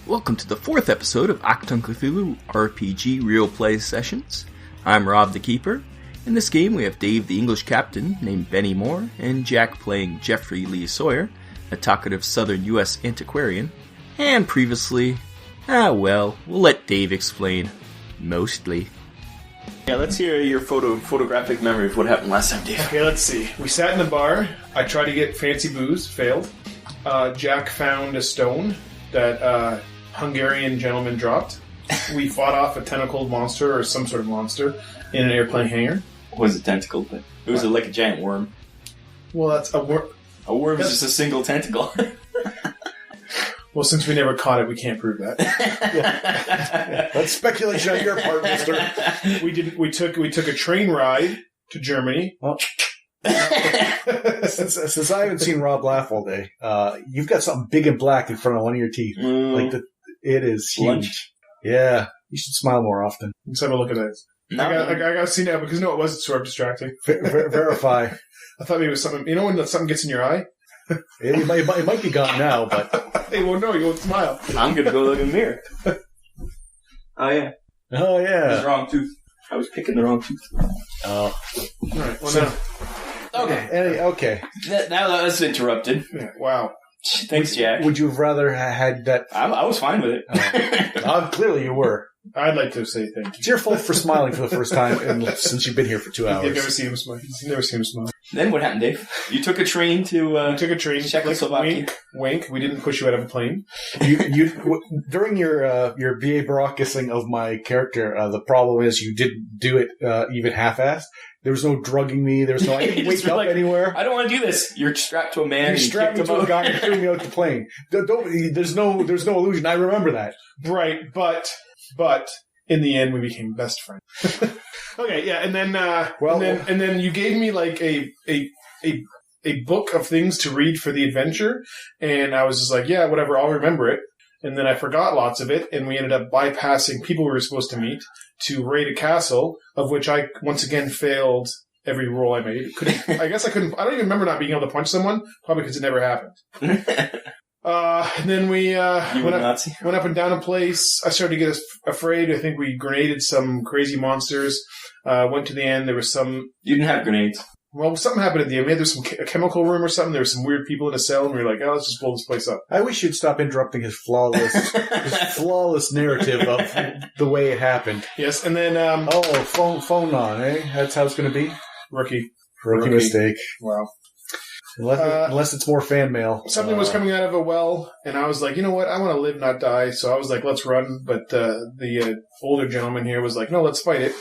Welcome to the 4th episode of Achtung, Cthulhu RPG Real Play Sessions. I'm Rob the Keeper. In this game we have Dave the English Captain, named Benny Moore, and Jack playing Jeffrey Lee Sawyer, a talkative southern U.S. antiquarian. And previously, we'll let Dave explain. Mostly. Yeah, let's hear your photographic memory of what happened last time, Dave. Okay, let's see. We sat in the bar. I tried to get fancy booze. Failed. Jack found a stone that Hungarian gentleman dropped. We fought off a tentacled monster or some sort of monster in an airplane hangar. It was a tentacle, but it was like a giant worm. Well, that's a worm. A worm is just a single tentacle. Well, since we never caught it, we can't prove that. That's speculation on your part, mister. We took a train ride to Germany. Well, since I haven't seen Rob laugh all day, you've got something big and black in front of one of your teeth. It is huge. Lunch. Yeah, you should smile more often. Let's have a look at this. No. I got to see now because it wasn't sort of distracting. Verify. I thought maybe it was something. You know when something gets in your eye? It might be gone now, but They won't know. You won't smile. I'm going to go look in the mirror. Oh, yeah. Oh, It yeah. was the wrong tooth. I was picking the wrong tooth. Oh. All right. Well, now. Okay. Now that was interrupted. Yeah, wow. Thanks, Jack. Would you have rather had that? I was fine with it. Clearly you were. I'd like to say thank you. It's your fault for smiling for the first time since you've been here for 2 hours. You've never seen him smile. You've never seen him smile. Then what happened, Dave? You took a train to We took a train. Czechoslovakia. Wink, wink. We didn't push you out of a plane. During your B.A. Baracusing of my character, the problem is you didn't do it even half-assed. There was no drugging me. There was no I didn't wake up anywhere. I don't want to do this. You're strapped to a man. You strapped me to a guy and threw me out the plane. There's no illusion. I remember that. Right, but in the end, we became best friends. Okay, yeah, and then you gave me like a book of things to read for the adventure, and I was just like, yeah, whatever, I'll remember it. And then I forgot lots of it, and we ended up bypassing people we were supposed to meet to raid a castle, of which I once again failed every roll I made. I don't even remember not being able to punch someone, probably because it never happened. And then we went up and down a place. I started to get afraid. I think we grenaded some crazy monsters. Went to the end. There was some... You didn't have grenades. Well, something happened at the end. Maybe there was a chemical room or something. There were some weird people in a cell, and we were like, let's just blow this place up. I wish you'd stop interrupting his flawless narrative of the way it happened. Yes, and then... phone on, eh? That's how it's going to be? Rookie mistake. Wow. Unless it's more fan mail. Something was coming out of a well, and I was like, you know what? I want to live, not die. So I was like, let's run. But the older gentleman here was like, no, let's fight it.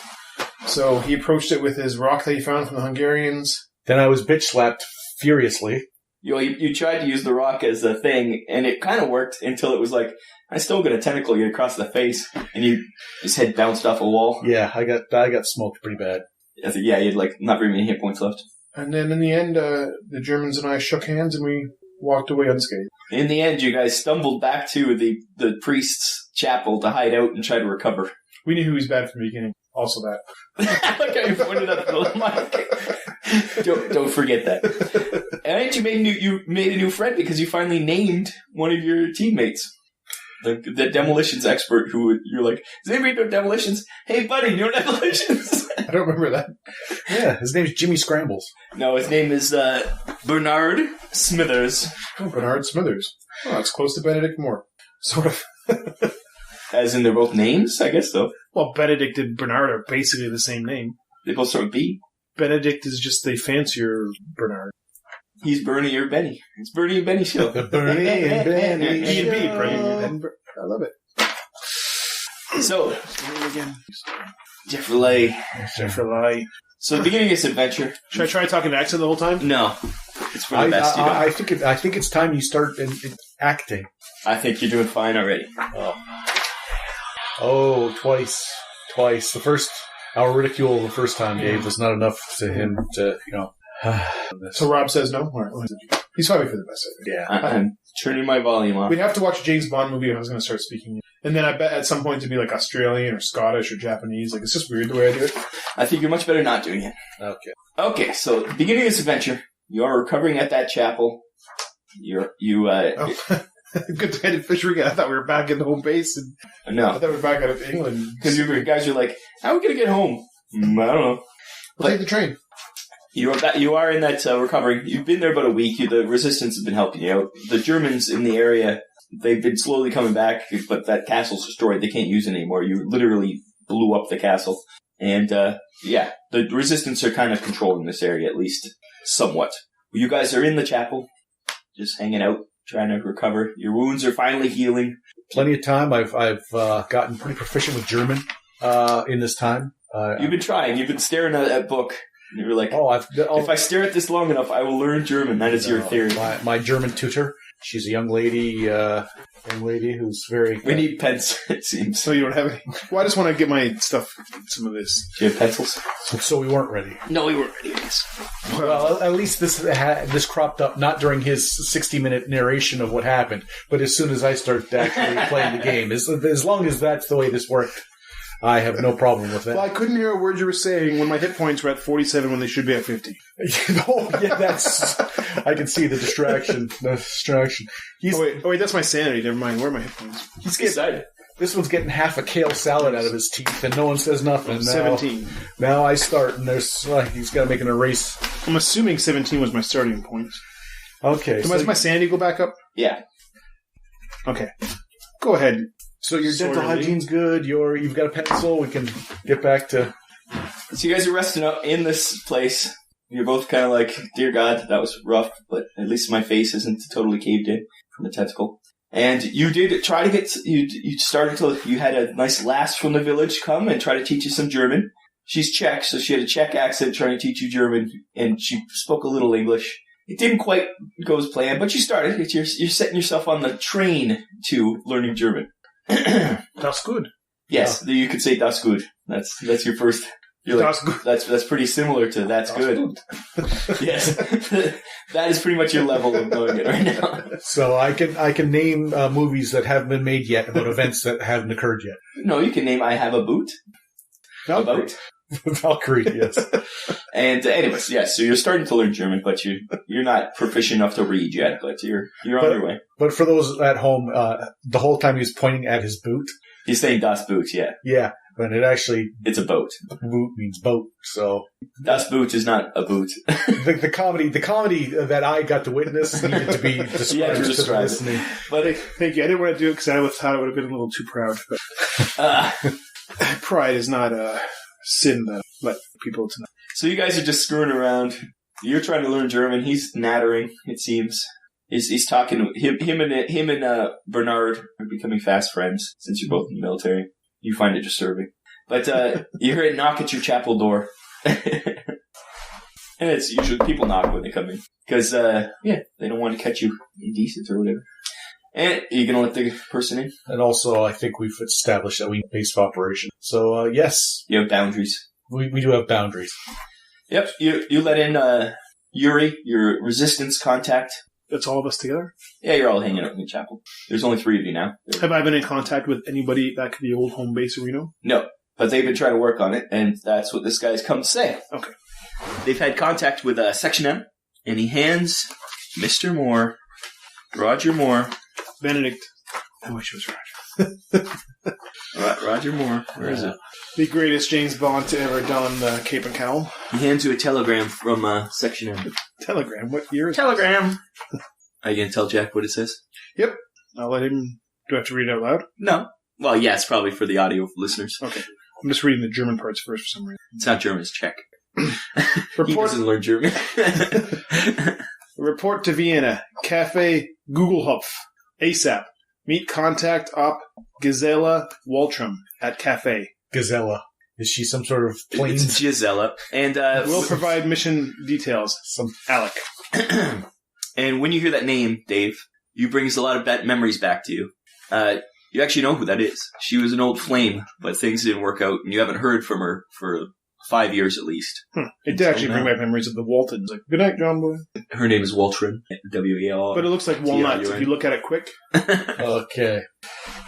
So he approached it with his rock that he found from the Hungarians. Then I was bitch slapped furiously. You tried to use the rock as a thing, and it kind of worked until it was like, I still got a tentacle you across the face, and his head bounced off a wall. Yeah, I got smoked pretty bad. Yeah, you had like not very many hit points left. And then in the end, the Germans and I shook hands, and we walked away unscathed. In the end, you guys stumbled back to the priest's chapel to hide out and try to recover. We knew he was bad from the beginning. Also that. Like I pointed at the mic. Don't forget that. And you made a new friend because you finally named one of your teammates. The demolitions expert who you're like, does anybody know demolitions? Hey buddy, you know demolitions? I don't remember that. Yeah, his name's Jimmy Scrambles. No, his name is Bernard Smithers. Oh, Bernard Smithers. Oh, it's close to Benedict Moore. Sort of. As in they're both names, I guess so. Well, Benedict and Bernard are basically the same name. They both start with B. Benedict is just the fancier Bernard. He's Bernie or Benny. It's Bernie and Benny show. The Bernie and Benny B&B, show. Bernie. I love it. So, Jeffrey. So, the beginning of this adventure. Should I try talking to accent the whole time? No. It's for the best you don't. I think it's time you start acting. I think you're doing fine already. Oh, twice. Our ridicule the first time, Dave, was not enough to him to, So Rob says no? Or he's probably for the best, I think. Yeah. I'm turning my volume off. We'd have to watch a James Bond movie if I was going to start speaking. And then I bet at some point to be like Australian or Scottish or Japanese. Like, it's just weird the way I do it. I think you're much better not doing it. Okay, so beginning of this adventure, you're recovering at that chapel. Good thing I did fish weekend. I thought we were back in home base. And I No, thought we were back out of England. because you guys are like, how are we going to get home? I don't know. We'll take the train. You are in that recovering. You've been there about a week. The resistance has been helping you out. The Germans in the area, they've been slowly coming back, but that castle's destroyed. They can't use it anymore. You literally blew up the castle. And, the resistance are kind of controlling this area, at least somewhat. You guys are in the chapel, just hanging out, trying to recover. Your wounds are finally healing. Plenty of time. I've gotten pretty proficient with German in this time. You've been trying. You've been staring at that book. And you were like, if I stare at this long enough, I will learn German. That is your theory. My German tutor, she's a young lady who's very... We need pens, it seems. So you don't have any? Well, I just want to get my stuff, some of this. Do you have pencils? So we weren't ready. No, we weren't ready. Yes. Well, at least this cropped up not during his 60-minute narration of what happened, but as soon as I start actually playing the game. As long as that's the way this worked, I have no problem with that. Well, I couldn't hear a word you were saying when my hit points were at 47 when they should be at 50. Oh, yeah, that's... I can see the distraction. Wait, that's my sanity. Never mind. Where are my hit points? He's excited. This one's getting half a kale salad out of his teeth, and no one says nothing. 17. Now I start, and he's got to make an erase. I'm assuming 17 was my starting point. Okay. Does my sanity go back up? Yeah. Okay. Go ahead. So your dental hygiene's good. You've got a pencil. We can get back to... So you guys are resting up in this place. You're both kind of like, dear God, that was rough, but at least my face isn't totally caved in from the tentacle. And you did try to get... You started to... You had a nice lass from the village come and try to teach you some German. She's Czech, so she had a Czech accent trying to teach you German, and she spoke a little English. It didn't quite go as planned, but you started. You're setting yourself on the train to learning German. That's good. Yes, you could say "das gut." That's your first. You're like, that's pretty similar to "that's good." Yes, that is pretty much your level of knowing it right now. So I can name movies that haven't been made yet about events that haven't occurred yet. No, you can name "I Have a Boot." Valkyrie. Valkyrie, yes. And anyways, yes. So you're starting to learn German, but you're not proficient enough to read yet. But you're on your way. But for those at home, the whole time he's pointing at his boot. He's saying "das Boot," yeah. Yeah, but it's a boat. Boot means boat, so "Das Boot" is not a boot. the comedy that I got to witness needed to be described to the listening. But thank you. I didn't want to do it because I thought I would have been a little too proud. But pride is not a sin that let people to know. So you guys are just screwing around. You're trying to learn German. He's nattering, it seems. He's talking. Him and Bernard are becoming fast friends since you're both in the military. You find it disturbing, but you hear it knock at your chapel door, and it's usually people knock when they come in because they don't want to catch you indecent or whatever. And are you gonna let the person in? And also, I think we've established that we need base of operation. So yes, you have boundaries. We do have boundaries. Yep, you let in Yuri, your resistance contact. That's all of us together? Yeah, you're all hanging out in the chapel. There's only 3 of you now. Have I been in contact with anybody back at the old home base in Reno? No, but they've been trying to work on it, and that's what this guy's come to say. Okay. They've had contact with Section M, and he hands Mr. Moore, Roger Moore. Benedict. I wish it was Roger. Roger Moore. Where is it? The greatest James Bond to ever don the cape and cowl. He hands you a telegram from Section M. Telegram? What year is Telegram! Are you going to tell Jack what it says? Yep. I'll let him... Do I have to read it out loud? No. Well, yes, probably for the audio listeners. Okay. I'm just reading the German parts first for some reason. It's not German, it's Czech. He doesn't learn German. Report to Vienna. Cafe Gugelhupf. ASAP. Meet contact op Gisela Waltram at Cafe. Gisela. Is she some sort of plane? It's Gisela. And we'll provide mission details. Some Alec. And when you hear that name, Dave, you brings a lot of memories back to you. You actually know who that is. She was an old flame, but things didn't work out, and you haven't heard from her for 5 years at least. It did actually bring back memories of the Waltons. Like, good night, John Boy. Her name is Waltrin. W-E-L. But it looks like walnuts if you look at it quick. Okay.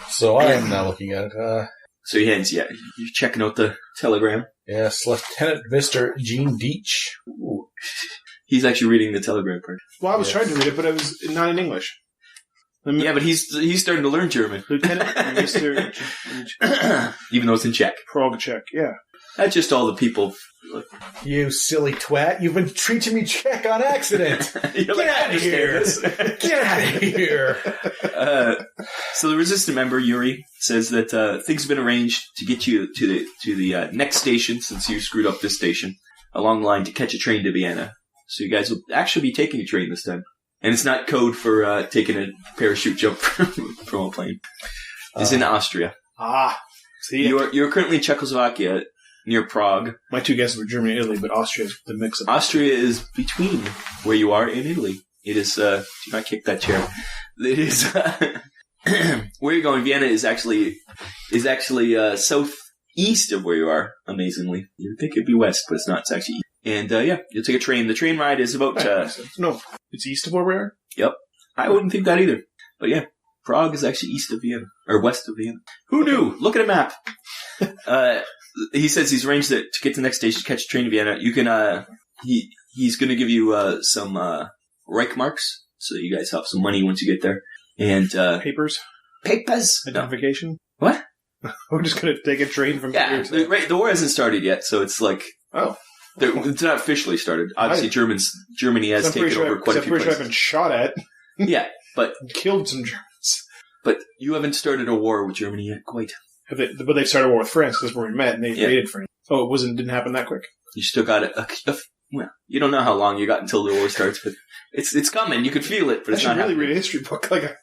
So I am now looking at it. So he hands, you're checking out the telegram. Yes, Lieutenant Mr. Gene Deach. Ooh. He's actually reading the telegram part. Well, I was trying to read it, but it was not in English. Yeah, but he's starting to learn German. Lieutenant Mr. Even though it's in Czech. Prague Czech, yeah. That's just all the people. You silly twat. You've been treating me Czech on accident. Get out of here. Get out of here. So the resistant member, Yuri, says that things have been arranged to get you to the next station, since you screwed up this station, along the line to catch a train to Vienna. So you guys will actually be taking a train this time. And it's not code for taking a parachute jump from a plane. It's in Austria. See, You're currently in Czechoslovakia, near Prague. my two guesses were Germany and Italy, but Austria is the mix of Austria is between where you are and Italy. It is, do not kick that chair. It is, where you're going, Vienna is actually southeast of where you are, amazingly. You'd think it'd be west, but it's not. It's actually east. And, you'll take a train. The train ride is about, no, it's east of where we are? Yep. I wouldn't think that either. But yeah, Prague is actually east of Vienna, or west of Vienna. Who knew? Look at a map. He says he's arranged to get to the next station, catch a train to Vienna. You can, he's going to give you some Reichmarks, so you guys have some money once you get there. And Papers? No. Identification? What? We're just going to take a train from here to... The war hasn't started yet, so it's like... Oh. It's not officially started. Obviously, Germany has taken over quite a few places. I've been shot at. Yeah, but... Killed some Germans. But you haven't started a war with Germany yet, quite. But they started a war with France. That's where we met, and they invaded France. Oh, didn't happen that quick? You still got it. Well, you don't know how long you got until the war starts, but it's coming. You can feel it, but it's not happening. Read a history book. I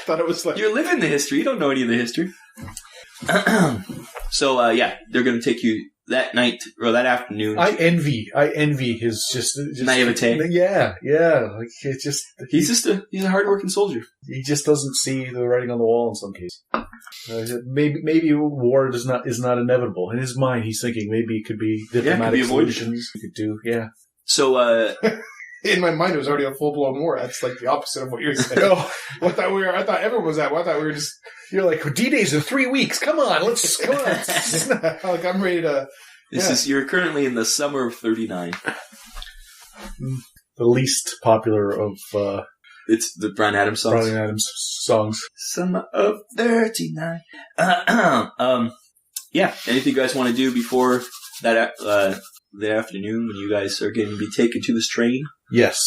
thought it was like... You're living the history. You don't know any of the history. So, they're going to take you that night, or that afternoon. I envy his just naivete. Yeah. Like it just he's a hardworking soldier. He just doesn't see the writing on the wall in some cases. Maybe war is not inevitable. In his mind, he's thinking maybe it could be diplomatic solutions. You could do, yeah. So, in my mind, it was already a full-blown war. That's like the opposite of what you're saying. I thought everyone was at. I thought we were just... You're like, D-Day's in 3 weeks. Come on. Like, I'm ready to... You're currently in the summer of 39. The least popular of... it's the Bryan Adams songs. Bryan Adams songs. Summer of 39. Anything you guys want to do before that... the afternoon when you guys are going to be taken to this train? Yes.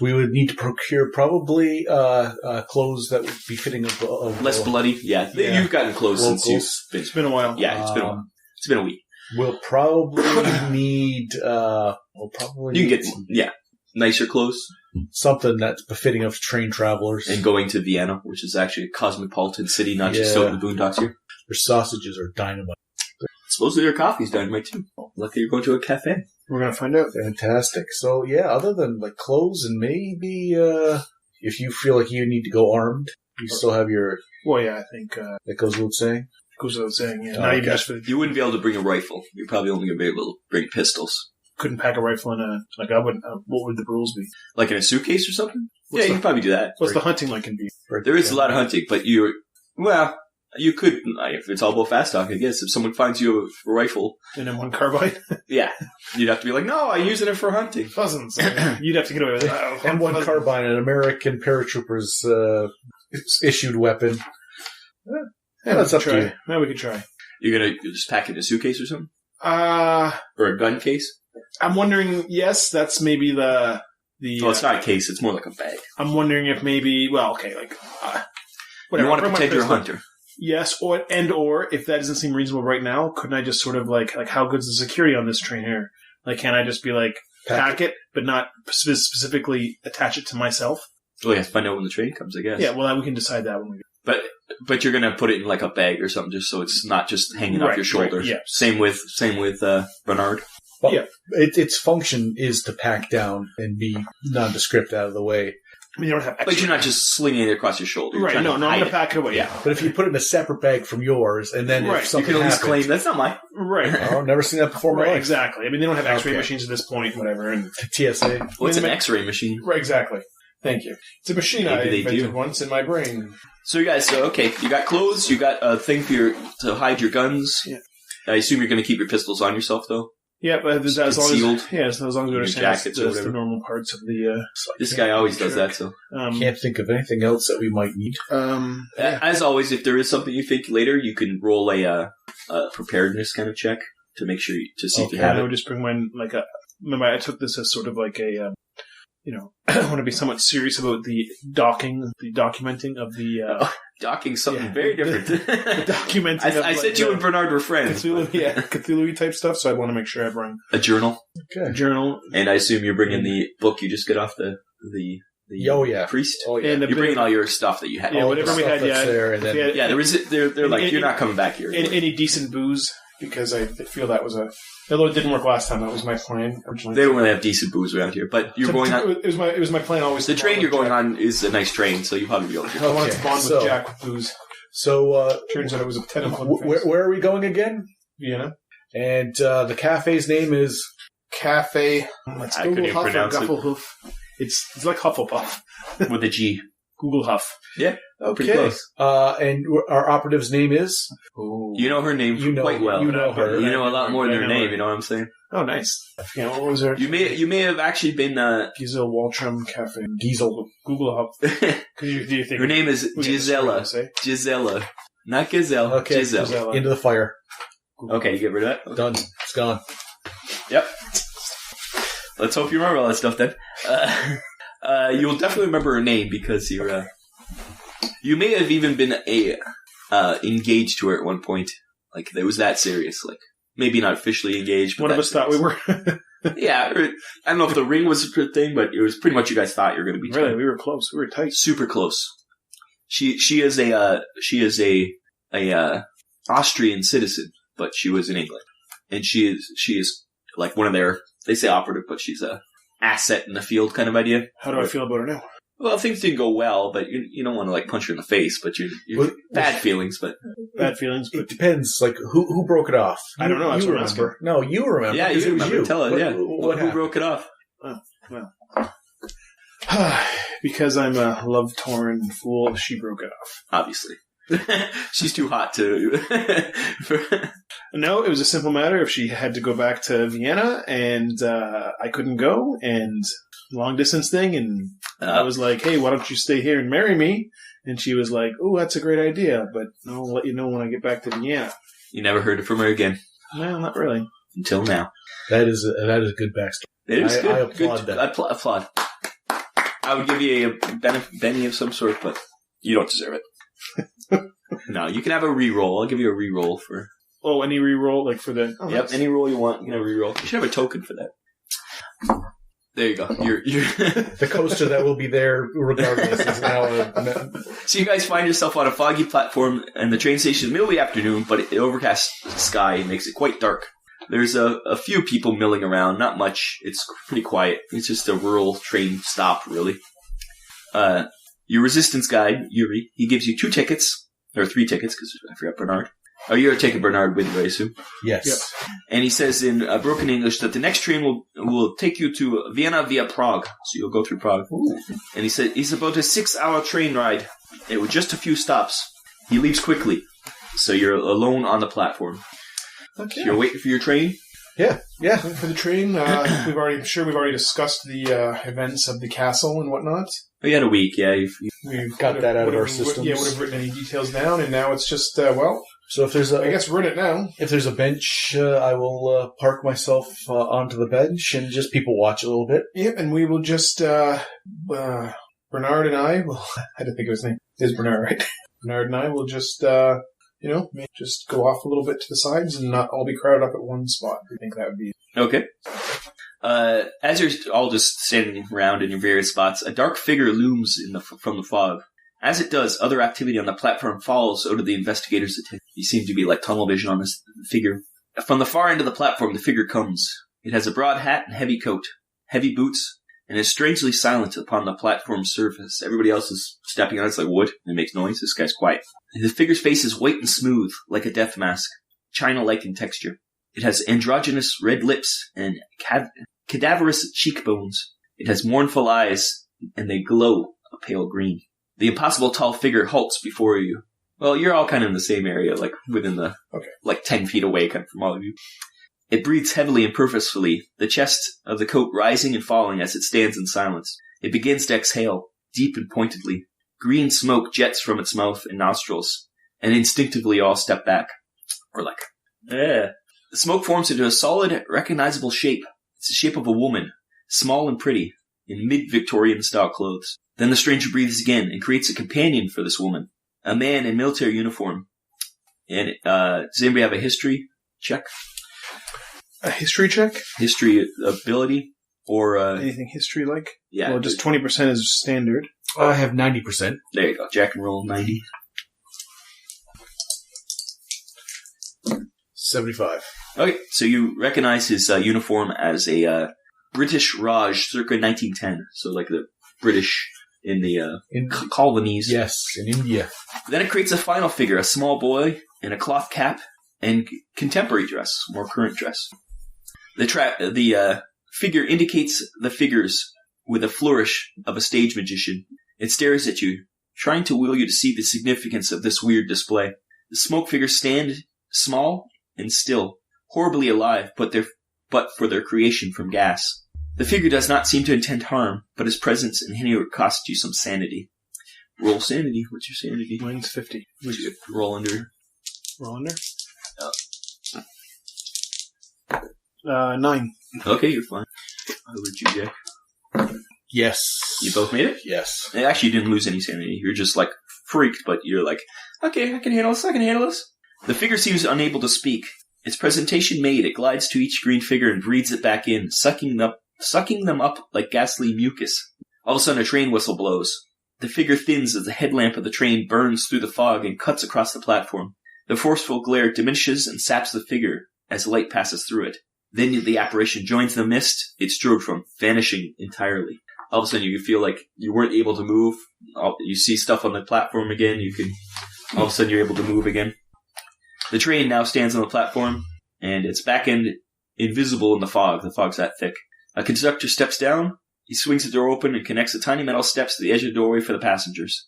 We would need to procure probably clothes that would be fitting of less bloody. Yeah. You've gotten clothes since it's been a while. Yeah, it's been a while. It's been a week. We'll probably need you can get nicer clothes. Something that's befitting of train travelers. And going to Vienna, which is actually a cosmopolitan city, not just out in the boondocks here. Their sausages are dynamite. Supposedly their coffee's dynamite too. Lucky you're going to a cafe. We're going to find out. Fantastic. So other than like clothes and maybe if you feel like you need to go armed, you still have your... Well, yeah, I think... that goes without saying? Goes without saying, yeah. Not even just for you wouldn't be able to bring a rifle. You're probably only going to be able to bring pistols. Couldn't pack a rifle in a... Like, I wouldn't... what would the rules be? Like in a suitcase or something? You could probably do that. What's the hunting like in V? There is a lot of hunting, but you could, if it's all about fast talk, I guess. If someone finds you a rifle... And then one carbine? Yeah. You'd have to be like, no, I'm using it for hunting. Pheasants. You'd have to get away with that. And one carbine, an American paratrooper's issued weapon. That's up to you. Now we could try. You're going to just pack it in a suitcase or something? Or a gun case? I'm wondering, yes, that's maybe the... it's not a case. It's more like a bag. I'm wondering if maybe... Well, okay, like... whatever. You want to pretend you're a hunter. Yes, or if that doesn't seem reasonable right now, couldn't I just sort of like how good's the security on this train here? Like, can I just be like, pack it, but not specifically attach it to myself? Well, yes, find out when the train comes, I guess. Yeah, well, we can decide that when we go. But you're going to put it in like a bag or something just so it's not just hanging off your shoulder. Right, yeah. Same with Bernard. Well, yeah. Its function is to pack down and be nondescript out of the way. I mean, you don't have but you're not just slinging it across your shoulder. Right, no, I'm going to pack it away, yeah. But if you put it in a separate bag from yours, and then if something you can always happens, claim, that's not mine. Right. I've never seen that before in my life. Exactly. I mean, they don't have x-ray machines at this point, whatever. And TSA. What's an x-ray machine? Right, exactly. Thank you. It's a machine I invented once in my brain. So you guys, you got clothes, you got a thing to hide your guns. Yeah. I assume you're going to keep your pistols on yourself, though? Yeah, but as long concealed as long as we in understand jackets or the whatever. normal parts of the. This guy always does that, so. Can't think of anything else that we might need. As always, if there is something you think later, you can roll a preparedness kind of check to make sure to see if you have I it. would just bring mine remember, I took this as sort of like a. I want to be somewhat serious about the documenting of the. Docking something very different. The documenting. I said you and Bernard were friends. Cthulhu type stuff. So I want to make sure I bring a journal. Okay. A journal, and I assume you're bringing the book you just got off the priest. Oh yeah, and you're bringing all your stuff that you had. Yeah, whatever we had. Yeah, there, and then, they're like you're not coming back here. Any decent booze, because I feel that was although it didn't work last time. That was my plan originally. They don't really have decent booze around here, but you're going on. It was my plan always. The train you're going on is a nice train, so you probably be able to. I wanted to bond with Jack with booze. So turns out it was a 10 of 1. Where are we going again? Vienna. And the cafe's name is Cafe. Let's Google Huff or Guffelhoof. It's like Hufflepuff with a G. Google Huff. Yeah. Okay. Pretty close. And our operative's name is? Ooh. You know her name quite well. You know her. You know a lot more than her name, you know what I'm saying? Oh, nice. Yeah, what was her? You may have actually been... Giselle Waltram Cafe. Giselle. Google Huff. Do you think her name is Gisela. Gisela. Not Gazelle. Okay. Gisela. Into the fire. Okay, you get rid of that? Okay. Done. It's gone. Yep. Let's hope you remember all that stuff then. You'll definitely remember her name because you're... You may have even been engaged to her at one point. Like, it was that serious. Like, maybe not officially engaged, but one of us thought we were. Yeah, I don't know if the ring was a thing, but it was pretty much you guys thought you were going to be. Really, we were close. We were tight. Super close. She is a Austrian citizen, but she was in England, and she is like one of their. They say operative, but she's a asset in the field kind of idea. How do I feel about her now? Well, things didn't go well, but you don't want to like punch her in the face, but you're bad feelings, but it depends. Like who broke it off? I don't know. You remember? No, you remember? Yeah, you remember. You. Tell us. Yeah, who broke it off? Well, because I'm a love-torn fool, she broke it off. Obviously, she's too hot to. No, it was a simple matter. If she had to go back to Vienna, and I couldn't go, and long distance thing, and I was like, "Hey, why don't you stay here and marry me?" And she was like, "Oh, that's a great idea, but I'll let you know when I get back to Vienna." You never heard from her again? No, not really. Until now. That is a good backstory. It is good. I applaud that. I applaud. I would give you a Benny of some sort, but you don't deserve it. No, you can have a re-roll. I'll give you a re-roll for... Oh, any re-roll? Like for the... Oh, yep, nice. Any roll you want, you can have a re-roll. You should have a token for that. There you go. You're the coaster that will be there regardless is now... So you guys find yourself on a foggy platform, and the train station is middle of the afternoon, but the overcast sky makes it quite dark. There's a few people milling around, not much. It's pretty quiet. It's just a rural train stop, really. Your resistance guide, Yuri, he gives you 2 tickets, or 3 tickets, because I forgot Bernard. Oh, you're taking Bernard with you, I assume? Yes. Yep. And he says in broken English that the next train will take you to Vienna via Prague. So you'll go through Prague. Ooh. And he said it's about a 6-hour train ride. It was just a few stops. He leaves quickly. So you're alone on the platform. Okay. So you're waiting for your train? Yeah. For the train, we've already discussed the events of the castle and whatnot. We had a week, yeah. We've got that out of our systems. Yeah, would have written any details down, and now it's just, So if there's I guess we're in it now. If there's a bench, I will park myself onto the bench and just people watch a little bit. Yep, and we will just, Bernard and I, well, I had to think of his name. It is Bernard, right? Bernard and I will just, just go off a little bit to the sides and not all be crowded up at one spot. I think that would be... Okay. As you're all just standing around in your various spots, a dark figure looms from the fog. As it does, other activity on the platform falls out of the investigator's attention. You seem to be like tunnel vision on this figure. From the far end of the platform, the figure comes. It has a broad hat and heavy coat, heavy boots, and is strangely silent upon the platform's surface. Everybody else is stepping on it. It's like wood. It makes noise. This guy's quiet. The figure's face is white and smooth, like a death mask, china-like in texture. It has androgynous red lips and cadaverous cheekbones. It has mournful eyes, and they glow a pale green. The impossible tall figure halts before you. Well, you're all kind of in the same area, like within the, 10 feet away kind of from all of you. It breathes heavily and purposefully, the chest of the coat rising and falling as it stands in silence. It begins to exhale, deep and pointedly. Green smoke jets from its mouth and nostrils, and instinctively all step back. Or like, The smoke forms into a solid, recognizable shape. It's the shape of a woman, small and pretty, in mid-Victorian-style clothes. Then the stranger breathes again and creates a companion for this woman, a man in military uniform. And does anybody have a history check? A history check? History ability? Or anything history-like? Yeah. Well, just 20% is standard. I have 90%. There you go. Jack and roll 90. 75. Okay, so you recognize his uniform as a British Raj circa 1910. So like the British in the colonies. Yes, in India. Then it creates a final figure, a small boy in a cloth cap and contemporary dress, more current dress. The figure indicates the figures with a flourish of a stage magician. It stares at you, trying to will you to see the significance of this weird display. The smoke figures stand small and still, horribly alive, but for their creation from gas. The figure does not seem to intend harm, but his presence and here costs you some sanity. Roll sanity. What's your sanity? Mine's 50. Roll under. Roll under? 9. Okay, you're fine. Over to you, Jack. Yes. You both made it? Yes. Actually, you didn't lose any sanity. You're just, like, freaked, but you're like, okay, I can handle this. The figure seems unable to speak. Its presentation made, it glides to each green figure and breathes it back in, sucking them up like ghastly mucus. All of a sudden, a train whistle blows. The figure thins as the headlamp of the train burns through the fog and cuts across the platform. The forceful glare diminishes and saps the figure as light passes through it. Then the apparition joins the mist it strode from, vanishing entirely. All of a sudden, you feel like you weren't able to move. You see stuff on the platform again. All of a sudden, you're able to move again. The train now stands on the platform, and its back end invisible in the fog. The fog's that thick. A conductor steps down. He swings the door open and connects the tiny metal steps to the edge of the doorway for the passengers.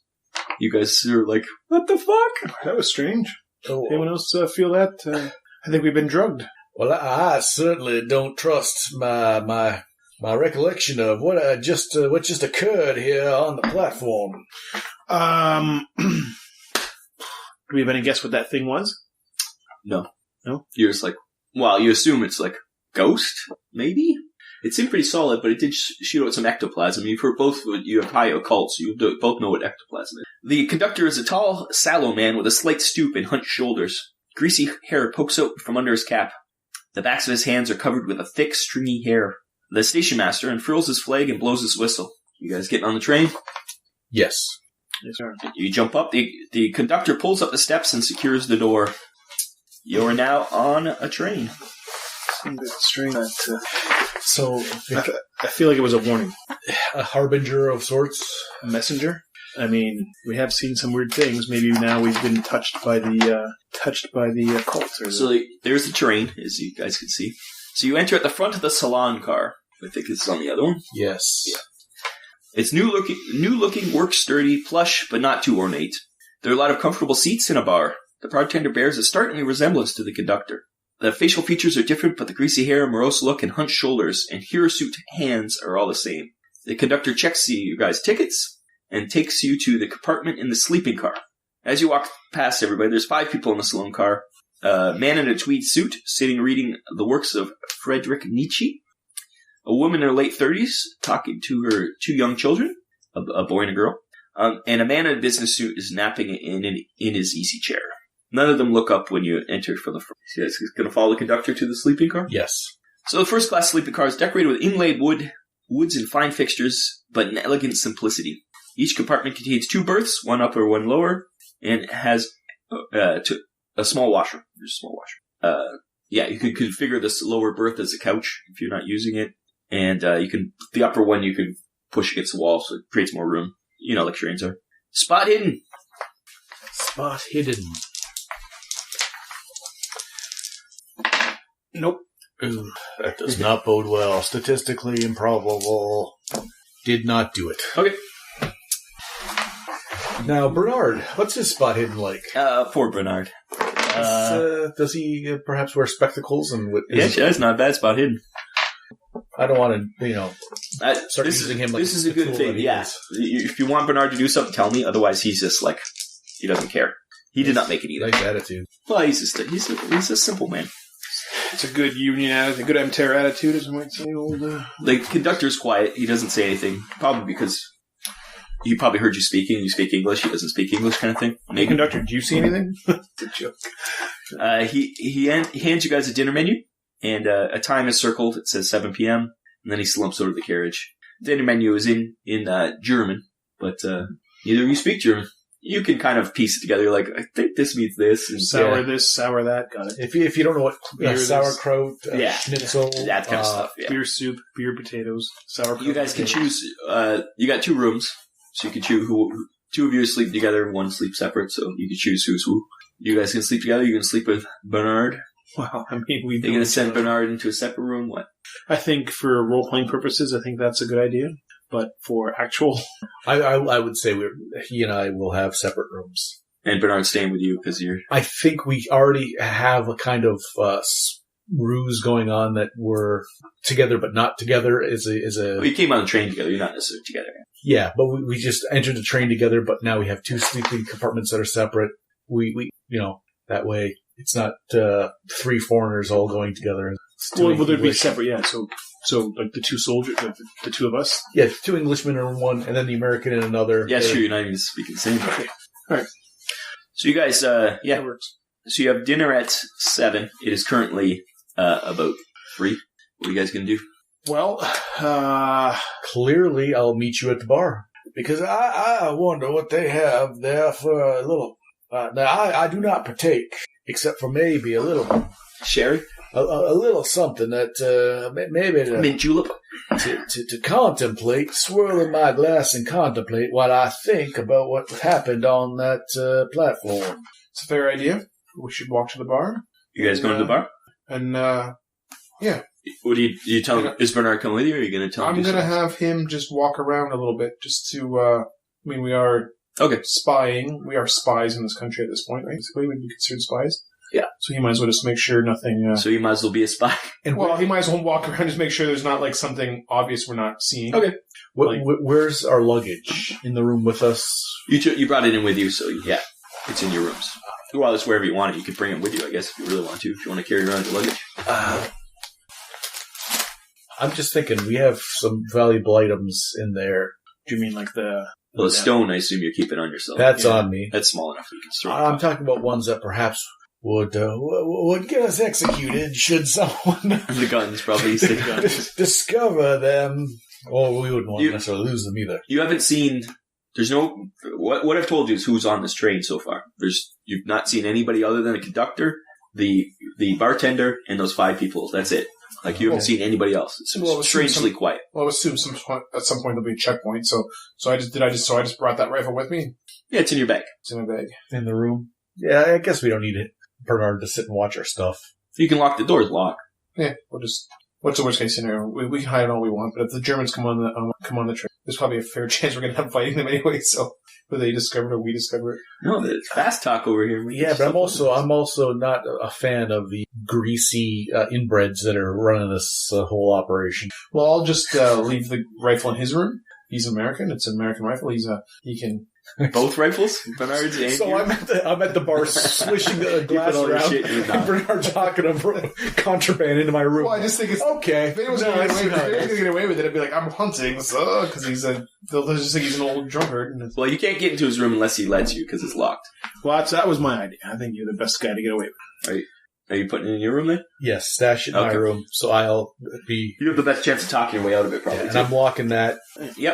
You guys are like, what the fuck? That was strange. Anyone else feel that? I think we've been drugged. Well, I certainly don't trust my recollection of what just occurred here on the platform. Do we have any guess what that thing was? No. No? You're just like, well, you assume it's like ghost, maybe? It seemed pretty solid, but it did shoot out some ectoplasm. You've heard you have high occult, so you both know what ectoplasm is. The conductor is a tall, sallow man with a slight stoop and hunched shoulders. Greasy hair pokes out from under his cap. The backs of his hands are covered with a thick, stringy hair. The station master unfurls his flag and blows his whistle. You guys getting on the train? Yes. Yes, sir. You jump up. The conductor pulls up the steps and secures the door. You are now on a train. Seemed a bit strange. So I feel like it was a warning. A harbinger of sorts. A messenger. I mean, we have seen some weird things. Maybe now we've been touched by the cult. So there's the train, as you guys can see. So you enter at the front of the salon car. I think it's on the other one. Yes. Yeah. It's new looking, work sturdy, plush, but not too ornate. There are a lot of comfortable seats in a bar. The bartender bears a startling resemblance to the conductor. The facial features are different, but the greasy hair, morose look, and hunched shoulders and hirsute hands are all the same. The conductor checks you guys' tickets and takes you to the compartment in the sleeping car. As you walk past everybody, there's 5 people in the saloon car. A man in a tweed suit, sitting reading the works of Friedrich Nietzsche. A woman in her late 30s, talking to her 2 young children, a boy and a girl. And a man in a business suit is napping in his easy chair. None of them look up when you enter from the front. You guys going to follow the conductor to the sleeping car? Yes. So the first-class sleeping car is decorated with inlaid woods and fine fixtures, but in elegant simplicity. Each compartment contains 2 berths, one upper, one lower, and has a small washer. There's a small washer. You can configure this lower berth as a couch if you're not using it, and the upper one you can push against the wall so it creates more room. You know, like trains are. Spot hidden. Spot hidden. Nope. Ooh, that does not bode well. Statistically improbable. Did not do it. Okay. Now, Bernard, what's his spot hidden like? Poor Bernard. Does he perhaps wear spectacles? And Yeah, that's not a bad spot hidden. I don't want to, start This using him like this is a good tool thing. that he Yeah. is. If you want Bernard to do something, tell me. Otherwise, he's just like, he doesn't care. He did not make it either. Nice attitude. Well, he's a simple man. It's a good union attitude, a good MTR attitude, as we might say. The conductor's quiet. He doesn't say anything. Probably because he probably heard you speaking. You speak English. He doesn't speak English, kind of thing. Hey, Maybe. conductor, do you see anything? It's a joke. He hands you guys a dinner menu, and a time is circled. It says 7 p.m., and then he slumps over the carriage. The dinner menu is in German, but neither of you speak German. You can kind of piece it together, like, I think this means this. And Sour this, sour that, got it. If you don't know what Beer sauerkraut, Yeah. schnitzel, that kind of stuff. Yeah. Beer soup, beer potatoes, sour. You guys can choose. You got 2 rooms, so you can choose who. 2 of you are sleeping together, 1 sleeps separate. So you can choose who's who. You guys can sleep together. You can sleep with Bernard. Wow, I mean, we. They're going to send Bernard into a separate room. What? I think for role playing purposes, I think that's a good idea. But for actual, I would say he and I will have separate rooms. And Bernard's staying with you because you're. I think we already have a kind of ruse going on that we're together but not together. Well, you came on the train together. You're not necessarily together. Yeah, but we just entered the train together, but now we have 2 sleeping compartments that are separate. We that way it's not 3 foreigners all going together. well, they'd be separate, yeah. So like the 2 soldiers, the 2 of us. Yeah, 2 Englishmen in one, and then the American in another. Yeah, sure. You're not even speaking the same. Okay. All right. So you guys, That works. So you have dinner at 7. It is currently about 3. What are you guys going to do? Well, Clearly, I'll meet you at the bar. Because I wonder what they have there for a little... now, I do not partake, except for maybe a little... Sherry? A little something that maybe Mint julep? to contemplate, swirl in my glass and contemplate what I think about what happened on that platform. it's a fair idea. We should walk to the bar. You guys going to the bar? And, yeah. What do you tell him? Is Bernard coming with you, or are you going to tell him? I'm going to have him just walk around a little bit just to, we are spying. We are spies in this country at this point, right? Basically, we'd be considered spies. Yeah. So he might as well just make sure nothing... So you might as well be a spy. And well, he might as well walk around and just make sure there's not, like, something obvious we're not seeing. Okay. Where's our luggage? In the room with us? You brought it in with you, so yeah, it's in your rooms. Well, it's wherever you want it. You can bring it with you, I guess, if you really want to. If you want to carry around your luggage. I'm just thinking, we have some valuable items in there. Do you mean like the... Well, the stone, I assume you're keeping on yourself. That's on me. That's small enough you can throw it. I'm talking about ones that perhaps would get us executed should someone The guns, probably. Stick guns. discover them. Or we wouldn't want to necessarily lose them either. You haven't seen... There's no... What I've told you is who's on this train so far. You've not seen anybody other than the conductor, the bartender, and those 5 people. That's it. Like, you haven't seen anybody else. It's strangely quiet. Well, I assume at some point there'll be a checkpoint, so I just brought that rifle with me? Yeah, it's in your bag. It's in my bag. In the room? Yeah, I guess we don't need Bernard to sit and watch our stuff. You can lock the doors locked. Yeah, we'll just... What's the worst case scenario? We can hide all we want, but if the Germans come on the train, there's probably a fair chance we're going to end up fighting them anyway, so whether they discover it or we discover it. No, it's fast talk over here. Yeah, but I'm also not a fan of the greasy inbreds that are running this whole operation. Well, I'll just leave the rifle in his room. He's American. It's an American rifle. He can... Both rifles? Bernard's and So I'm at the bar swishing the glass around, and Bernard's talking contraband into my room. Well, I just think it's... Okay. If anyone's going to get away with it, I'd be like, I'm hunting, so... Because they'll just think he's an old drunkard. Well, you can't get into his room unless he lets you, because it's locked. Well, that was my idea. I think you're the best guy to get away with. Are you putting it in your room then? Yes, stash it in my room, so I'll be... You have the best chance of talking your way out of it, probably. Yeah, and I'm locking that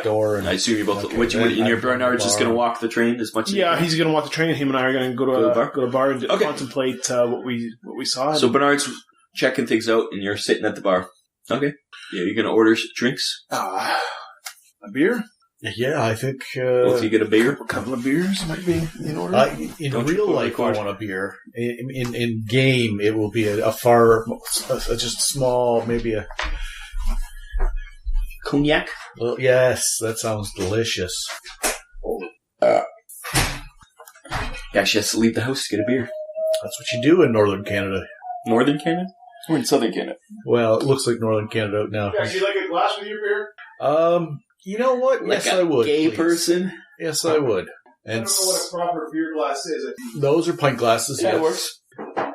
door. And I assume you both... Okay, and your Bernard's just going to walk the train as much as... Yeah, he's going to walk the train. Him and I are going to go to a bar and contemplate what we saw. So Bernard's checking things out, and you're sitting at the bar. Okay. Yeah, you're going to order drinks? A beer? Yeah, I think... Well, if you get a beer? A couple of beers might be in order. In real life, I want a beer. In game, it will be just small, maybe a... Cognac? Well, yes, that sounds delicious. Yeah, she has to leave the house to get a beer. That's what you do in northern Canada. Northern Canada? Or in southern Canada? Well, it looks like northern Canada now. Yeah, do you like a glass with your beer? You know what? Like Yes, I would. Gay please. person? Yes, I would. I And don't know what a proper beer glass is. those are pint glasses. Yeah, yes. it works.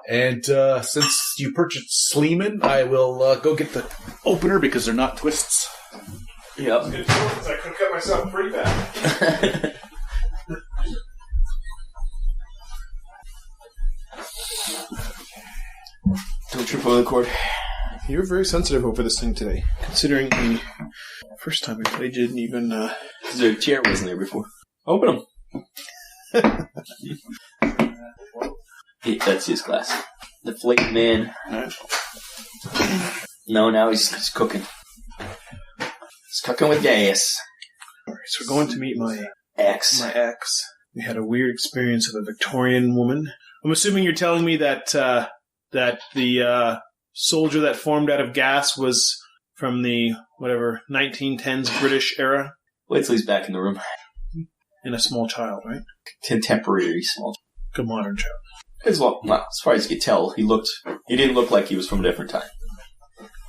And since you purchased Sleeman, I will go get the opener because they're not twists. Yep. Good because I could cut myself pretty bad. Don't trip over the cord. You're very sensitive over this thing today, considering the first time we played, you didn't even. The chair wasn't there before. Open them. That's his glass. The flake man. No, now he's cooking. He's cooking with gas. All right, so we're going to meet my X. ex. We had a weird experience with a Victorian woman. I'm assuming you're telling me that that the soldier that formed out of gas was from the 1910s British era, Wait till he's back in the room. and a small child, right? Contemporary small. Good modern child. As far as you could tell, he didn't look like he was from a different time.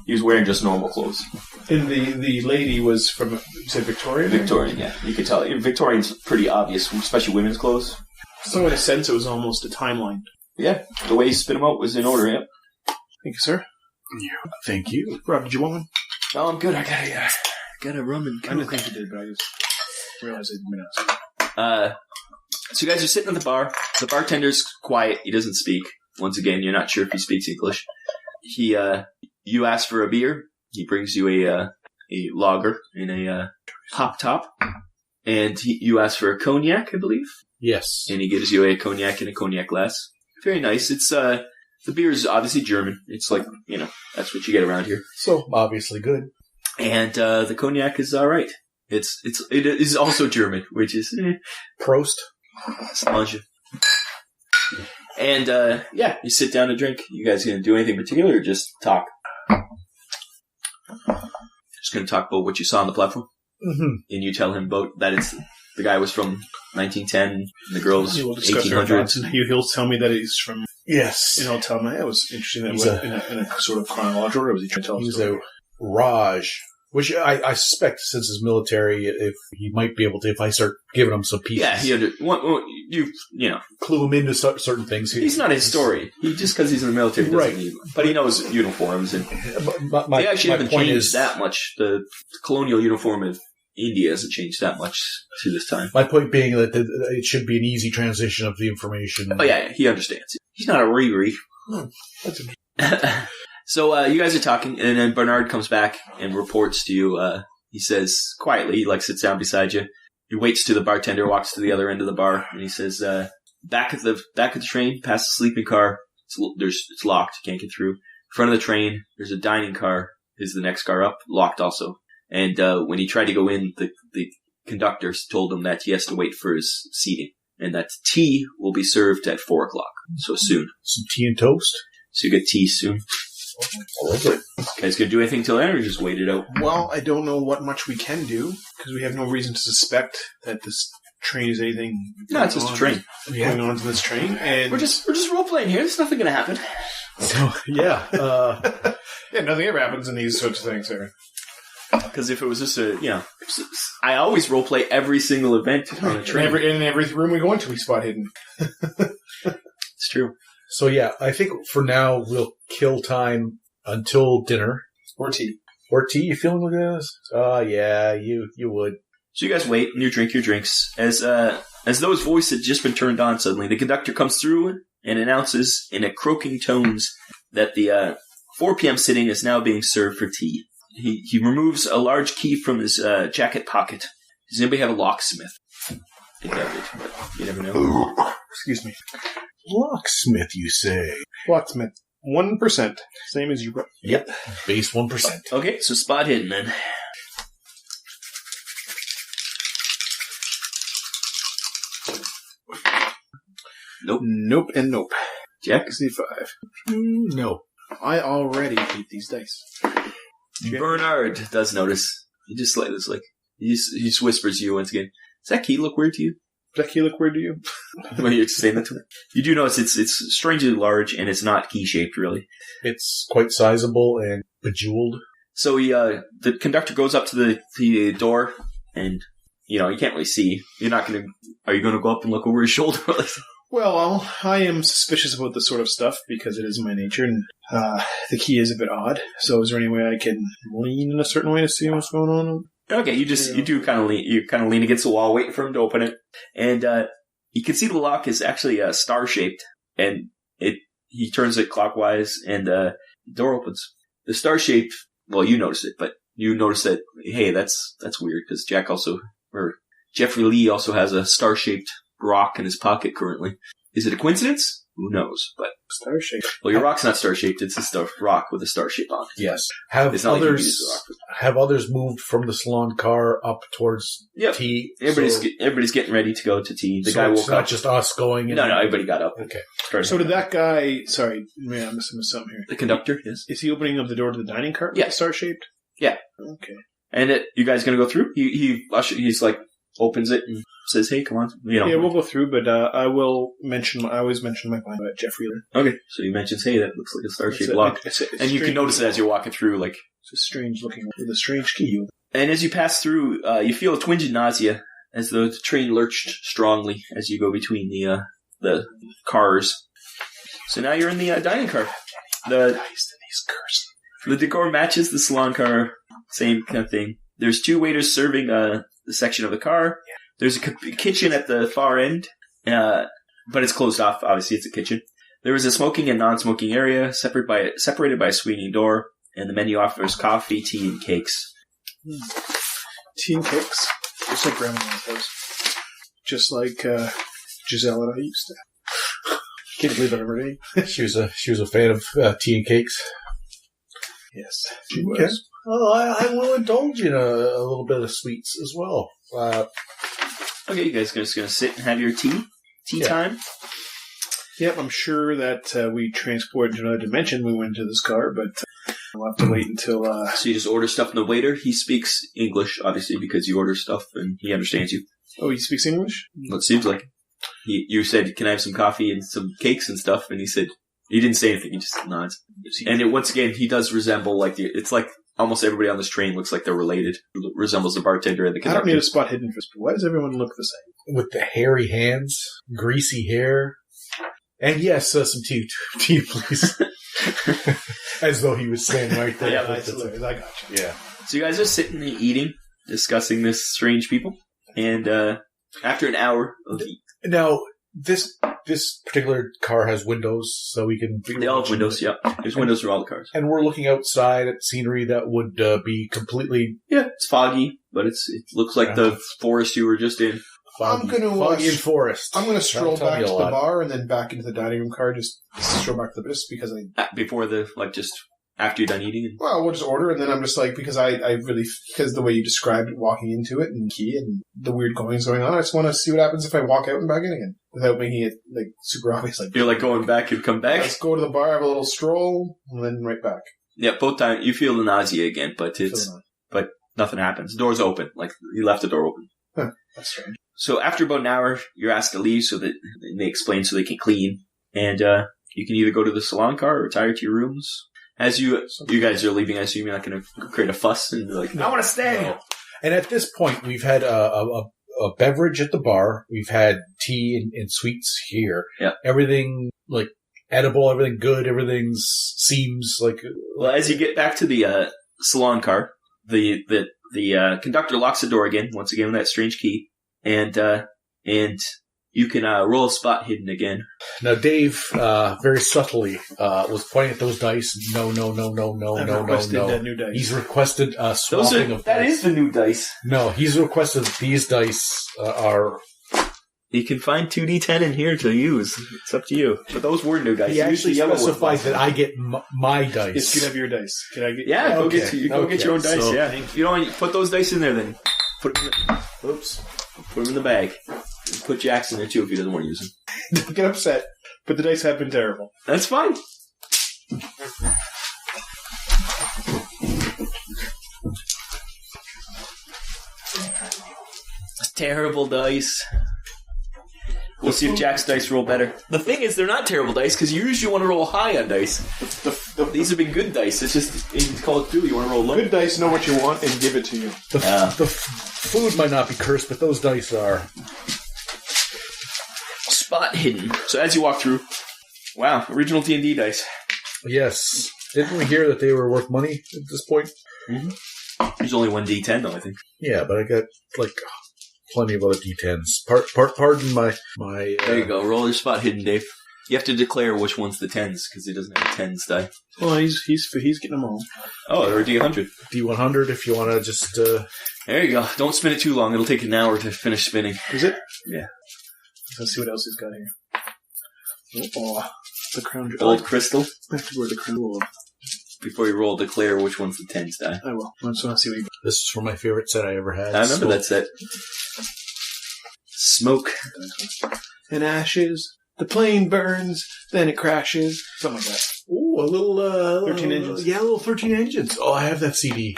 He was wearing just normal clothes. And the lady was from, you said Victorian? Victorian, yeah. You could tell. Victorian's pretty obvious, especially women's clothes. So in a sense, it was almost a timeline. Yeah, the way he spit them out was in order, yeah. Thank you, sir. Thank you. Rob, did you want one? No, I'm good. I got a rum and I didn't think you did, but I just realized I didn't ask. So you guys are sitting at the bar. The bartender's quiet. He doesn't speak. Once again, you're not sure if he speaks English. You ask for a beer. He brings you a lager in a hop top. And you ask for a cognac, I believe. Yes. And he gives you a cognac in a cognac glass. Very nice. It's, the beer is obviously German. It's like, that's what you get around here. So, obviously good. And, the cognac is alright. It is also German, which is, Prost. Slange. And, you sit down to drink. You guys gonna do anything particular or just talk? Just gonna talk about what you saw on the platform? Mm-hmm. And you tell him about that it's, the guy was from 1910, and the girl was We'll discuss our 1800s. thoughts, and he'll tell me that he's from. Yes. And I'll tell him that was interesting. That in a sort of chronological order, or was he trying to tell us? He's a Raj, which I suspect, since his military, if he might be able to, if I start giving him some pieces. Yeah, clue him into certain things. He's not a historian. Just because he's in the military doesn't Right. need one. But he knows uniforms, and My they actually haven't point changed is, that much. The colonial uniform of India hasn't changed that much to this time. My point being that it should be an easy transition of the information. Oh yeah, he understands. He's not a Riri. That's interesting. So you guys are talking, and then Bernard comes back and reports to you. He says quietly, he sits down beside you. He waits till the bartender walks to the other end of the bar, and he says, "Back at the train, past the sleeping car. It's locked. You can't get through. In front of the train, there's a dining car. Is the next car up? Locked also. And when he tried to go in, the conductor told him that he has to wait for his seating, and that tea will be served at 4:00. So soon. Some tea and toast. So you get tea soon. Lovely. Guys gonna do anything till then, or just wait it out? Well, I don't know what much we can do because we have no reason to suspect that this train is anything. No, it's just a train. Going on to this train, and We're just role playing here. There's nothing gonna happen. So, yeah. yeah, nothing ever happens in these sorts of things, Aaron. Because if it was just I always role play every single event on a train. In every room we go into, we spot hidden. It's true. So, yeah, I think for now we'll kill time until dinner. Or tea. Or tea, you feeling like this? Yeah, you would. So you guys wait and you drink your drinks. As though his voice had just been turned on suddenly, the conductor comes through and announces in a croaking tones that the 4 p.m. sitting is now being served for tea. He removes a large key from his jacket pocket. Does anybody have a locksmith? I think I did, but you never know. Excuse me. Locksmith, you say? Locksmith. 1%. Same as you. Yep. Base 1%. Okay, so spot hidden then. Nope. Nope and nope. Jack? C5. No. I already hate these dice. Bernard does notice. He just he just whispers to you once again. Does that key look weird to you? Does that key look weird to you? When you're saying that to me. You do notice it's strangely large, and it's not key-shaped, really. It's quite sizable and bejeweled. So the conductor goes up to the door, and, you can't really see. Are you going to go up and look over his shoulder? Well, I am suspicious about this sort of stuff because it is my nature, and the key is a bit odd. So is there any way I can lean in a certain way to see what's going on? Okay, you kind of lean against the wall, waiting for him to open it, and you can see the lock is actually star shaped, and he turns it clockwise, and the door opens. The star shaped. Well, you notice it, but you notice that. Hey, that's weird because Jeffrey Lee also has a star shaped rock in his pocket currently. Is it a coincidence? Who knows? But Star shaped. Well, your rock's not star shaped. It's just a rock with a star shape on it. Yes. Have others moved from the salon car up towards T? Everybody's getting ready to go to T. The guy woke up. It's not just us going. No, everybody got up. Okay. So did that guy? Sorry, man, I'm missing something here. The conductor, yes. Is he opening up the door to the dining car? Yeah. Star shaped. Yeah. Okay. And you guys gonna go through? He's like opens it and says, "Hey, come on." Yeah, we'll go through, but I will mention. I always mention my plan about Jeffrey. Okay, so he mentions, "Hey, that looks like a star-shaped lock," and you can notice it as you're walking through. Like it's a strange looking with a strange key. And as you pass through, you feel a twinge of nausea as the train lurched strongly as you go between the cars. So now you're in the dining car. The decor matches the salon car, same kind of thing. There's two waiters serving the section of the car. There's a kitchen at the far end, but it's closed off. Obviously, it's a kitchen. There is a smoking and non-smoking area separated by a swinging door, and the menu offers coffee, tea, and cakes. Tea and cakes? Just like Grandma's house. Just like Giselle and I used to. Can't believe it every day. She was a fan of tea and cakes. Yes, she was. Well, I will indulge in a little bit of sweets as well. Okay, you guys are just going to sit and have your tea time? Yep, I'm sure that we transported to another dimension. We went into this car, but we'll have to wait until... So you just order stuff from the waiter. He speaks English, obviously, because you order stuff and he understands you. Oh, he speaks English? Well, it seems like. You said, "Can I have some coffee and some cakes and stuff?" And he said... He didn't say anything. He just nods. And once again, he does resemble it's like almost everybody on this train looks like they're related. Resembles the bartender and the conductor. I don't need a spot hidden for this, but why does everyone look the same? With the hairy hands, greasy hair, and yes, some tea, please. As though he was standing right there. Yeah, that's hilarious. I got you. Yeah. So you guys are sitting and eating, discussing this strange people, and after an hour of now this particular car has windows, so we can... They all have windows, yeah. There's windows for all the cars. And we're looking outside at scenery that would be completely... Yeah, it's foggy, but it looks like the forest you were just in. Foggy and forest. I'm going to stroll back to the bar and then back into the dining room car, just stroll back to the bus because Before just after you're done eating? Well, we'll just order, and then I'm just like, because because the way you described it, walking into it, and key, and the weird goings going on, I just want to see what happens if I walk out and back in again, without making it, super obvious. You're, going back and come back? Let's go to the bar, have a little stroll, and then right back. Yeah, both times, you feel the nausea again, but nothing happens. The door's open, you left the door open. Huh, that's strange. So after about an hour, you're asked to leave so that they explain so they can clean, and you can either go to the salon car or retire to your rooms. As you guys are leaving, I assume you're not going to create a fuss and be like, "I want to stay." No. And at this point, we've had a beverage at the bar. We've had tea and sweets here. Yeah. Everything edible, everything good, everything seems like. Well, as you get back to the salon car, the conductor locks the door again. Once again with that strange key, and you can roll a spot hidden again. Now, Dave, very subtly, was pointing at those dice. No. New dice. He's requested swapping of dice. That is the new dice. No, he's requested these dice are... You can find 2d10 in here to use. It's up to you. But those were new dice. He actually specified that I get my dice. Yes, you can have your dice. Can I get? Yeah, go get your own dice. So, yeah, if you don't put those dice in there, then put them in the bag. Put Jackson in there too if he doesn't want to use them. Don't get upset, but the dice have been terrible. That's fine. Terrible dice. We'll see if Jack's dice roll better. The thing is, they're not terrible dice, because you usually want to roll high on dice. These have been good dice. It's just, in Call of Duty, you want to roll low. Good dice know what you want and give it to you. The food might not be cursed, but those dice are. Spot hidden. So as you walk through, wow, original D&D dice. Yes. Didn't we hear that they were worth money at this point? Mm-hmm. There's only one D10, though, I think. Yeah, but I got, plenty of other D10s. Pardon my there you go. Roll your spot hidden, Dave. You have to declare which one's the 10s, because he doesn't have a 10s die. Well, he's getting them all. Oh, or D100. D100 if you want to just... There you go. Don't spin it too long. It'll take an hour to finish spinning. Is it? Yeah. Let's see what else he's got here. Oh, the crown jewel. Gold crystal. I have to wear the crown jewel. Before you roll, declare which one's the 10s die. I will. I just want to see what you got. This is from my favorite set I ever had. I remember that set. Smoke. And ashes. The plane burns. Then it crashes. Something like that. Ooh, a little... 13 engines. Yeah, a little 13 engines. Oh, I have that CD.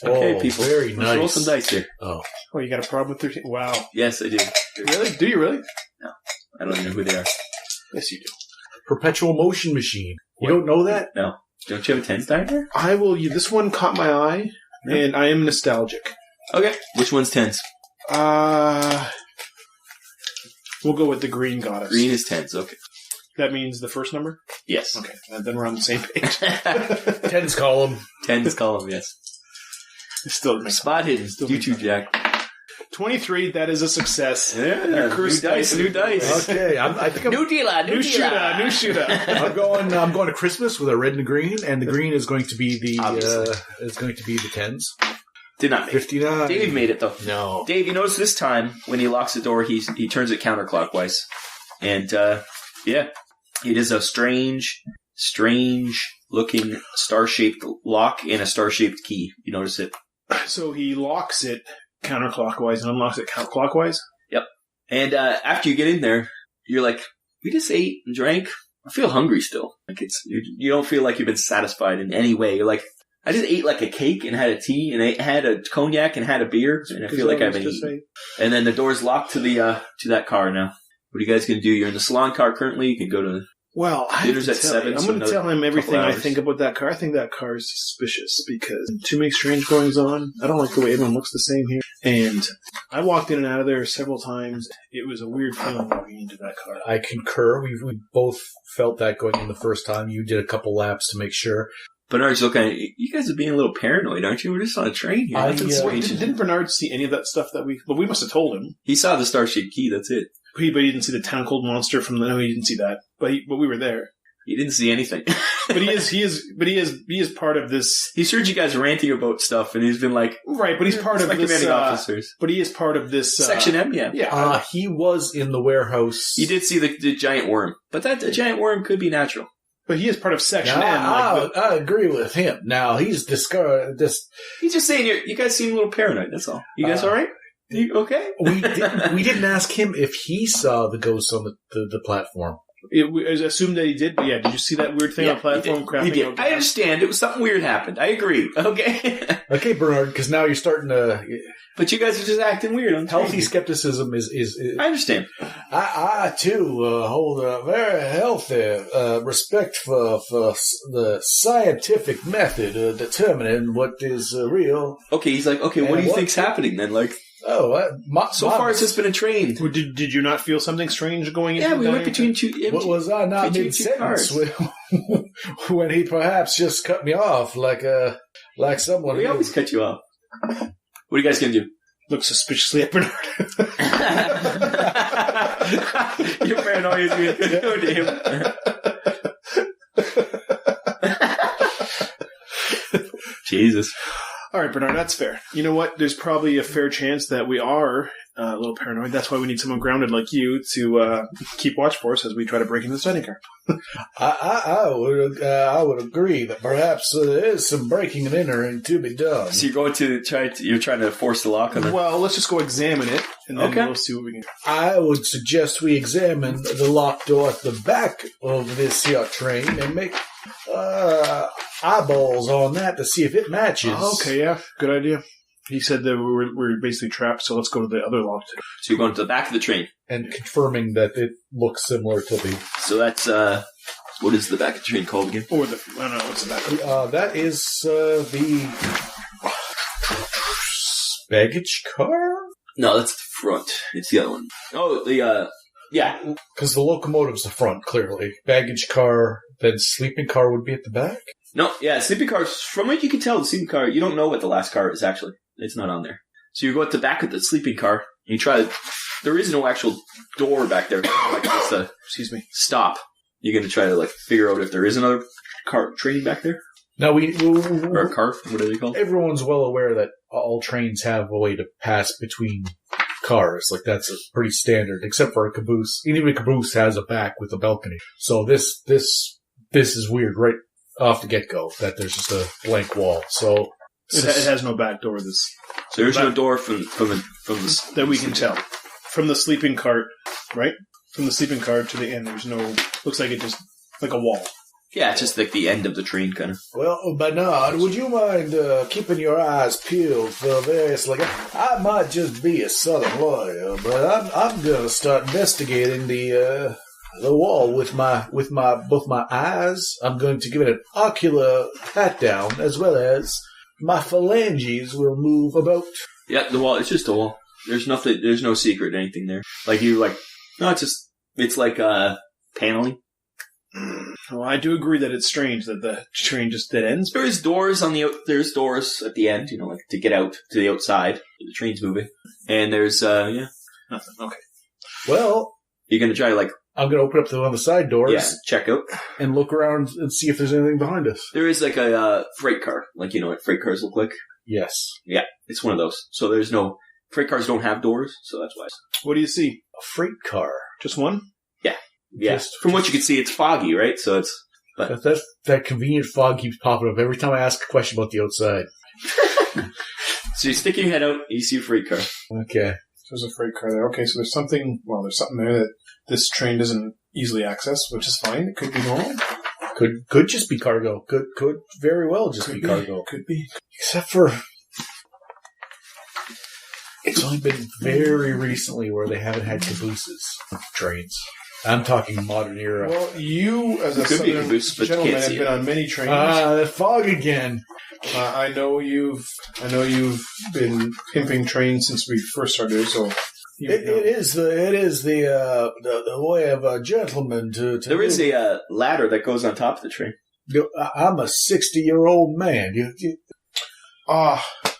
Okay, people. Very Let's nice. roll some dice here. Oh, you got a problem with 13? Wow. Yes, I do. Really? Do you really? No. I don't even know who they are. Yes, you do. Perpetual motion machine. You don't know that? No. Don't you have a 10s die there? I will. This one caught my eye, and I am nostalgic. Okay. Which one's 10s? We'll go with the green goddess. Green is 10s. Okay. That means the first number? Yes. Okay. Then we're on the same page. 10's column. 10s column, yes. Still Spot hidden. You too, Jack. 23, that is a success. Yeah, Your new cursed dice, new dice. Okay, I think I'm... New dealer, new dealer. New shooter. I'm going to Christmas with a red and a green, and the green is going to be the 10s. Did not make it. 59. Dave made it, though. No. Dave, you notice this time, when he locks the door, he turns it counterclockwise. And, yeah, it is a strange-looking star-shaped lock and a star-shaped key. You notice it? So he locks it counterclockwise and unlocks it counterclockwise? Yep. And after you get in there, you're like, we just ate and drank. I feel hungry still. Like you don't feel like you've been satisfied in any way. You're like, I just ate like a cake and had a tea and I had a cognac and had a beer and I feel like I've been eating. And then the door's locked to that car now. What are you guys going to do? You're in the salon car currently. You can go to... Well, dinner's at 7. I'm going to tell him everything I think about that car. I think that car is suspicious because too many strange goings on. I don't like the way everyone looks the same here. And I walked in and out of there several times. It was a weird feeling walking into that car. I concur. We both felt that going in the first time. You did a couple laps to make sure. Bernard's looking at you guys are being a little paranoid, aren't you? We're just on a train here. Didn't Bernard see any of that stuff that we... Well, we must have told him. He saw the star-shaped key, that's it. But he didn't see the town cold monster from the... No, he didn't see that. But we were there. He didn't see anything. But he is part of this... He's heard you guys ranting about stuff, and he's been like... Right, but he's part of this... officers. But he is part of this... Section M, yeah. Yeah. He was in the warehouse. You did see the giant worm. But the giant worm could be natural. But he is part of Section M. I agree with him. Now, he's discovered this... He's just saying, you guys seem a little paranoid, that's all. You guys all right? You okay? We didn't ask him if he saw the ghosts on the platform. We assumed that he did, but yeah, did you see that weird thing on the platform? He did. I understand. It was something weird happened. I agree. Okay? Okay, Bernard, because now you're starting to... But you guys are just acting weird. Healthy skepticism is... I understand. I too, hold a very healthy respect for the scientific method of determining what is real. Okay, he's like, okay, what do you think's happening then? Like... So far it's just been a train. Did you not feel something strange going into the we went between two... What was I not mid-sentence when he perhaps just cut me off like someone... We always cut you off. What are you guys going to do? Look suspiciously at Bernard. Your paranoia is going to go to him. Jesus. All right, Bernard, that's fair. You know what? There's probably a fair chance that we are a little paranoid. That's why we need someone grounded like you to keep watch for us as we try to break into the study car. I would agree that perhaps there is some breaking and entering to be done. So you're trying to force the lock on it? Well, let's just go examine it, and then we'll see what we can do. I would suggest we examine the locked door at the back of this here train and make eyeballs on that to see if it matches. Okay, yeah, good idea. He said that we're basically trapped, so let's go to the other locked. So you're going to the back of the train. And confirming that it looks similar to the... So that's, what is the back of the train called again? Or the, I don't know, what's the back? That is the baggage car? No, that's the front. It's the other one. Oh, yeah. Because the locomotive's the front, clearly. Baggage car, then sleeping car would be at the back? No, yeah, sleeping car, from what you can tell, the sleeping car, you don't know what the last car is, actually. It's not on there. So you go at the back of the sleeping car, and you try, there is no actual door back there. Like, just a, stop. You're going to try to, figure out if there is another train back there? Now or a car, what are they called? Everyone's well aware that all trains have a way to pass between cars. That's a pretty standard, except for a caboose. Even a caboose has a back with a balcony. So this is weird right off the get-go, that there's just a blank wall. So it has no back door. So there's no door from the that we can tell from the sleeping cart, right? From the sleeping cart to the end, there's no. Looks like it just like a wall. Yeah, it's just like the end of the train, kind of. Well, Bernard, would you mind keeping your eyes peeled for various... I might just be a southern lawyer, but I'm going to start investigating the wall with both my eyes. I'm going to give it an ocular pat down, as well as my phalanges will move about. Yeah, the wall. It's just a wall. There's nothing. There's no secret or anything there. No, it's like paneling. Well, I do agree that it's strange that the train just dead ends. There's doors there's doors at the end, to get out to the outside. The train's moving. And there's, nothing. Okay. Well, you're going to try I'm going to open up one of the side doors. Yeah, check out. And look around and see if there's anything behind us. There is a freight car. What freight cars look like? Yes. Yeah, it's one of those. So there's no, freight cars don't have doors, so that's why. What do you see? A freight car. Just one? Yeah. Yeah. From what you can see, it's foggy, right? So it's... But. That convenient fog keeps popping up every time I ask a question about the outside. So you stick your head out, you see a freight car. Okay. There's a freight car there. Okay, so there's something there that this train doesn't easily access, which is fine. It could be normal. Could just be cargo. Could very well just be cargo. Could be. Except for... It's only been very recently where they haven't had cabooses trains. I'm talking modern era. Well, you, as a southern gentleman, have been on many trains. The fog again. I know you've been pimping trains since we first started. So it is the way of a gentleman to. There is a ladder that goes on top of the train. I'm a 60-year-old man.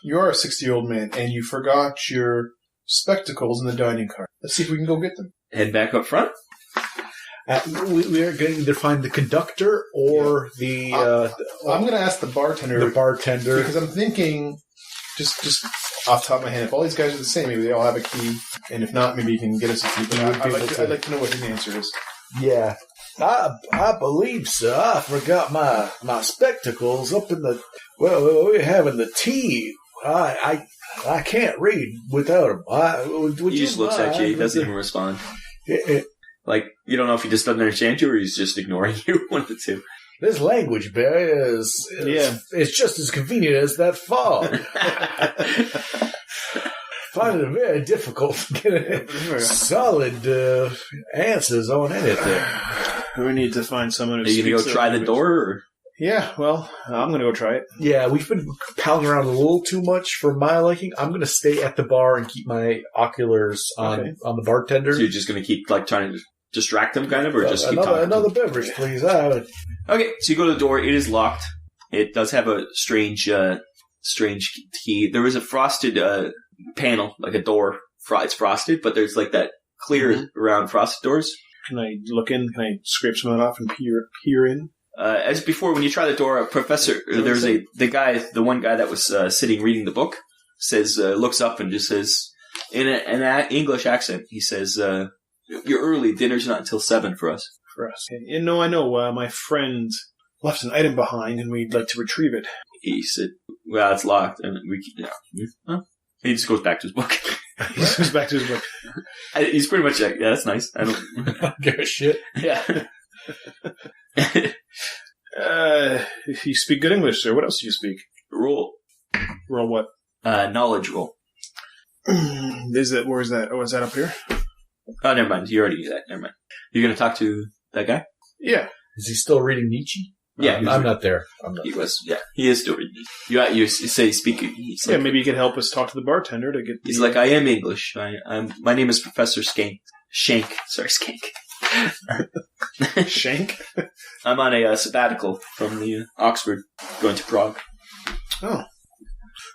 You're a 60-year-old man, and you forgot your spectacles in the dining car. Let's see if we can go get them. Head back up front. We are going to either find the conductor or the... I'm going to ask the bartender. The bartender. Because I'm thinking, just off the top of my head, if all these guys are the same, maybe they all have a key. And if not, maybe you can get us a key. But I'd like to know what his answer is. Yeah. I believe, sir, I forgot my spectacles up in the... Well, we're having the tea. I can't read without them. He just looks at you. He doesn't even respond. You don't know if he just doesn't understand you or he's just ignoring you. One of the two. This language barrier it's just as convenient as that fog. Find it very difficult to get solid answers on anything. We need to find someone who Are you going to go try the door? Or? Yeah, well, I'm going to go try it. Yeah, we've been palling around a little too much for my liking. I'm going to stay at the bar and keep my oculars on the bartender. So you're just going to keep trying to distract them, kind of, or just keep talking? Another beverage, please. Okay, so you go to the door. It is locked. It does have a strange key. There is a frosted panel, like a door. It's frosted, but there's that clear around frosted doors. Can I look in? Can I scrape some of that off and peer in? As before, when you try the door, the one guy that was sitting reading the book says, looks up and just says, in an English accent, he says, "You're early. Dinner's not until 7 for us." For us. Okay. I know. My friend left an item behind, and we'd like to retrieve it. He said, "Well, it's locked." And he just goes back to his book. He goes back to his book. He's pretty much like, "Yeah, that's nice. I don't give a shit." Yeah. You speak good English, sir. What else do you speak? Roll what? knowledge roll. Where's that? Oh, is that up here? Oh, never mind. You already knew that. Never mind. You're going to talk to that guy? Yeah. Is he still reading Nietzsche? Yeah. I'm not there. He was. Yeah, he is still reading. You say speak. Yeah, maybe you could help us talk to the bartender to get. He's like, I am English. My name is Professor Skank. Sorry, Skank. Shank. I'm on a sabbatical from the Oxford, going to Prague. Oh.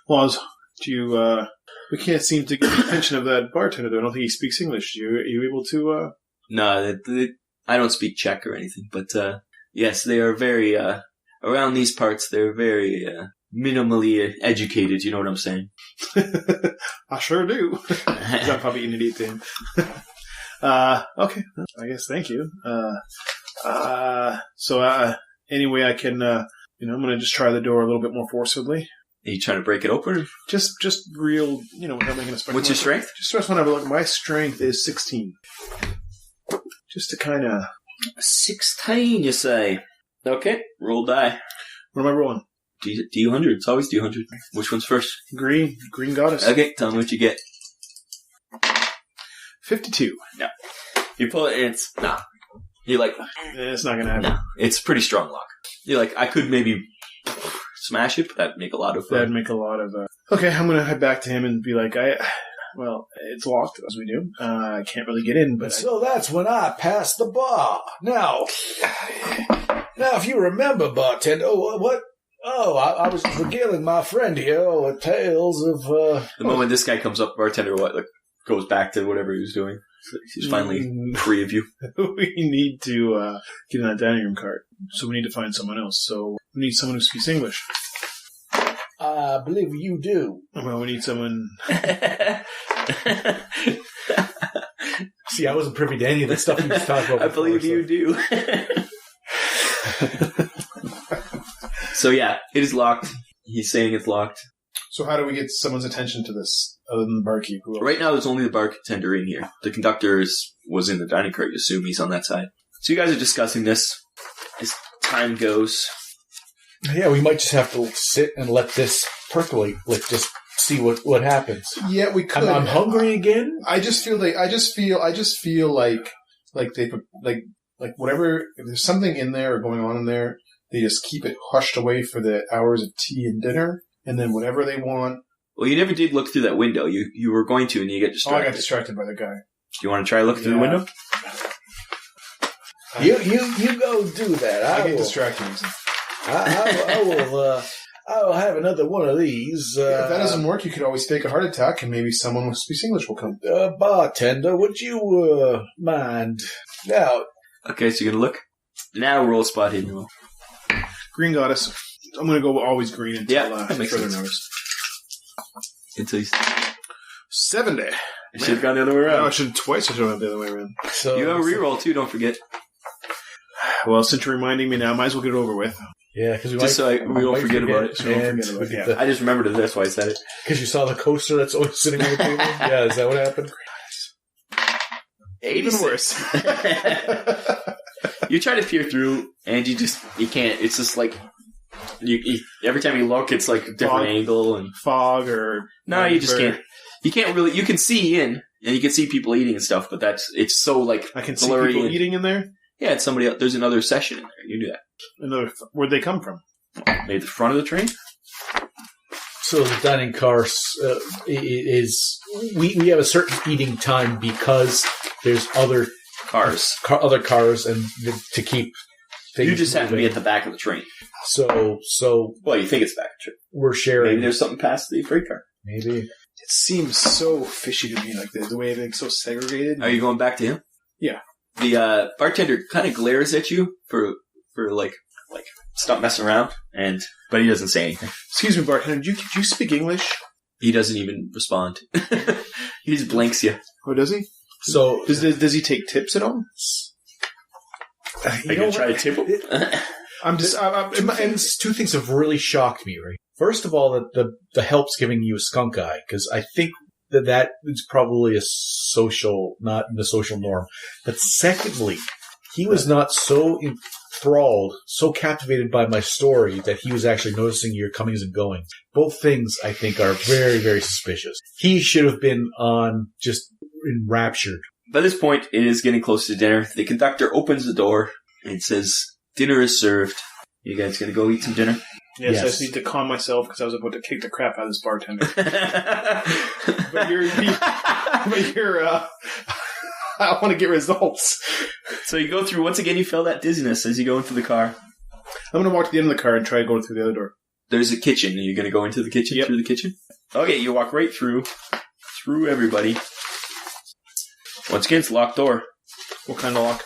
Well, we can't seem to get the attention of that bartender, though. I don't think he speaks English. Are you able to, No, I don't speak Czech or anything, but, yes, they are very, around these parts, they're very, minimally educated, you know what I'm saying? I sure do. I'm probably an idiot to him. Okay. I guess thank you. Anyway, I can, I'm gonna just try the door a little bit more forcibly. Are you trying to break it open? Just real, without making a spectacle. What's your strength? Just stress whenever look. My strength is 16. Just to kind of... 16, you say? Okay, roll die. What am I rolling? D100. It's always D100. Which one's first? Green goddess. Okay, tell me what you get. 52. No. You pull it and it's... Nah. You're like... It's not going to happen. No. It's a pretty strong lock. You're like, I could maybe smash it, but that'd make a lot of... That'd make a lot of... Okay, I'm going to head back to him and be like, it's locked, as we do. I can't really get in, but... So that's when I passed the bar. Now, if you remember, bartender... I was regaling my friend here with tales of... The moment this guy comes up, bartender goes back to whatever he was doing. So he's finally free of you. We need to get in that dining room cart. So we need to find someone else. So we need someone who speaks English. I believe you do. Well, we need someone... See, I wasn't privy to any of the stuff you was talking about. I believe you do. So yeah, it is locked. He's saying it's locked. So how do we get someone's attention to this, other than the barkeep? Right now, there's only the bartender in here. The conductor was in the dining cart. You assume he's on that side. So you guys are discussing this as time goes. Yeah, we might just have to sit and let this percolate. Like, just see what happens. Yeah, we could. I'm hungry again. I just feel like they like whatever. If there's something in there or going on in there, they just keep it hushed away for the hours of tea and dinner. And then whatever they want. Well, you never did look through that window. You were going to, and you get distracted. Oh, I got distracted by the guy. Do you want to try looking through the window? You go do that. I get distracted. I will have another one of these. If that doesn't work, you could always fake a heart attack, and maybe someone who speaks English will come. Bartender, would you mind? Now. Okay, so you're going to look? Now roll spot hidden roll. Green goddess. I'm going to go always green until further notice. Until you... 70. I should have gone the other way around. I should have twice. I should have gone the other way around. So you have a reroll too, don't forget. Well, since you're reminding me now, I might as well get it over with. Yeah, because we won't forget about it. Yeah. I just remembered it. That's why I said it. Because you saw the coaster that's always sitting on the table? Yeah, is that what happened? Even worse. You try to peer through, and you can't. It's just like... every time you look, it's like a different angle and fog or no, you just can't. You can't really. You can see in, and you can see people eating and stuff, but it's so like I can see people eating in there. Yeah, it's somebody else. There's another session in there. You knew that. Where'd they come from? Maybe the front of the train. So the dining car is we have a certain eating time because there's other cars, and to keep. You just have to be at the back of the train. So. Well, you think it's back of the train. We're sharing. Maybe there's something past the freight car. Maybe. It seems so fishy to me, like the way everything's so segregated. Are you going back to him? Yeah. The bartender kind of glares at you for like stop messing around, but he doesn't say anything. Excuse me, bartender. Do you speak English? He doesn't even respond. He just blinks you. Oh, does he? So does he take tips at all? Are you going to try to tip him? And two things have really shocked me, right? First of all, that the help's giving you a skunk eye, because I think that is probably not the social norm. But secondly, he was not so enthralled, so captivated by my story that he was actually noticing your comings and goings. Both things, I think, are very, very suspicious. He should have been on just enraptured. By this point, it is getting close to dinner. The conductor opens the door and says, "Dinner is served. You guys gonna go eat some dinner?" Yes, I just need to calm myself because I was about to kick the crap out of this bartender. but you're I want to get results. So you go through, once again, you feel that dizziness as you go into the car. I'm going to walk to the end of the car and try going through the other door. There's a kitchen. Are you going to go into the kitchen, Yep. through the kitchen? Okay, you walk right through everybody. Once again, it's a locked door. What kind of lock?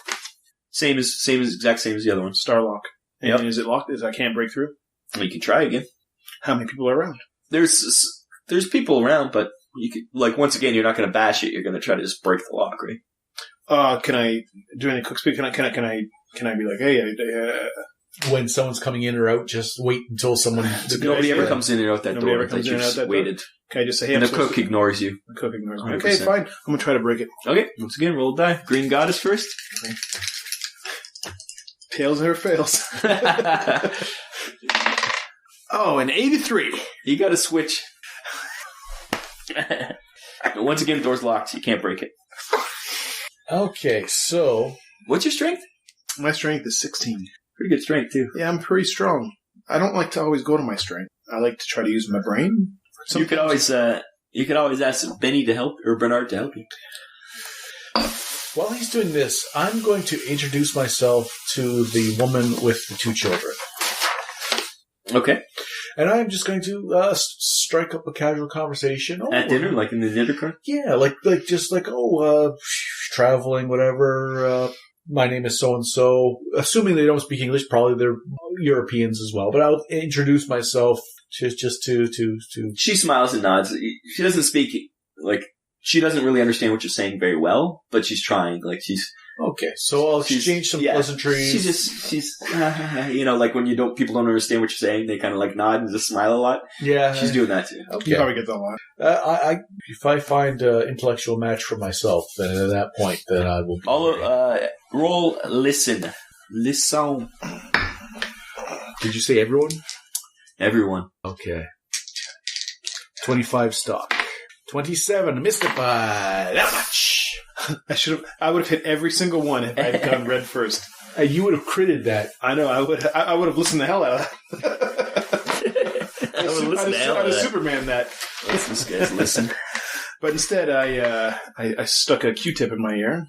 Exact same as the other one. Star lock. And Yep. is it locked? I can't break through? You can try again. How many people are around? There's people around, but you could, like, once again, you're not going to bash it. You're going to try to just break the lock, right? Can I do any quick speak? Can I be like, hey, When someone's coming in or out, just wait until someone... Nobody ever comes in and out that Nobody door. ever comes Like, in and you've out that door? waited. can I just say, hey, And I'm the supposed cook ignores you. The cook ignores me. 100%. Okay, fine. I'm going to try to break it. Okay, once again, roll a die. Green goddess first. Tails never fails. Oh, an 83. You got to switch. Once again, the door's locked, so you can't break it. Okay, so... What's your strength? My strength is 16. Pretty good strength, too. Yeah, I'm pretty strong. I don't like to always go to my strength. I like to try to use my brain. You could always ask Benny to help, or Bernard to help you. While he's doing this, I'm going to introduce myself to the woman with the 2 children. Okay. And I'm just going to strike up a casual conversation. At dinner, like in the dinner car? Yeah, traveling, whatever. My name is so-and-so. Assuming they don't speak English, probably they're Europeans as well. But I'll introduce myself just to... She smiles and nods. She doesn't speak, she doesn't really understand what you're saying very well, but she's trying. Okay, so I'll exchange some pleasantries. She's like when people don't understand what you're saying, they kind of nod and just smile a lot. Yeah. She's doing that too. Okay. You probably get that a lot. If I find an intellectual match for myself, then at that point, then I will be... Roll listen. Listen. Did you say everyone? Everyone. Okay. 25 stock. 27 mystified. That much. I would have hit every single one if I had gone red first. You would have critted that. I know. I would have listened the hell out of that. I'd have Superman that. This guy's listen. But instead, I stuck a Q-tip in my ear.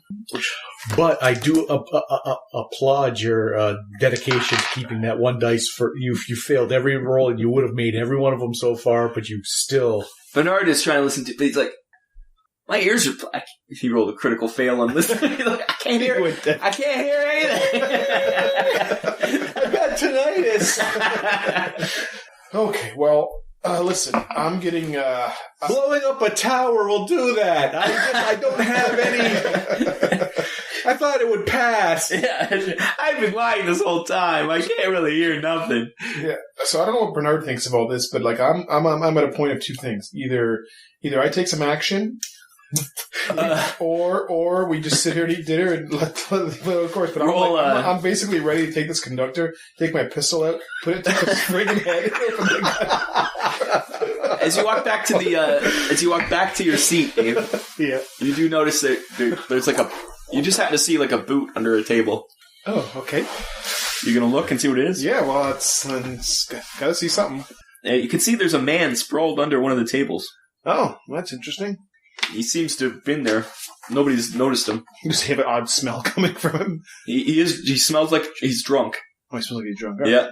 But I do applaud your dedication to keeping that one dice for you. You failed every roll, and you would have made every one of them so far, but you still. Bernard is trying to listen to, but he's like, my ears are. He rolled a critical fail on listening. He's like, I can't hear. I can't hear anything. I got tinnitus. Okay, well. Listen, I'm getting, blowing up a tower will do that. I don't have any... I thought it would pass. Yeah, I've been lying this whole time. I can't really hear nothing. Yeah, so I don't know what Bernard thinks of all this, but I'm at a point of 2 things. Either I take some action, or we just sit here and eat dinner and of course. But I'm basically ready to take this conductor, take my pistol out, put it to his friggin' head, and open the gun. As you walk back to your seat, Dave, yeah, you do notice that there's you just happen to see a boot under a table. Oh, okay. You gonna look and see what it is? Yeah, well, it's gotta see something. You can see there's a man sprawled under one of the tables. Oh, that's interesting. He seems to have been there. Nobody's noticed him. You just have an odd smell coming from him. He smells like he's drunk. Oh, he smells like he's drunk. Yeah.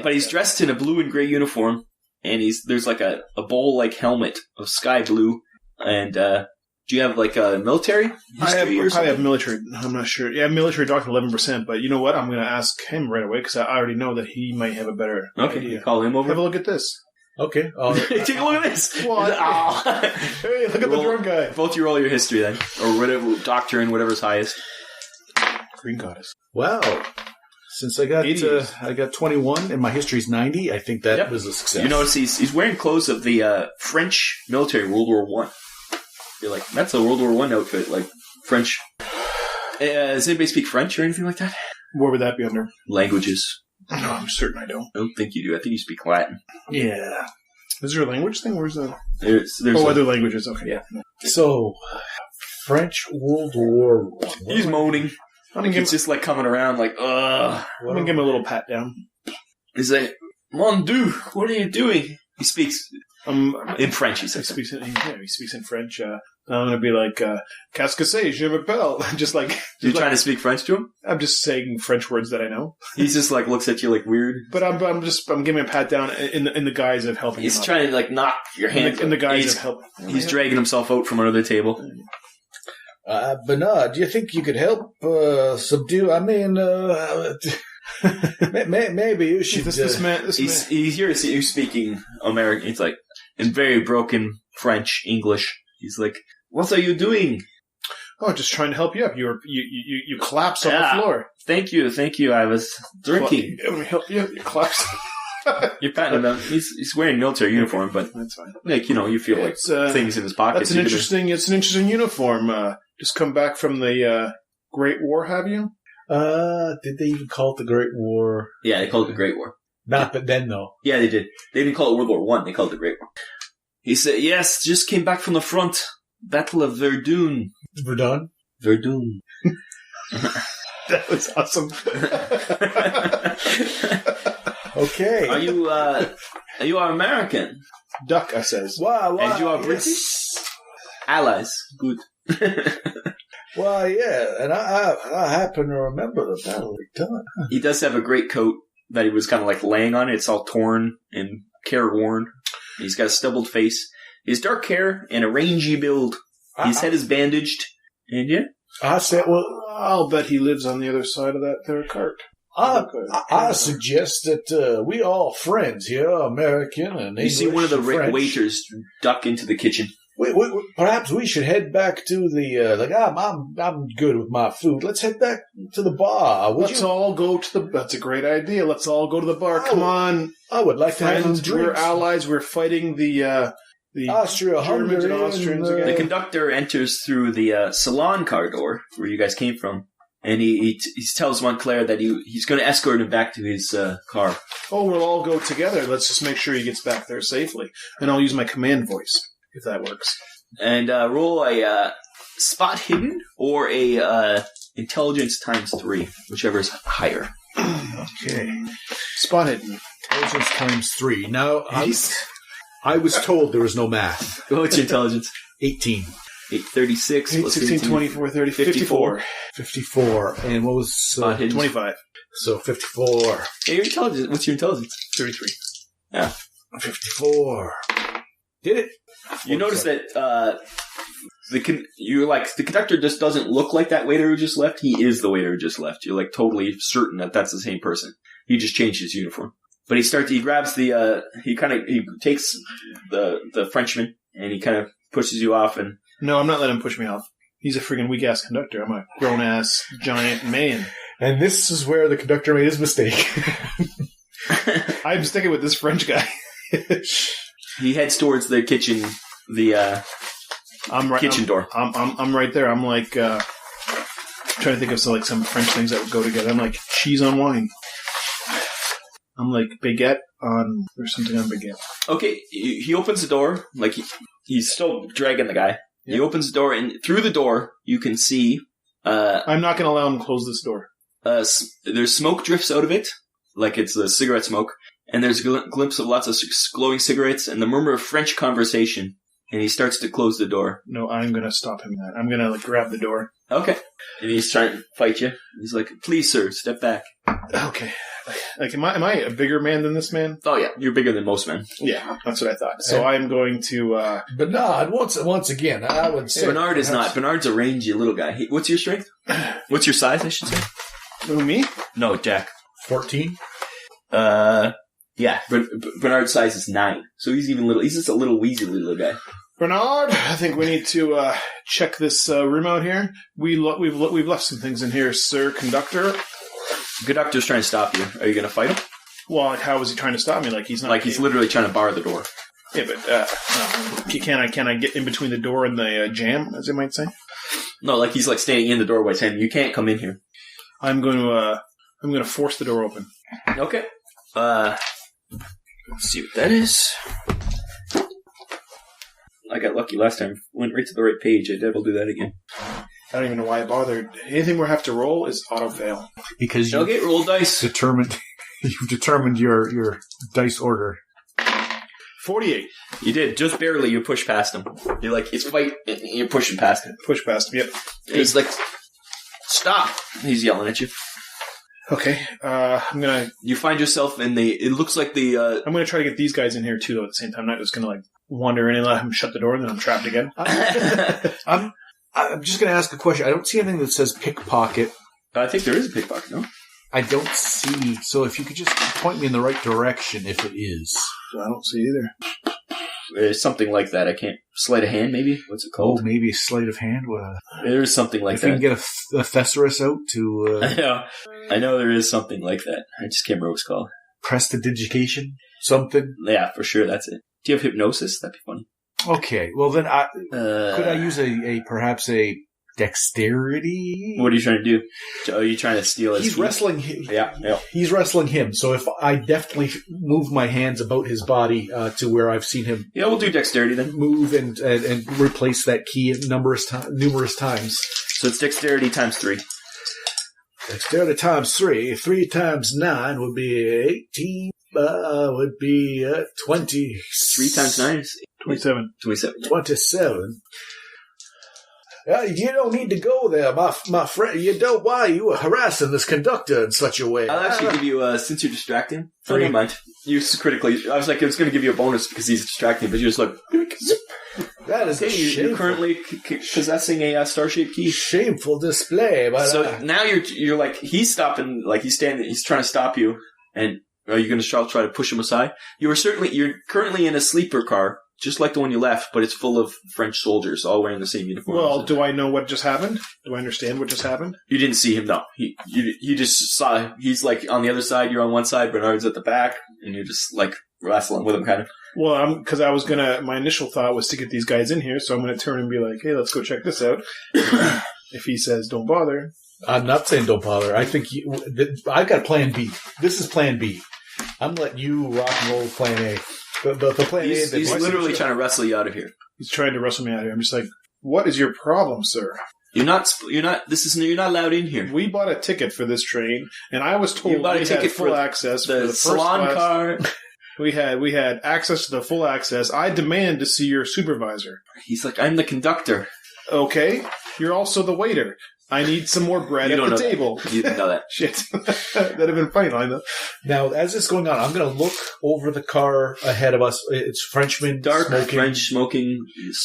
But he's dressed in a blue and gray uniform, and there's a bowl-like helmet of sky blue. And do you have a military history or something? I have military. I'm not sure. Yeah, military doctor 11%. But you know what? I'm going to ask him right away because I already know that he might have a better idea. Call him over. Have a look at this. Okay. Take a look at this. What? Hey, look at the drunk guy. Both you roll your history then. Or whatever, doctrine, whatever's highest. Green goddess. Wow. Since I got 21 and my history's 90, I think that was a success. You notice he's wearing clothes of the French military, World War One. You're like, that's a World War One outfit, French. Does anybody speak French or anything like that? What would that be under? Languages. No, I'm certain I don't. I don't think you do. I think you speak Latin. Yeah. Is there a language thing? Where's that? There's other languages. Okay. Yeah. So, French World War I. He's moaning. It's just like coming around like, ugh. I'm going to give him a little pat down. He's like, Mon Dieu, what are you doing? He speaks in French, he says. He speaks in French. I'm going to be like, qu'est-ce que c'est, je m'appelle. Just like... You're trying to speak French to him? I'm just saying French words that I know. He's just like, looks at you like weird. But I'm giving him a pat down in the guise of helping him. He's trying to like knock your hand. In the guise of helping. He's dragging himself out from another table. Bernard, do you think you could help subdue? I mean, maybe you should. This man. He's here to see you speaking American. It's like in very broken French, English. He's like, "What are you doing?" Oh, just trying to help you up. You collapsed on the floor. Thank you. I was drinking. Let me help you up. You collapsed. You're patting him down. He's wearing military uniform, but that's fine. Like you feel like things in his pockets. It's an interesting uniform. Just come back from the Great War, have you? Did they even call it the Great War? Yeah, they called it the Great War. Not but then though. Yeah, they did. They didn't call it World War One. They called it the Great War. He said, "Yes, just came back from the front. Battle of Verdun." Verdun. That was awesome. Okay. Are you American? Duck, I says. Wow. And you are British? Yes. Allies. Good. Well, yeah, and I happen to remember the Battle of Verdun. He does have a great coat that he was kind of like laying on. It's all torn and careworn. He's got a stubbled face. He has dark hair and a rangy build. His head is bandaged. And yeah. I said, well, I'll bet he lives on the other side of that there cart. I suggest that we all friends here, American and English. You see one of the French. waiters duck into the kitchen. Perhaps we should head back to the. I'm good with my food. Let's head back to the bar. Let's all go to the. That's a great idea. Let's all go to the bar. Come on, I would like to have some friends. drinks. We're allies. We're fighting the Germans and Austrians again. The conductor enters through the salon car door where you guys came from, and he tells Montclair that he's going to escort him back to his car. Oh, we'll all go together. Let's just make sure he gets back there safely, and I'll use my command voice. If that works. And roll a spot hidden or a intelligence times 3, whichever is higher. Okay. Spot hidden. Intelligence times 3. Now, I was told there was no math. What's your intelligence? 18. 836 8, plus 16, 18. 24, 30, 54. 54. And what was... Spot hidden. 25. So 54. Hey, your intelligence. What's your intelligence? 33. Yeah. 54. Did it? You notice that the conductor just doesn't look like that waiter who just left. He is the waiter who just left. You're like totally certain that that's the same person. He just changed his uniform. But he grabs he takes the Frenchman and he kind of pushes you off and... No, I'm not letting him push me off. He's a friggin' weak-ass conductor. I'm a grown-ass giant man. And this is where the conductor made his mistake. I'm sticking with this French guy. He heads towards the kitchen, kitchen door. I'm right there. I'm like trying to think of some French things that would go together. I'm like cheese on wine. I'm like baguette on or something on baguette. Okay, he opens the door. Like he's still dragging the guy. He opens the door, and through the door you can see. I'm not going to allow him to close this door. There's smoke drifts out of it, like it's the cigarette smoke. And there's a glimpse of lots of glowing cigarettes and the murmur of French conversation. And he starts to close the door. No, I'm going to stop him. I'm going to grab the door. Okay. And he's trying to fight you. He's like, "Please, sir, step back." Okay. Like, am I a bigger man than this man? Oh yeah, you're bigger than most men. Yeah, that's what I thought. So I'm going to. Bernard, once again, I would say Bernard is not. Bernard's a rangy little guy. What's your strength? What's your size? I should say. Who, me? No, Jack. 14. Yeah, Bernard's size is 9, so he's even little. He's just a little wheezy little guy. Bernard, I think we need to check this room out here. We've left some things in here, sir, conductor. The conductor's trying to stop you. Are you going to fight him? Well, like, how is he trying to stop me? Like he's not. Like he's literally trying to bar the door. Yeah, but can I get in between the door and the jam, as they might say? No, like he's like standing in the doorway saying, "You can't come in here." I'm going to I'm going to force the door open. Okay. Let's see what that is. I got lucky last time. Went right to the right page. I will do that again. I don't even know why I bothered. Anything we have to roll is auto-fail. Because you Okay, roll dice. you've determined your dice order. 48. You did. Just barely. You push past him. You're like, it's fight. And you're pushing past him. Push past him, yep. And he's like, stop. He's yelling at you. Okay, I'm going to... You find yourself in the... It looks like the... I'm going to try to get these guys in here, too, though, at the same time. I'm not just going to, wander in and let him shut the door, and then I'm trapped again. I'm just going to ask a question. I don't see anything that says pickpocket. I think there is a pickpocket, no? I don't see. So if you could just point me in the right direction, if it is. I don't see either. There's something like that. I can't... Sleight of hand, maybe? What's it called? Oh, maybe a sleight of hand. There's something like if that. If you can get a thesaurus out to... I know there is something like that. I just can't remember what it's called. Prestidigitation? Something? Yeah, for sure. That's it. Do you have hypnosis? That'd be funny. Okay. Well, then could I use perhaps a dexterity? What are you trying to do? Are you trying to steal his He's feet? wrestling. Yeah. He's wrestling him. So if I definitely move my hands about his body to where I've seen him. Yeah, we'll do dexterity then. Move and replace that key numerous times. So it's dexterity times 3. Dexterity times 3. 3 times 9 would be 18. Would be 20. 3 times 9 is 27. 27. You don't need to go there, my friend. You don't. Why you were harassing this conductor in such a way? I'll actually give you, since you're distracting. 3. Never mind. You critically. I was like, it was going to give you a bonus because he's distracting, but you're just like. That is you're currently possessing a star-shaped key. Shameful display. But so now you're like he's stopping, like he's standing, he's trying to stop you, and are you going to try to push him aside? You're currently in a sleeper car, just like the one you left, but it's full of French soldiers, all wearing the same uniform. Well, do I know what just happened? Do I understand what just happened? You didn't see him, no. You just saw, he's like on the other side, you're on one side, Bernard's at the back, and you're just like wrestling with him, kind of. Well, because my initial thought was to get these guys in here, so I'm going to turn and be like, hey, let's go check this out. If he says, don't bother. I'm not saying don't bother. I think I've got plan B. This is plan B. I'm letting you rock and roll plan A. The plan He's literally trying to wrestle you out of here. He's trying to wrestle me out of here. I'm just like, what is your problem, sir? You're not allowed in here. We bought a ticket for this train, and I was told you bought a ticket full access the for the salon first car. We had access to the full access. I demand to see your supervisor. He's like, I'm the conductor. Okay. You're also the waiter. I need some more bread at the table. You didn't know that. Shit. That'd have been funny line, though. Now, as this is going on, I'm going to look over the car ahead of us. It's Frenchman. Dark smoking. French smoking,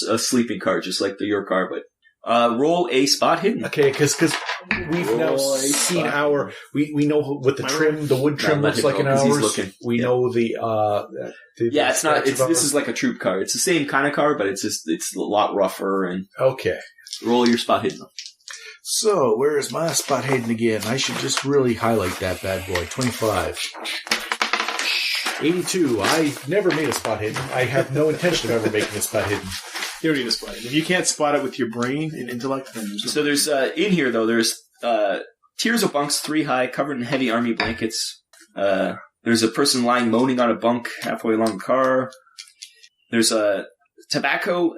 a sleeping car, just like your car, but roll a spot hidden. Okay, because we've now seen we know what the wood trim looks like in ours. We know the it's not. This is like a troop car. It's the same kind of car, but it's a lot rougher. And okay, roll your spot hidden. So where is my spot hidden again? I should just really highlight that bad boy. 25. 82. I never made a spot hidden. I have no intention of ever making a spot hidden. You don't need to spot it. If you can't spot it with your brain and intellect, then there's in here though. There's tiers of bunks, 3 high, covered in heavy army blankets. There's a person lying moaning on a bunk halfway along the car. There's a tobacco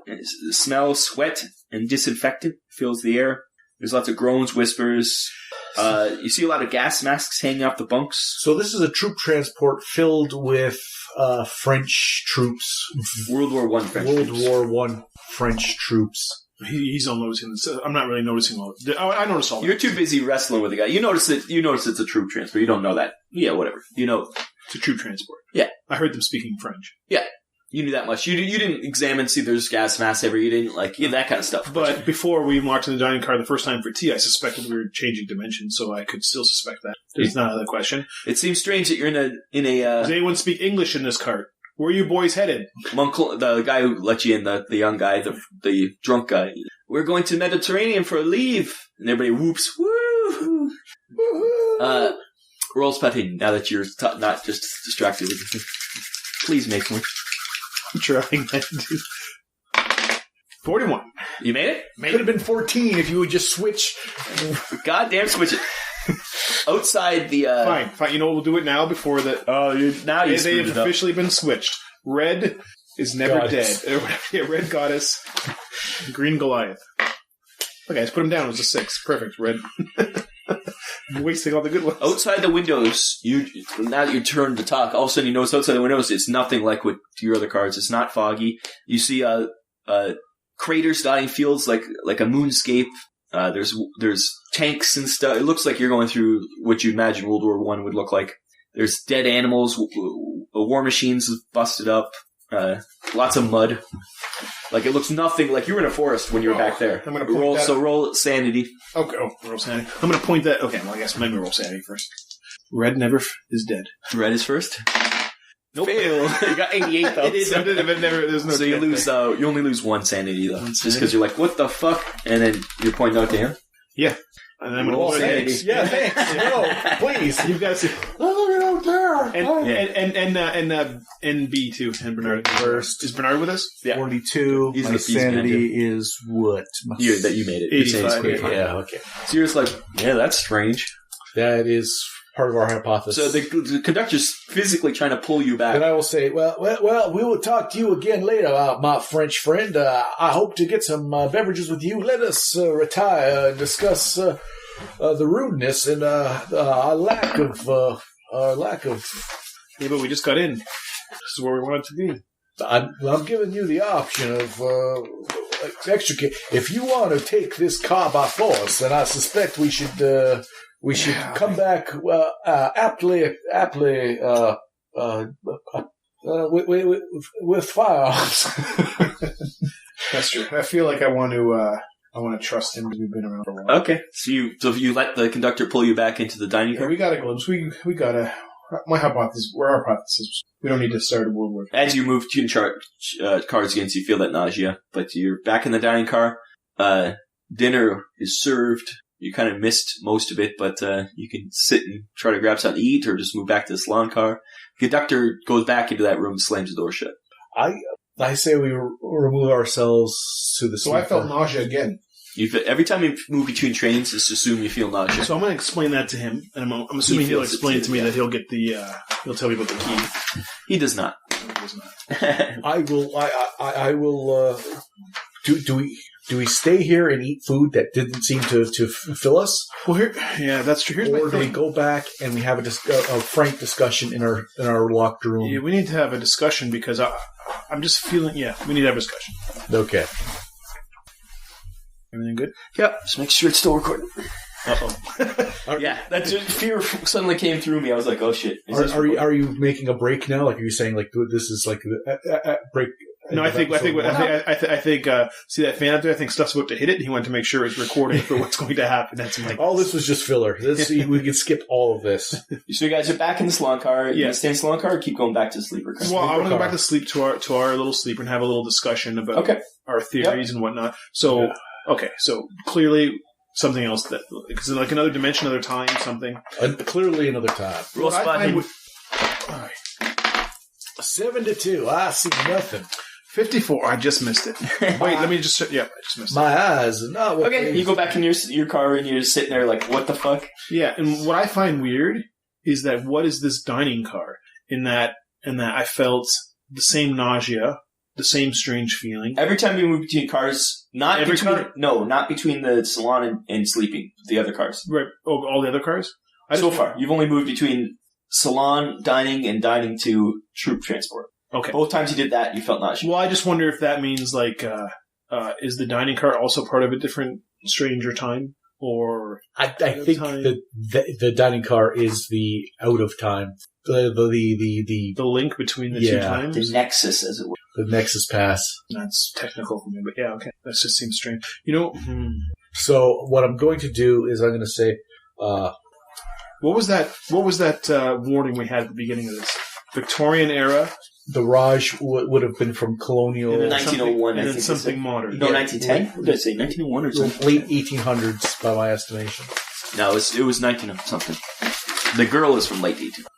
smell, sweat, and disinfectant fills the air. There's lots of groans, whispers. You see a lot of gas masks hanging off the bunks. So this is a troop transport filled with French troops. World War I French troops. World War I French troops. He's not noticing this. I'm not really noticing all. I notice all. You're too busy wrestling with the guy. You notice it's a troop transport. You don't know that. Yeah, whatever. You know, it's a troop transport. Yeah, I heard them speaking French. Yeah. You knew that much. You didn't examine, see there's gas masks everywhere. You didn't that kind of stuff. But before we walked in the dining car the first time for tea, I suspected we were changing dimensions, so I could still suspect that. There's not another question. It seems strange that you're in a. Does anyone speak English in this cart? Where are you boys headed? The guy who let you in, the young guy, the drunk guy. We're going to the Mediterranean for a leave, and everybody whoops, woo! Woo-hoo! Roll spot hidden. Now that you're not just distracted with this. Please make one. I'm trying that, dude. 41. You made it? Could have been 14 if you would just switch. Goddamn switch it. Outside the... Fine. You know what? We'll do it now before the... now you They have screwed it up. officially been switched. Red is never Goddess. dead. Yeah, red goddess. Green Goliath. Okay, let's put him down. It was a 6. Perfect. Red. I'm wasting all the good ones. Outside the windows, now that you turn to talk, all of a sudden you notice outside the windows it's nothing like with your other cards. It's not foggy. You see craters, dying fields, like a moonscape. There's tanks and stuff. It looks like you're going through what you imagine World War I would look like. There's dead animals. War machines busted up. Lots of mud. Like, it looks nothing like you were in a forest when you were back there. I'm going to point that. So roll sanity. Okay, roll sanity. I'm going to point that. Okay, well, I guess maybe roll sanity first. Red never is dead. Red is first. Nope. Fail. You got 88 though. There's no So you lose. You only lose 1 sanity though, just because you're like, what the fuck? And then you're pointing out to him. Yeah. And then I'm going to Roll roll sanity. sanity. Yeah, thanks. No, please. You've got to see. Look out there. And B too. And Bernard First. Is Bernard with us? Yeah. 42. He's My the beast sanity is what? That you made it. Your sanity's 85, great. Yeah, okay. So you're just like, yeah, that's strange. That is part of our hypothesis. So the conductor's physically trying to pull you back. Then I will say, well, we will talk to you again later, my French friend. I hope to get some beverages with you. Let us retire and discuss the rudeness and our lack of. Yeah, but we just got in. This is where we wanted to be. I'm giving you the option of extricate. If you want to take this car by force, then I suspect we should come back aptly with firearms. That's true. I feel like I want to trust him because we've been around for a while. Okay, so you let the conductor pull you back into the dining Yeah, car. we got a glimpse. We got a. Our hypothesis. We don't need to start a World War. As you move to cards against, you feel that nausea, but you're back in the dining car. Dinner is served. You kind of missed most of it, but you can sit and try to grab something to eat or just move back to the salon car. The conductor goes back into that room, slams the door shut. I say we remove ourselves to the. So I felt nausea again. Every time you move between trains, just assume you feel nausea. So I'm going to explain that to him, and I'm assuming he'll explain it to me that he'll get the. He'll tell me about the key. He does not. He does not. I will. Do we stay here and eat food that didn't seem to fill us? Well, that's true. Here's my Or do we thing. go back and we have a frank discussion in our locked room? Yeah, we need to have a discussion because I'm just feeling. Yeah, we need to have a discussion. Okay. Everything good? Yep. Just make sure it's still recording. Uh-oh. Yeah, that's fear suddenly came through me. I was like, oh shit. Are you making a break now? Like, are you saying like this is like break? No, I think. See that fan up there? I think stuff's about to hit it. And he wanted to make sure it's recording for what's going to happen. That's like all this was just filler. We can skip all of this. So you guys are back in the salon car. You gonna stay in the salon car or keep going back to the sleeper car? Well, I want to go back to sleep to our little sleeper and have a little discussion about our theories and whatnot. So so clearly something else that because like another dimension, another time, something. Clearly another time. Roll spot him. 7-2. I see nothing. 54. I just missed it. Wait, let me just. Yeah, I just missed it. My eyes are not what Okay, you go back in your car and you're just sitting there like, what the fuck? Yeah, and what I find weird is that what is this dining car? In that I felt the same nausea, the same strange feeling. Every time you move between cars, not between the salon and sleeping, the other cars. Right. Oh, all the other cars? So far, you've only moved between salon, dining, and dining to troop transport. Okay. Both times you did that, you felt nauseous. Well, I just wonder if that means like, is the dining car also part of a different stranger time? Or I think the dining car is the out of time. The link between the two times? The nexus, as it were. The nexus pass. That's technical for me, but yeah, okay. That just seems strange. So what I'm going to do is I'm going to say, what was that warning we had at the beginning of this? Victorian era? The Raj would have been from colonial... 1901, and then something modern. No, 1910? What did I say? 1901 or something? Late 1800s, by my estimation. No, it was 19 something. The girl is from late 1800s.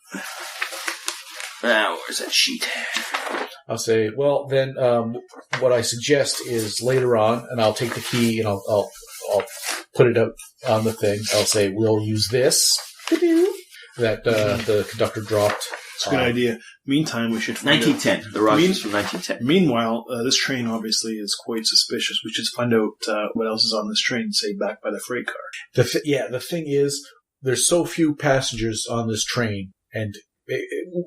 Now, where's that sheet? I'll say, well, then what I suggest is later on, and I'll take the key and I'll put it up on the thing. I'll say, we'll use this. That the conductor dropped. It's a good idea. Meantime, we should find 1910. The rush is from 1910. Meanwhile, this train obviously is quite suspicious. We should find out what else is on this train, say, back by the freight car. The thing is, there's so few passengers on this train, and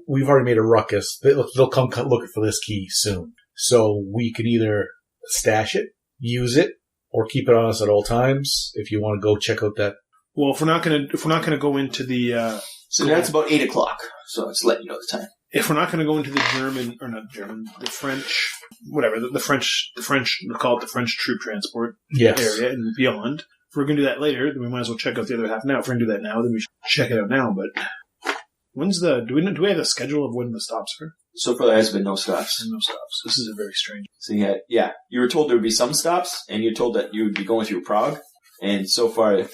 we've already made a ruckus. They'll come looking for this key soon. So we can either stash it, use it, or keep it on us at all times. If you want to go check out that. Well, if we're not gonna go into the so that's about 8 o'clock. So it's letting you know the time. If we're not going to go into the French, whatever, the French, we'll call it the French troop transport area and beyond. If we're going to do that later, then we might as well check out the other half now. If we're going to do that now, then we should check it out now. But do we have a schedule of when the stops are? So far, there has been no stops. No stops. This is a very strange. So yeah, you were told there would be some stops, and you're told that you would be going through Prague. And so far,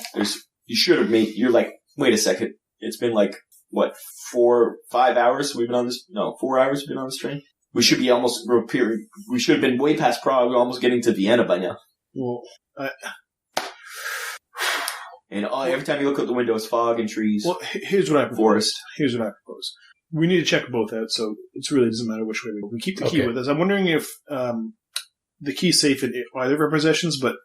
you should have made. You're like, wait a second. It's been like, what, 4, 5 hours we've been on this? No, 4 hours we've been on this train? We should be we should have been way past Prague. We're almost getting to Vienna by now. Well, and every time you look out the window, it's fog and trees. Well, here's what I propose. Forest. Here's what I propose. We need to check both out, so it really doesn't matter which way we go. We keep the key with us. I'm wondering if the key's safe in either of our possessions, but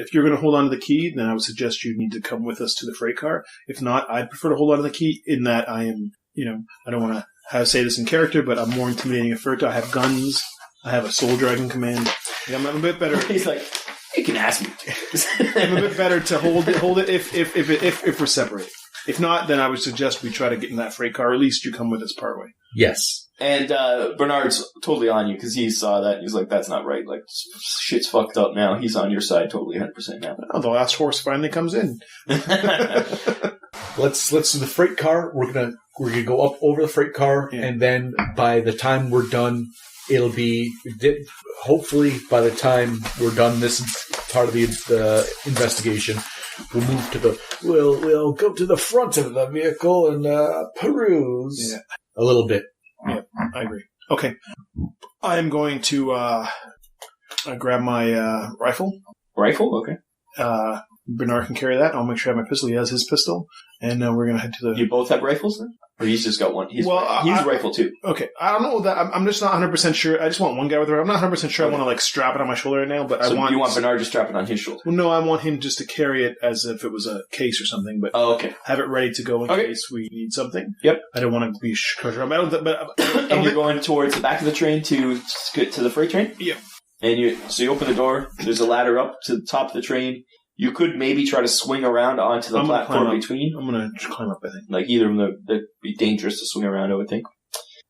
if you're going to hold on to the key, then I would suggest you need to come with us to the freight car. If not, I'd prefer to hold on to the key in that I am, I don't want to say this in character, but I'm more intimidating at first. I have guns. I have a soldier I can command. I'm a bit better. He's like, you can ask me. I'm a bit better to hold it if we're separated. If not, then I would suggest we try to get in that freight car. Or at least you come with us partway. Yes. And Bernard's totally on you because he saw that. He's like, that's not right. Like, shit's fucked up now. He's on your side totally 100% now. Oh, the last horse finally comes in. Let's do the freight car. We're gonna go up over the freight car, and then by the time we're done, it'll be hopefully by the time we're done this part of the investigation, we'll move to we'll go to the front of the vehicle and peruse a little bit. Yeah, I agree. Okay. I am going to grab my rifle. Rifle? Okay. Bernard can carry that. I'll make sure I have my pistol. He has his pistol. And we're going to head to the... You both have rifles then? Or he's just got one? He's a rifle too. Okay. I don't know that. I'm just not 100% sure. I just want one guy with a rifle. I'm not 100% sure I want to strap it on my shoulder right now, but you want Bernard to strap it on his shoulder? Well, no, I want him just to carry it as if it was a case or something, but have it ready to go in case we need something. Yep. I don't want to be around. And you're going towards the back of the train to get to the freight train? Yep. And you open the door. There's a ladder up to the top of the train. You could maybe try to swing around onto the platform between. I'm going to climb up, I think. Like either of them, that'd be dangerous to swing around, I would think.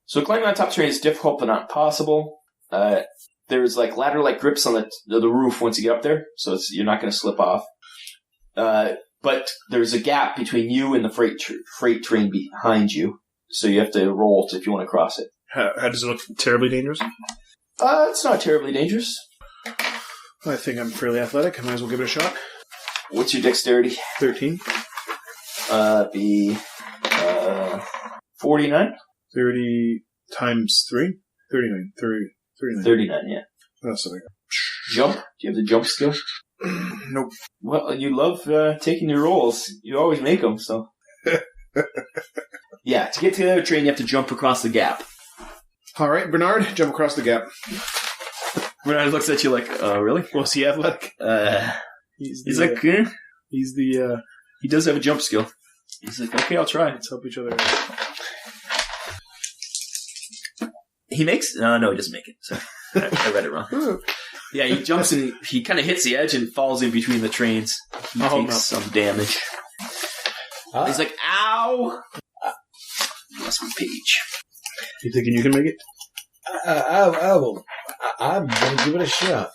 So climbing on top of the train is difficult but not impossible. There's ladder-like grips on the roof once you get up there, so you're not going to slip off. But there's a gap between you and the freight train behind you, so you have to roll if you want to cross it. How does it look? Terribly dangerous? It's not terribly dangerous. I think I'm fairly athletic. I might as well give it a shot. What's your dexterity? 13. Be 49? 30 times 3? 39. 39. 39, yeah. That's what I got. Jump? Do you have the jump skill? Nope. Well, you love taking your rolls. You always make them, so. Yeah, to get to the other train, you have to jump across the gap. All right, Bernard, jump across the gap. Bernard looks at you like, really? Was he athletic? He's like, he does have a jump skill. He's like, okay, I'll try. Let's help each other out. He makes... No, he doesn't make it. Sorry. I read it wrong. Yeah, he jumps and he kind of hits the edge and falls in between the trains. He takes some damage. He's like, ow! Lost my page. You thinking you can make it? I will. I'm going to give it a shot.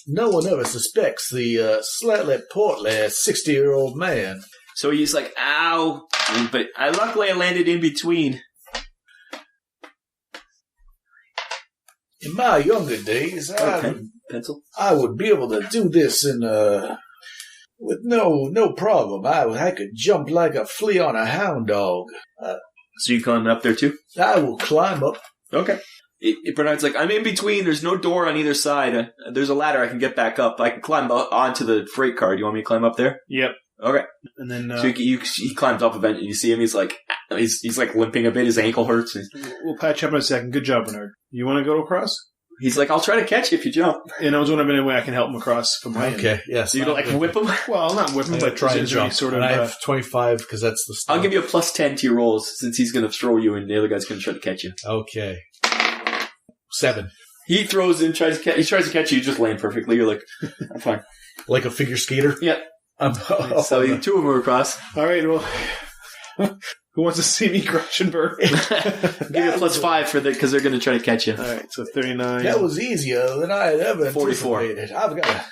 No one ever suspects the slightly portly 60-year-old man. So he's like, ow! But luckily I landed in between. In my younger days, Pencil? I would be able to do this with no problem. I could jump like a flea on a hound dog. So you climbing up there too? I will climb up. Okay. Bernard's like, I'm in between. There's no door on either side. There's a ladder. I can get back up. I can climb onto the freight car. Do you want me to climb up there? Yep. Okay. And then So he climbs up eventually. You see him. He's like limping a bit. His ankle hurts. we'll patch up in a second. Good job, Bernard. You want to go across? He's like, I'll try to catch you if you jump. And I was wondering if any way I can help him across from my end. Okay, yes. So you like whip him? Well, not whip him, but try and is there any jump. sort of. And I have 25 because that's the stuff. I'll give you a plus 10 to your rolls since he's going to throw you and the other guy's going to try to catch you. Okay. 7. He throws in, tries to catch you. You just land perfectly. You're like, I'm fine. Like a figure skater? Yep. So the two of them are across. All right, well, who wants to see me crash and burn? Give you a plus 5 for because they're going to try to catch you. All right, so 39. That was easier than I had ever 44. anticipated. I've got a...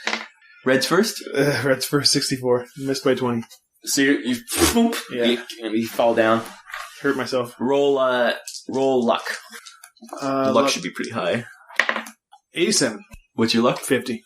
Red's first. Red's first 64. Missed by 20. So you boom, Yeah. you fall down. Hurt myself. Roll luck. The luck Luck should be pretty high. 87. What's your luck? 50.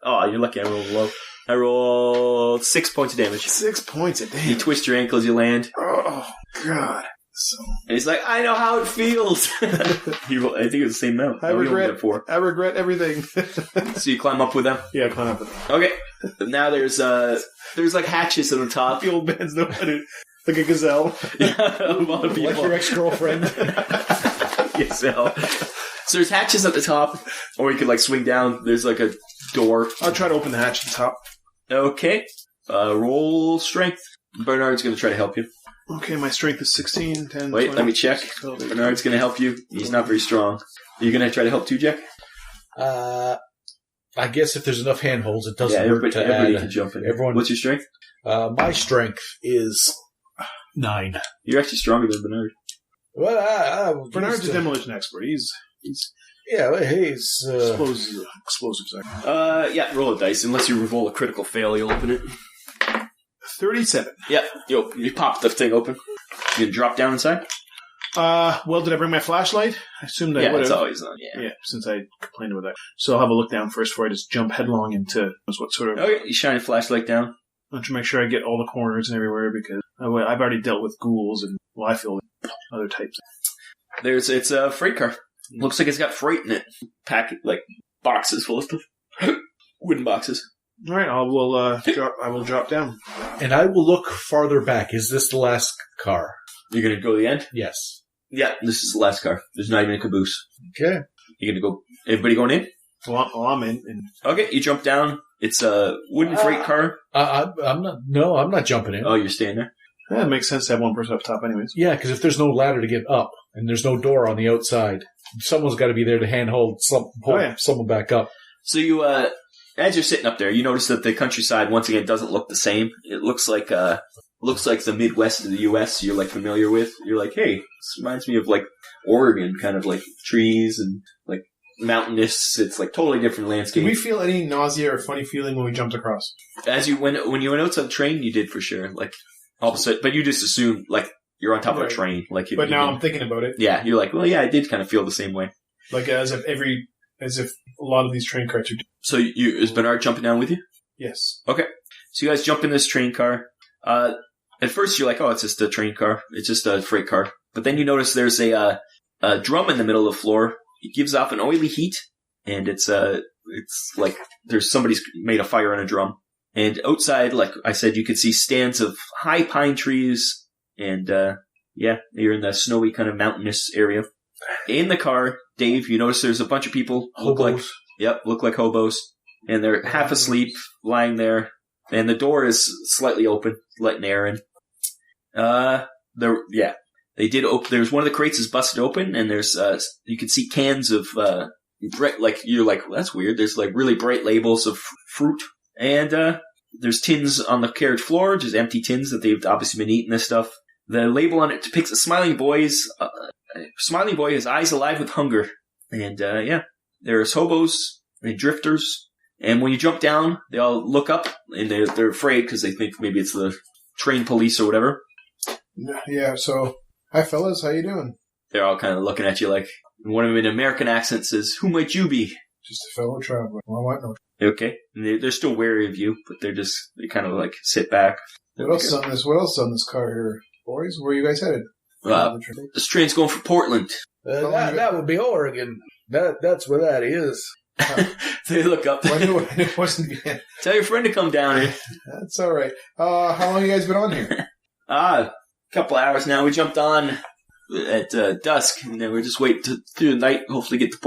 Oh, you're lucky I rolled low. I rolled 6 points of damage. 6 points a day. You twist your ankle as you land. Oh, God. So And he's like, I know how it feels. I think it was the same amount. I regret everything. So you climb up with them? Yeah, climb up with them. Okay. Now there's like hatches on the top. The old man's know how to, like a gazelle. Yeah, a lot of people. Like your ex-girlfriend. Gazelle. So there's hatches at the top, or you could like swing down. There's like a door. I'll try to open the hatch at the top. Okay. Roll strength. Bernard's going to try to help you. Okay, my strength is 16, 10, Wait, 20, let me check. 12, 18. Bernard's going to help you. He's not very strong. Are you going to try to help too, Jack? I guess if there's enough handholds, it doesn't hurt everybody, to everybody add. can jump in. Everyone- What's your strength? My strength is 9. You're actually stronger than Bernard. Well, Bernard's a demolition expert. He's yeah, well, he's explosives. Yeah, roll a dice. Unless you roll a critical fail, you'll open it. 37. Yeah, you pop the thing open. You can drop down inside. Well, did I bring my flashlight? I assumed I Yeah, would it's have. always on. Yeah. Yeah, since I complained about that. So I'll have a look down first before I just jump headlong into what sort of... Okay, you shine a flashlight down. I want to make sure I get all the corners and everywhere because I've already dealt with ghouls and, well, I feel other types. It's a freight car. Looks like it's got freight in it. Like boxes full of stuff. Wooden boxes. All right, I will drop down. and I will look farther back. Is this the last car? You're gonna go to the end? Yes. Yeah, this is the last car. There's not even a caboose. Okay. You're gonna go. Everybody going in? Well, I'm in. Okay, you jump down. It's a wooden freight car. I'm not. No, I'm not jumping in. Oh, you're staying there. Yeah, it makes sense to have one person up top, anyways. Yeah, because if there's no ladder to get up and there's no door on the outside, someone's got to be there to handhold someone back up. So you, as you're sitting up there, you notice that the countryside once again doesn't look the same. It looks like the Midwest of the U.S. You're like familiar with. You're like, hey, this reminds me of like Oregon, kind of like trees and like mountainous. It's like totally different landscape. Did we feel any nausea or funny feeling when we jumped across? As when you went outside the train, you did for sure. Like all of a sudden, but you just assumed like you're on top of a train. Like, but now I'm thinking about it. Yeah, you're like, well, yeah, I did kind of feel the same way. Like as if a lot of these train carts are. So is Bernard jumping down with you? Yes. Okay. So you guys jump in this train car. At first you're like, oh, it's just a train car. It's just a freight car. But then you notice there's a drum in the middle of the floor. It gives off an oily heat, and it's like there's somebody's made a fire in a drum. And outside, like I said, you could see stands of high pine trees, and you're in the snowy kind of mountainous area. In the car, Dave, you notice there's a bunch of people look like hobos, and they're half asleep, lying there, and the door is slightly open, letting air in. They did open. There's one of the crates is busted open, and there's you can see cans of you're like, well, that's weird. There's like really bright labels of fruit, and there's tins on the carriage floor, just empty tins that they've obviously been eating this stuff. The label on it depicts a smiling boy, his eyes alive with hunger. And, there's hobos and drifters. And when you jump down, they all look up and they're afraid because they think maybe it's the train police or whatever. Yeah, so, hi fellas, how you doing? They're all kind of looking at you like, one of them in an American accent says, who might you be? Just a fellow traveler. Well, I know. Okay. And they're still wary of you, but they kind of like sit back. What else is on this car here? Boys, where are you guys headed? This train's going for Portland. That would be Oregon. That's where that is. They look up. It wasn't. Tell your friend to come down here. That's all right. How long have you guys been on here? A couple hours now. We jumped on at dusk, and then we're just waiting through the night. Hopefully, get to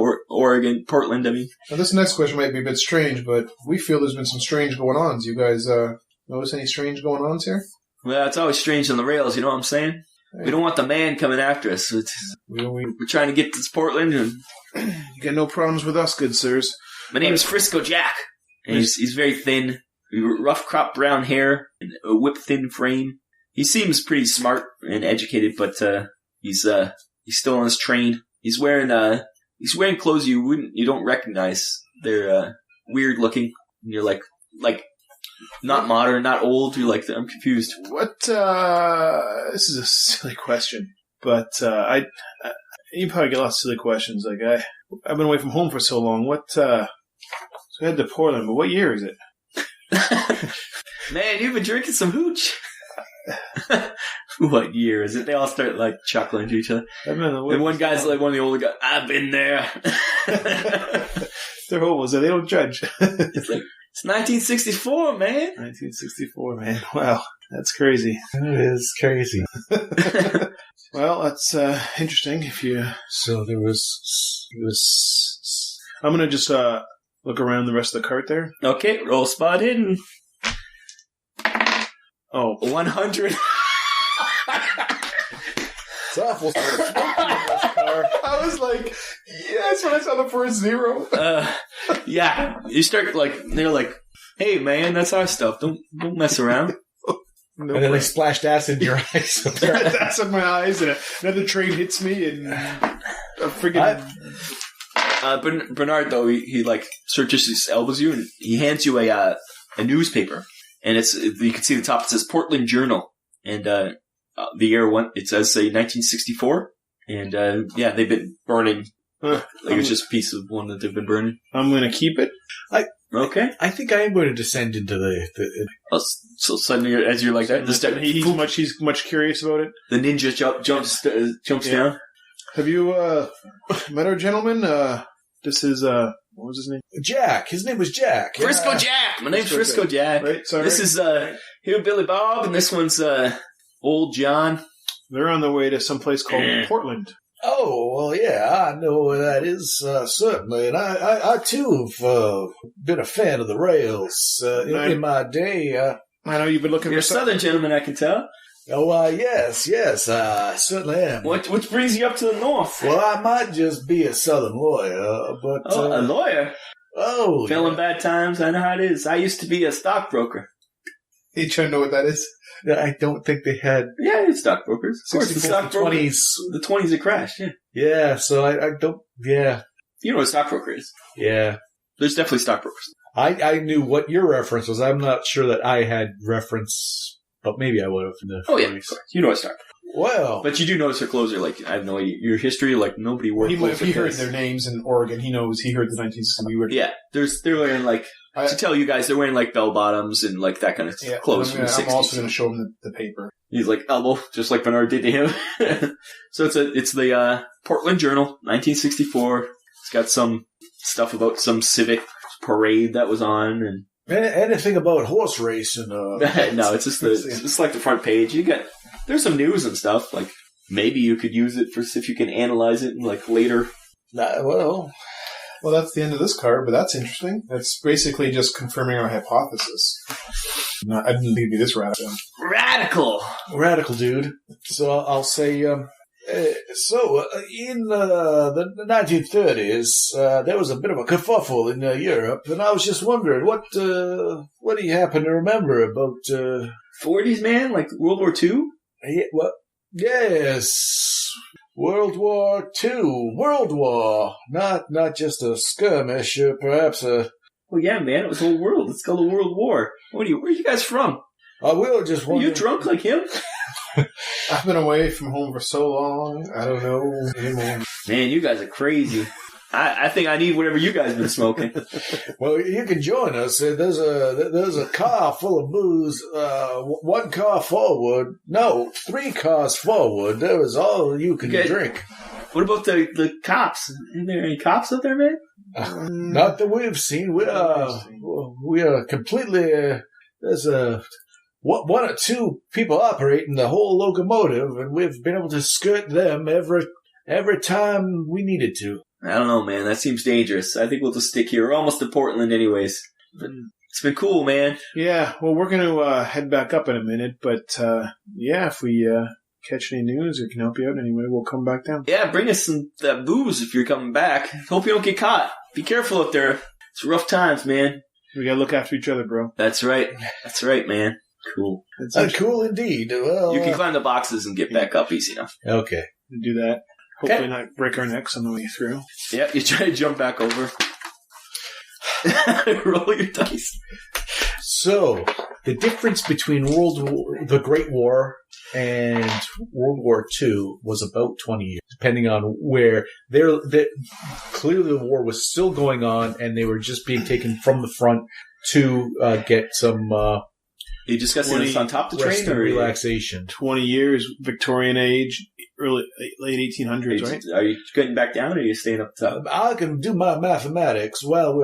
Portland. I mean, Now, this next question might be a bit strange, but we feel there's been some strange going-ons. You guys notice any strange going-ons here? well, it's always strange on the rails. You know what I'm saying? We don't want the man coming after us. We're trying to get to Portland, and You got no problems with us, good sirs. my name's Frisco Jack. And he's very thin, rough crop brown hair, and a whip-thin frame. He seems pretty smart and educated, but he's still on his train. He's wearing clothes you don't recognize. They're weird looking. And you're like not modern, not old. You're like, I'm confused. What, this is a silly question, but you probably get lots of silly questions. Like, I've been away from home for so long. So I head to Portland, but what year is it? Man, you've been drinking some hooch. What year is it? They all start like chuckling to each other. And one guy's like one of the older guys. I've been there. They're hobos, so they don't judge. It's like, it's 1964, man. 1964, man. Wow, that's crazy. It is crazy. Well, that's interesting. So there was. I'm gonna just look around the rest of the cart there. Okay, roll spot hidden. Oh, 100. It's awful. I was like, yes, when I saw the first zero. Yeah, you start they're like, hey man, that's our stuff. Don't mess around. No And then they splashed acid in your eyes. That's in my eyes, and another train hits me, and a friggin'. Bernard though, he like searches his elbows you, and he hands you a newspaper, and you can see the top. It says Portland Journal, and the year it says say 1964, and they've been burning. It's just a piece of one that they've been burning. I'm going to keep it. Okay. I think I am going to descend into the So suddenly, as you're like that, He's much curious about it. the ninja jumps down. Have you met our gentleman? This is what was his name? Jack. His name was Jack. Frisco Jack. My name's Frisco Jack. Right. Sorry. This is Hillbilly Bob, and this one's Old John. They're on their way to some place called Portland. Oh, well, yeah, I know where that is, certainly. And I too, have been a fan of the rails in my day. I know you've been looking You're a for Southern gentleman, I can tell. Oh, yes, I certainly am. What brings you up to the north? Well, I might just be a Southern lawyer, but... a lawyer? Oh, Fell in bad times, I know how it is. I used to be a stockbroker. You trying to know what that is? I don't think they had... Yeah, it's stockbrokers. Of course, the stockbrokers. 20s. The 20s it crashed, yeah. Yeah, so I don't... Yeah. You know what a stockbroker is. Yeah. There's definitely stockbrokers. I knew what your reference was. I'm not sure that I had reference, but maybe I would have. Oh, yeah, of course. You know what a stockbroker. Well. But you do notice their clothes are like, I have no idea. Your history, like, nobody wore clothes If he heard their names in Oregon, he knows. He heard the 1960s. Yeah, they're wearing like... to tell you guys, they're wearing like bell bottoms and like that kind of clothes from the 60s. I'm also going to show him the paper. He's like elbow, just like Bernard did to him. So it's the Portland Journal, 1964. It's got some stuff about some civic parade that was on, and anything about horse racing? No, it's just it's like the front page. There's some news and stuff. Like maybe you could use it for if you can analyze it and like later. Well, that's the end of this card, but that's interesting. That's basically just confirming our hypothesis. I didn't think it'd be this radical. Radical, dude. So I'll say, in the 1930s, there was a bit of a kerfuffle in Europe, and I was just wondering, what do you happen to remember about... 40s, man? Like World War II? Yes... World War II. World War. Not just a skirmish, perhaps a... Well, yeah, man, it was the whole world. It's called a world war. Where are you guys from? We were just wondering... Are you drunk like him? I've been away from home for so long, I don't know anymore. Man, you guys are crazy. I think I need whatever you guys been smoking. Well, you can join us. There's a car full of booze. One car forward. No, 3 cars forward. There is all you can drink. What about the cops? Are there any cops out there, man? Not that we've seen. We are completely. There's one or two people operating the whole locomotive, and we've been able to skirt them every time we needed to. I don't know, man. That seems dangerous. I think we'll just stick here. We're almost to Portland anyways. It's been cool, man. Yeah, well, we're going to head back up in a minute, but if we catch any news or can help you out anyway, we'll come back down. Yeah, bring us some booze if you're coming back. Hope you don't get caught. Be careful out there. It's rough times, man. We got to look after each other, bro. That's right. That's right, man. Cool. Cool indeed. Well, you can climb the boxes and get back up easy enough. Okay. Do that. Hopefully not break our necks on the way through. Yep, you try to jump back over. Roll your dice. So, the difference between the Great War and World War II was about 20 years, depending on where. Clearly the war was still going on, and they were just being taken from the front to get some... Are you discussing this on top of the train? Or relaxation. 20 years, Victorian age, late 1800s, right? Are you getting back down, or are you staying up top? I can do my mathematics. Well,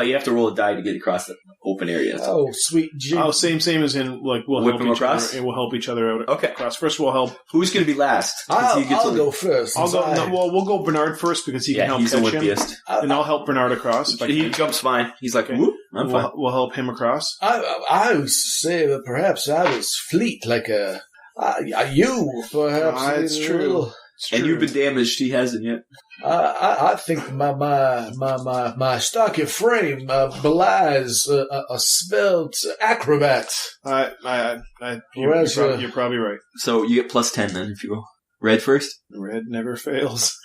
you have to roll a die to get across the open area. Oh, sweet. Same as in, like, we'll Whip help them each across? other. And we'll help each other out. Okay. Across. First, we'll help. Who's going to be last? I'll go first. We'll go Bernard first because he can help he's the catch him. wimpiest. And I'll help Bernard across. He jumps fine. He's like, whoop, I'm fine. We'll help him across. I would say that perhaps I was fleet like you, perhaps. That's true. And you've been damaged. He hasn't yet. I think my stocky frame belies a svelte acrobat. You're probably right. So you get plus 10 then if you go. Red first? Red never fails.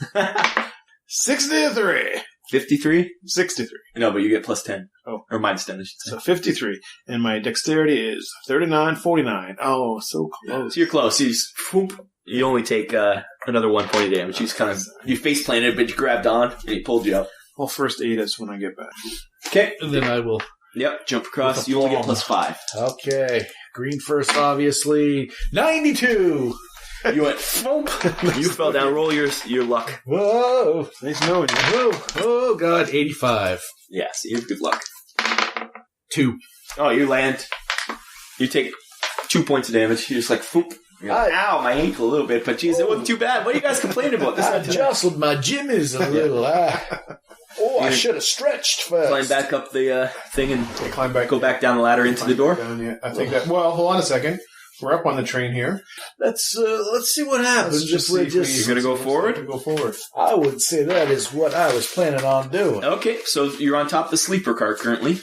63. 53? 63. No, but you get plus 10. Oh. Or minus 10, I should say. So 53. And my dexterity is 39.49. Oh, so close. So you're close. You only take another 1 point of damage. You face planted, but you grabbed on, and he pulled you up. I'll first aid us when I get back. Okay. And then I will... Yep, jump across. You only get plus 5. Okay. Green first, obviously. 92! You went, you fell down. Roll your luck. Whoa! Nice knowing you. Whoa! Oh, God. 85. Yeah, so you have good luck. 2. Oh, you land. You take 2 points of damage. You're just like, foop. Ow, my ankle a little bit, but geez, it wasn't too bad. What are you guys complaining about? I jostled my jimmies a little. I should have stretched first. Climb back up the thing and go back down the ladder into the door. I think that. Well, hold on a second. We're up on the train here. Let's see what happens. You're going to go forward? Go forward. I would say that is what I was planning on doing. Okay, so you're on top of the sleeper car currently.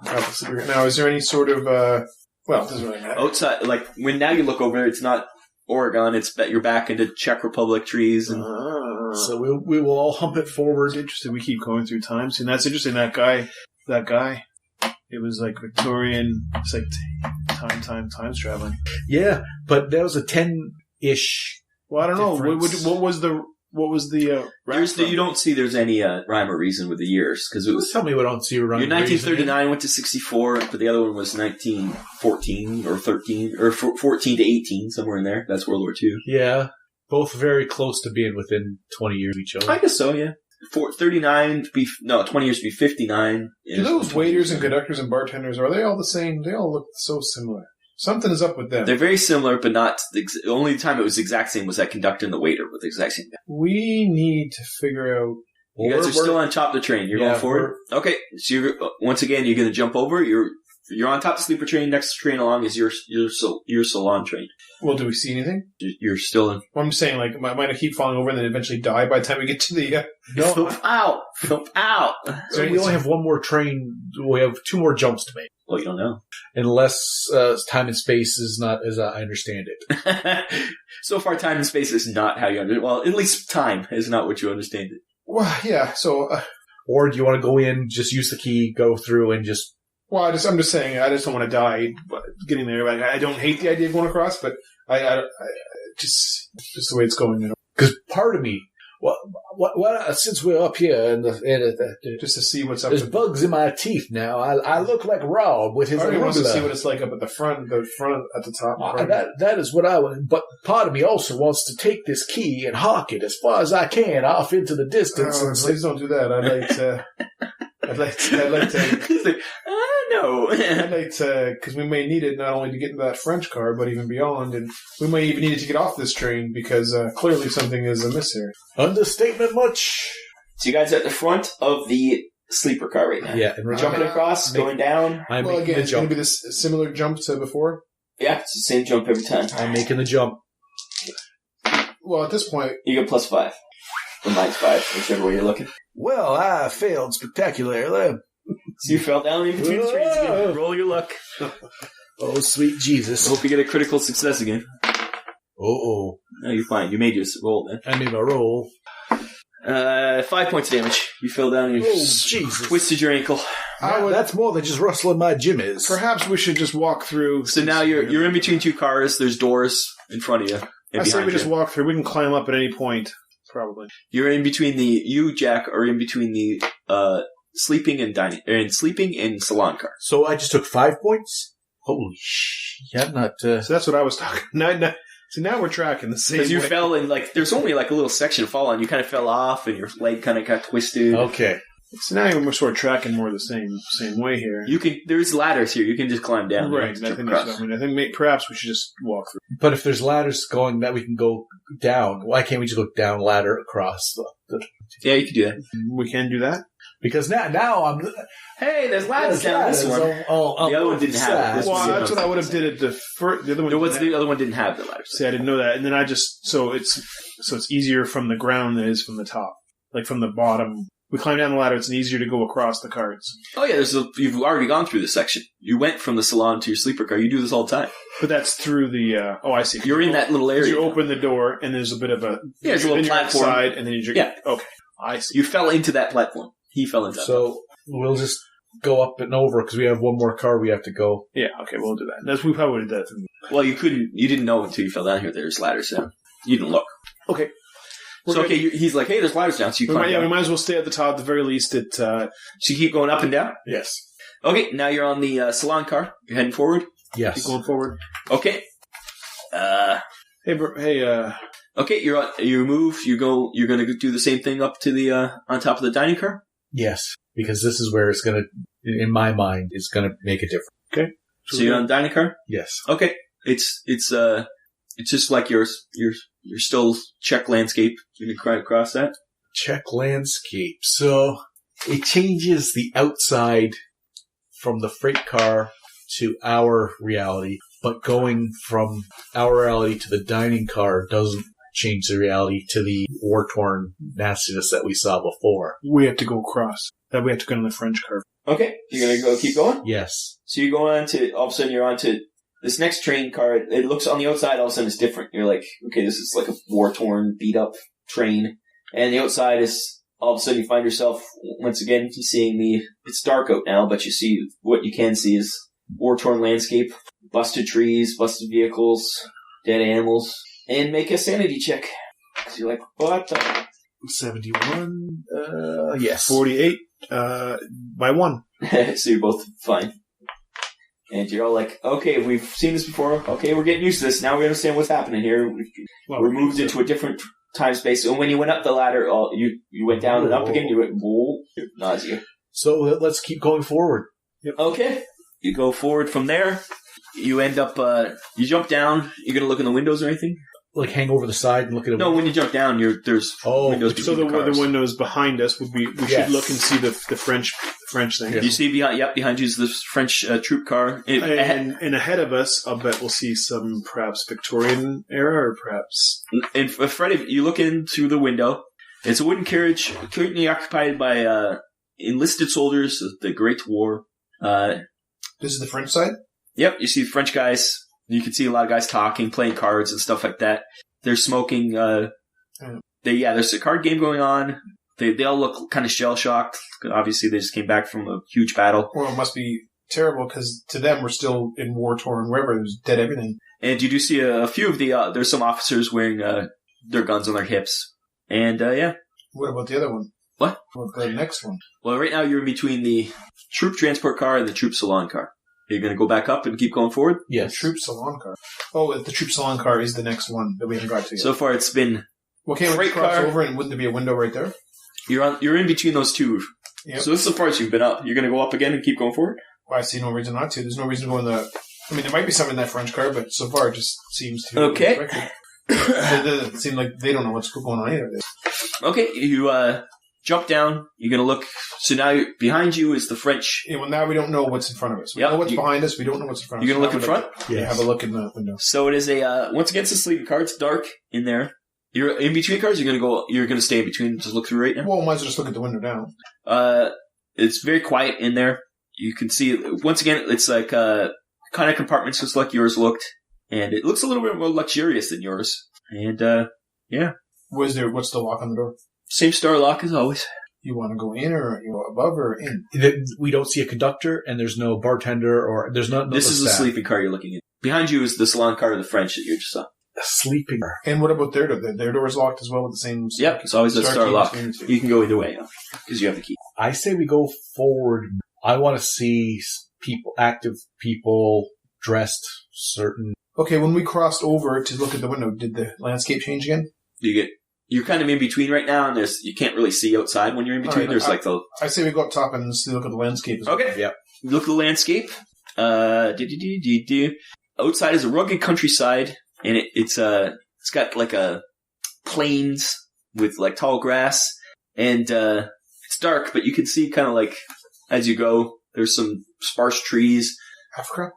Now, is there any sort of... Well, it doesn't really matter. Outside, like, when now you look over, it's not Oregon, it's you're back into Czech Republic trees. And so we will all hump it forward. Interesting. We keep going through times. And that's interesting. That guy, it was like Victorian, it's like times traveling. Yeah, but that was a 10-ish. Well, I don't know. What was the you don't see there's any rhyme or reason with the years because it was. Tell me what I don't see rhyme. Your 1939 went to 64, but the other one was 1914 or 13 or 14 to 18, somewhere in there. That's World War II. Yeah, both very close to being within 20 years of each other. I guess so. Yeah, 20 years to be 59. Do those waiters and conductors and bartenders, are they all the same? They all look so similar. Something is up with them. They're very similar, but not the only time it was the exact same was that conductor and the waiter were the exact same. We need to figure out. You guys are still on top of the train. You're going forward. Okay, so once again you're going to jump over. You're on top of the sleeper train. Next train along is your salon train. Well, do we see anything? You're still in. Well, I'm saying, like, I might keep falling over and then eventually die by the time we get to the. No, out. So we only have one more train. We have 2 more jumps to make. Well, you don't know. Unless time and space is not as I understand it. So far, time and space is not how you understand it. Well, at least time is not what you understand it. Well, yeah, so... or do you want to go in, just use the key, go through, and just... Well, I'm just saying, I just don't want to die getting there. Like, I don't hate the idea of going across, but I just the way it's going. Because part of me Well, since we're up here just to see what's up. There's bugs in my teeth now. I look like Rob with his Artie wants to arugula. see what it's like up at the front at the top. That is what I want. But part of me also wants to take this key and hawk it as far as I can off into the distance. Please don't do that. I'd like to. He's like, no. I'd like to, because we may need it not only to get into that French car, but even beyond, and we may even need it to get off this train because clearly something is amiss here. Understatement much. So you guys are at the front of the sleeper car right now. Yeah, and we're jumping across, going down. I'm well, making again, the it's going jump. to be this similar jump to before. Yeah, it's the same jump every time. I'm making the jump. Well, at this point, You get +5. Or -5, whichever way you're looking. Well, I failed spectacularly. So you fell down in between the trains again. Roll your luck. Oh, sweet Jesus. Hope you get a critical success again. Oh. No, you're fine. You made your roll then. I made my roll. 5 points of damage. You fell down and you Jesus. twisted your ankle. That's more than just rustling my jimmies. perhaps we should just walk through. So now you're in between two cars. There's doors in front of you. And I say behind we just you. walk through. We can climb up at any point, probably. You're in between you, Jack, are in between the sleeping and salon car. So I just took 5 points? Holy shit. I'm not... So that's what I was talking. So now we're tracking the same. Because you way. fell in, there's only a little section fall on. You kind of fell off and your leg kind of got twisted. Okay. So now we're sort of tracking more the same way here. There's ladders here. You can just climb down. Right. I think that's what I mean. I think perhaps we should just walk through. But if there's ladders going that we can go down, why can't we just go down ladder across the... Yeah, you can do that. We can do that. Because now I'm... Hey, there's ladders down this one. The other one didn't have it. This Well, one that's what I would have did it the first. The other one. The other one didn't have the ladders. See, I didn't know that, and then I just so it's easier from the ground than it is from the top, like from the bottom. We climb down the ladder; it's easier to go across the carts. Oh yeah, you've already gone through this section. You went from the salon to your sleeper car. You do this all the time. But that's through the. I see. You're in that little area. You open the door, and there's a bit of a. Yeah, there's a little platform. Outside, and then you. Yeah. Okay. I see. You fell into that platform. He fell into that. So we'll just go up and over because we have one more car we have to go. Yeah. Okay. We'll do that. We probably did that. Well, you didn't know until you fell down here. There's ladders down. You didn't look. Okay. So he's like, hey, there's ladders down. So you climb down. We might as well stay at the top. At the very least, So you keep going up and down. Yes. Okay. Now you're on the salon car. You're heading forward. Yes. Keep going forward. Okay. Okay, you move. You're going to do the same thing up to the on top of the dining car. Yes, because this is where it's going to, in my mind, it's going to make a difference. Okay. So you're on the dining car. Yes. Okay. It's just like your still Czech landscape. You can climb across that. Czech landscape. So it changes the outside from the freight car to our reality, but going from our reality to the dining car doesn't change the reality to the war-torn nastiness that we saw before. We have to go across. That we have to go in the French curve. Okay, you're gonna keep going. Yes. So you go on to all of a sudden you're on to this next train car. It looks on the outside. All of a sudden it's different. You're like, okay, this is like a war-torn, beat-up train, and the outside is all of a sudden you find yourself once again seeing it's dark out now, but you see what you can see is war-torn landscape, busted trees, busted vehicles, dead animals. And make a sanity check. Because you're like, what the? 71. Yes. 48. By 1. So you're both fine. And you're all like, okay, we've seen this before. Okay, we're getting used to this. Now we understand what's happening here. We're moved into a different time space. And when you went up the ladder, you went down and up again. You went, whoa, nausea. So let's keep going forward. Yep. Okay. You go forward from there. You end up, you jump down. You're going to look in the windows or anything? Like hang over the side and look at it. No, when you jump down, there's windows So between the windows behind us would be. We should look and see the French thing. You see behind you is this French troop car. And ahead of us, I'll bet we'll see some perhaps Victorian era or perhaps. And Fred, you look in through the window. It's a wooden carriage currently occupied by enlisted soldiers of the Great War. This is the French side? Yep, you see French guys. You can see a lot of guys talking, playing cards and stuff like that. They're smoking. There's a card game going on. They all look kind of shell-shocked. Obviously, they just came back from a huge battle. Well, it must be terrible because to them, we're still in war-torn wherever. There's dead everything. And you do see a few of there's some officers wearing their guns on their hips. And, yeah. What about the other one? What? What about the next one? Well, right now you're in between the troop transport car and the troop salon car. Are you going to go back up and keep going forward? Yes. The troop salon car. Oh, the troop salon car is the next one that we haven't got to yet. So far it's been... Well, can't we freight cross car. over and wouldn't there be a window right there? You're in between those two. Yep. So this is the parts you've been up. You're going to go up again and keep going forward? Well, I see no reason not to. There's no reason to go in the... I mean, there might be some in that French car, but so far it just seems to... Okay. It doesn't seem like they don't know what's going on either. Okay, you jump down. You're going to look. So now behind you is the French. Yeah, well, now we don't know what's in front of us. We know what's behind us. We don't know what's in front of us. You're going to look in front? Yeah, have a look in the window. So it is a, once again, it's a sleeping car. It's dark in there. You're in between cars. You're going to stay in between. Just look through right now. Well, might as well just look at the window down. It's very quiet in there. You can see, once again, it's like, kind of compartments just like yours looked. And it looks a little bit more luxurious than yours. And, yeah. What's the lock on the door? Same star lock as always. You want to go in or you go above or in? We don't see a conductor, and there's no bartender, or there's no This is the staff. sleeping car you're looking at. Behind you is the salon car of the French that you just saw. A sleeping car. And what about their door? Their door is locked as well with the same... Yep, it's always a star key lock. between the two. You can go either way, because you have the key. I say we go forward. I want to see active people dressed certain... Okay, when we crossed over to look at the window, did the landscape change again? You're kind of in between right now, and you can't really see outside when you're in between. Right, There's I say we go up top and look at the landscape as well. Okay. Yep. Look at the landscape. Outside is a rugged countryside, and it's got like a plains with like tall grass, and it's dark, but you can see kind of like as you go. There's some sparse trees. Africa?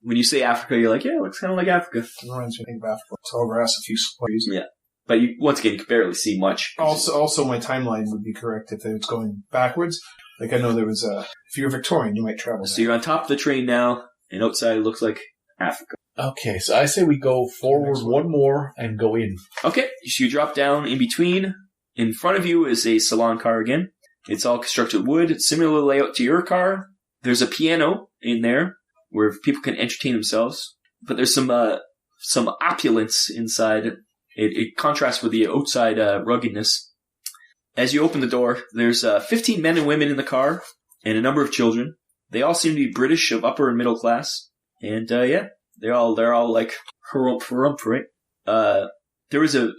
When you say Africa, you're like, yeah, it looks kind of like Africa. It reminds me of Africa. Tall grass, a few trees. Yeah. But once again, you can barely see much. Also, my timeline would be correct if it's going backwards. Like I know there was if you're Victorian, you might travel. So you're on top of the train now, and outside it looks like Africa. Okay, so I say we go forward one more and go in. Okay, so you drop down in between. In front of you is a salon car again. It's all constructed wood. It's similar layout to your car. There's a piano in there where people can entertain themselves. But there's some opulence inside. It contrasts with the outside ruggedness. As you open the door, there's 15 men and women in the car and a number of children. They all seem to be British of upper and middle class. And yeah, they're all like harump, right? There was a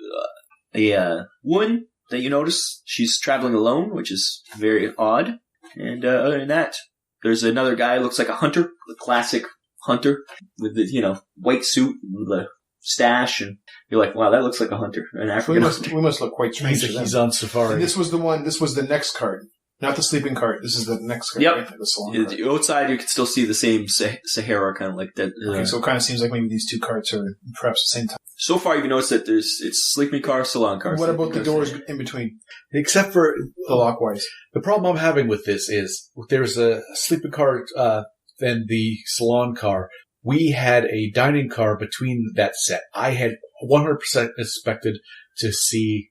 woman that you notice. She's traveling alone, which is very odd. And other than that, there's another guy who looks like a hunter, the classic hunter with the white suit and the stash, and you're like, wow, that looks like a hunter, an African hunter. We must look quite strange to them. He's on safari. And this was the next card. Not the sleeping cart. This is the next card. Yep. Right? The salon cart. Outside, you can still see the same Sahara kind of like that. Okay, so it kind of seems like maybe these two carts are perhaps the same time. So far, you've noticed that it's sleeping car, salon car. What about the doors in between? Except for the lockwise. The problem I'm having with this is there's a sleeping car and the salon car. We had a dining car between that set. I had 100% expected to see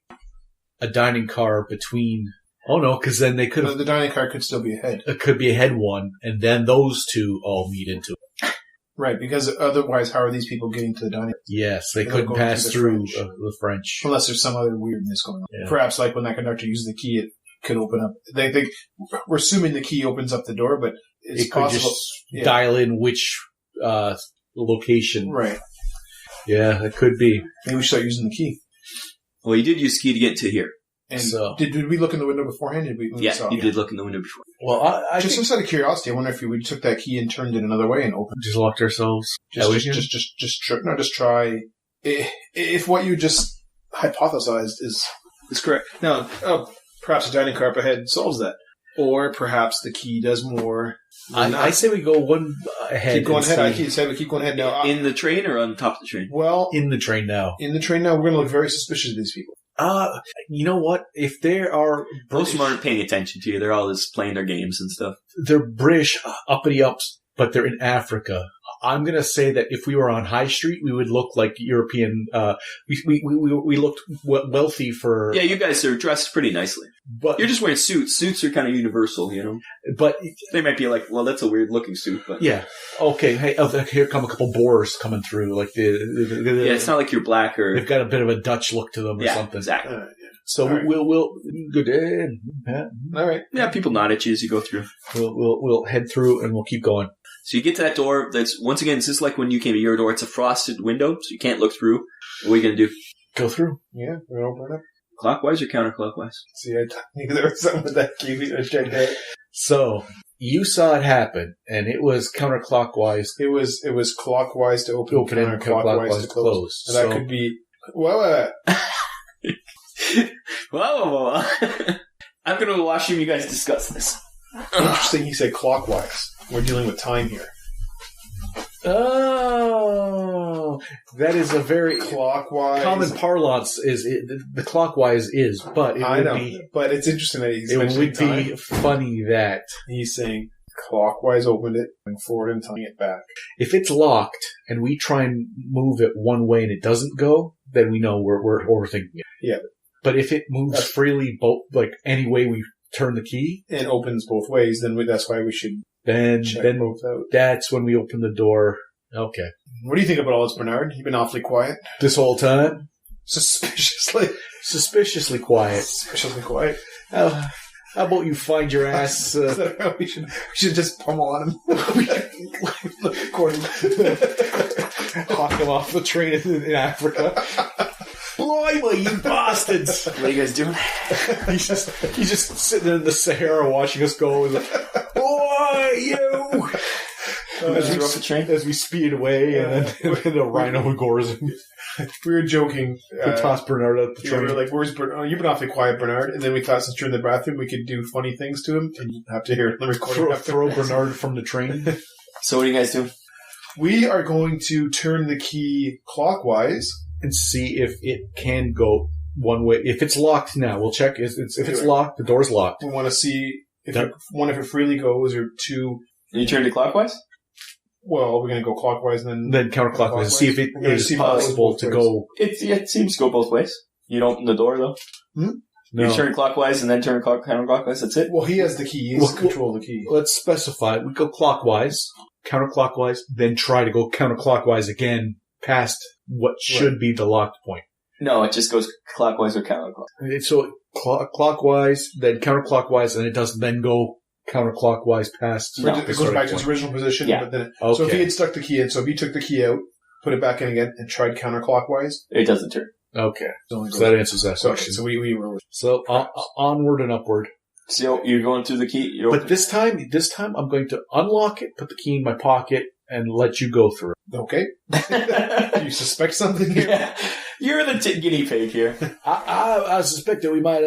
a dining car between. Oh no, because then they could have. The dining car could still be ahead. It could be ahead one, and then those two all meet into it. Right, because otherwise, how are these people getting to the dining? Yes, they They're couldn't going pass through French. the French. Unless there's some other weirdness going on. Yeah. Perhaps like when that conductor uses the key, it could open up. We're assuming the key opens up the door, but it's It could possible. just dial in which location. Right. Yeah, it could be. Maybe we should start using the key. Well, you did use key to get to here. And So- did we look in the window beforehand? Did we? when we Yeah, saw you it? did look in the window before. Well, I Just think out of curiosity, I wonder if we took that key and turned it another way and opened. just locked ourselves. Just try. If what you just hypothesized is correct. Now, perhaps a dining car up ahead solves that, or perhaps the key does more. I say we go one ahead. Keep going and ahead. see- I say we keep going ahead now. In the train or on top of the train? Well, in the train now. in the train now, we're going to look very suspicious of these people. You know what? If there are Most of them aren't paying attention to you. They're all just playing their games and stuff. they're British uppity ups. but they're in Africa. I'm going to say that if we were on High Street, we would look like European. We looked wealthy for. Yeah, you guys are dressed pretty nicely. But you're just wearing suits. Suits are kind of universal, you know. But they might be like, well, that's a weird looking suit. But yeah, okay. Hey, here come a couple Boers coming through. Like yeah, it's not like you're black or they've got a bit of a Dutch look to them or something. Exactly. So we'll good. All right. Yeah, people nod at you as you go through. We'll head through and we'll keep going. So you get to that door. That's once again, it's just like when you came to your door. It's a frosted window, so you can't look through. What are you gonna do? Go through. Yeah, we'll open it up. Clockwise or counterclockwise? See, I knew there was something with that key. I checked it. So you saw it happen, and it was counterclockwise. It was clockwise to open and counterclockwise to close. And that could be well. Whoa. I'm going to watch you guys discuss this. Interesting, he said clockwise. We're dealing with time here. Oh, that is a very clockwise. Common parlance is the clockwise is, but I know. But it's interesting that he's it would time. Be funny that he's saying clockwise opened it and forward and tying it back. If it's locked and we try and move it one way and it doesn't go, then we know we're overthinking it. Yeah. But if it moves freely, both like any way we turn the key, and opens both ways, then that's why we should. Then both out. That's when we open the door. Okay. What do you think about all this, Bernard? You've been awfully quiet this whole time. Suspiciously quiet. Suspiciously quiet. How about you find your ass? We should just pummel on him. Hawk him off the train in Africa. Blimey, you bastards! What are you guys doing? He's just sitting in the Sahara watching us go. He's like, boy, you! As we speed away, and then a rhino gores him. We were joking. We tossed Bernard out the train. We were like, "Where's Bernard? Oh, you've been awfully quiet, Bernard." And then we thought, since you're in the bathroom, we could do funny things to him, and you'd have to hear it in the recording. Throw Bernard from the train. So, what are you guys doing? We are going to turn the key clockwise and see if it can go one way. If it's locked now, we'll check. If it's locked, the door's locked. We want to see if it freely goes, or two. And you turn it clockwise? Well, we're going to go clockwise and then counterclockwise. See if it is possible to go. It seems to go both ways. You don't open the door, though. No. You turn clockwise and then turn counterclockwise. That's it? Well, he has the key. He has control of the key. Let's specify. We go clockwise, counterclockwise, then try to go counterclockwise again past what should be the locked point. No, it just goes clockwise or counterclockwise. So clockwise, then counterclockwise, and it doesn't then go counterclockwise past. No, it goes back to its original position. Yeah. But then, so if he had stuck the key in, so if he took the key out, put it back in again, and tried counterclockwise, it doesn't turn. Okay. So that answers that question. So we were. So onward and upward. So you're going through the key. But this time I'm going to unlock it, put the key in my pocket, and let you go through it. Okay. Do you suspect something here? Yeah. You're the guinea pig here. I suspect that we might,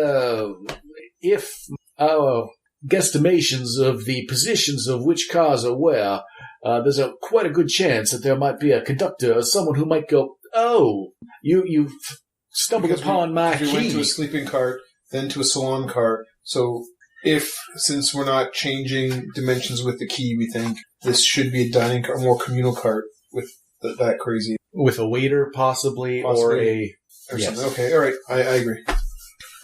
if our guesstimations of the positions of which cars are where, there's quite a good chance that there might be a conductor or someone who might go, oh, you've stumbled upon my key. We went to a sleeping cart, then to a salon cart. So since we're not changing dimensions with the key, we think this should be a dining car, more communal cart with that crazy. With a waiter, possibly. Or yes. something. Okay, all right. I agree.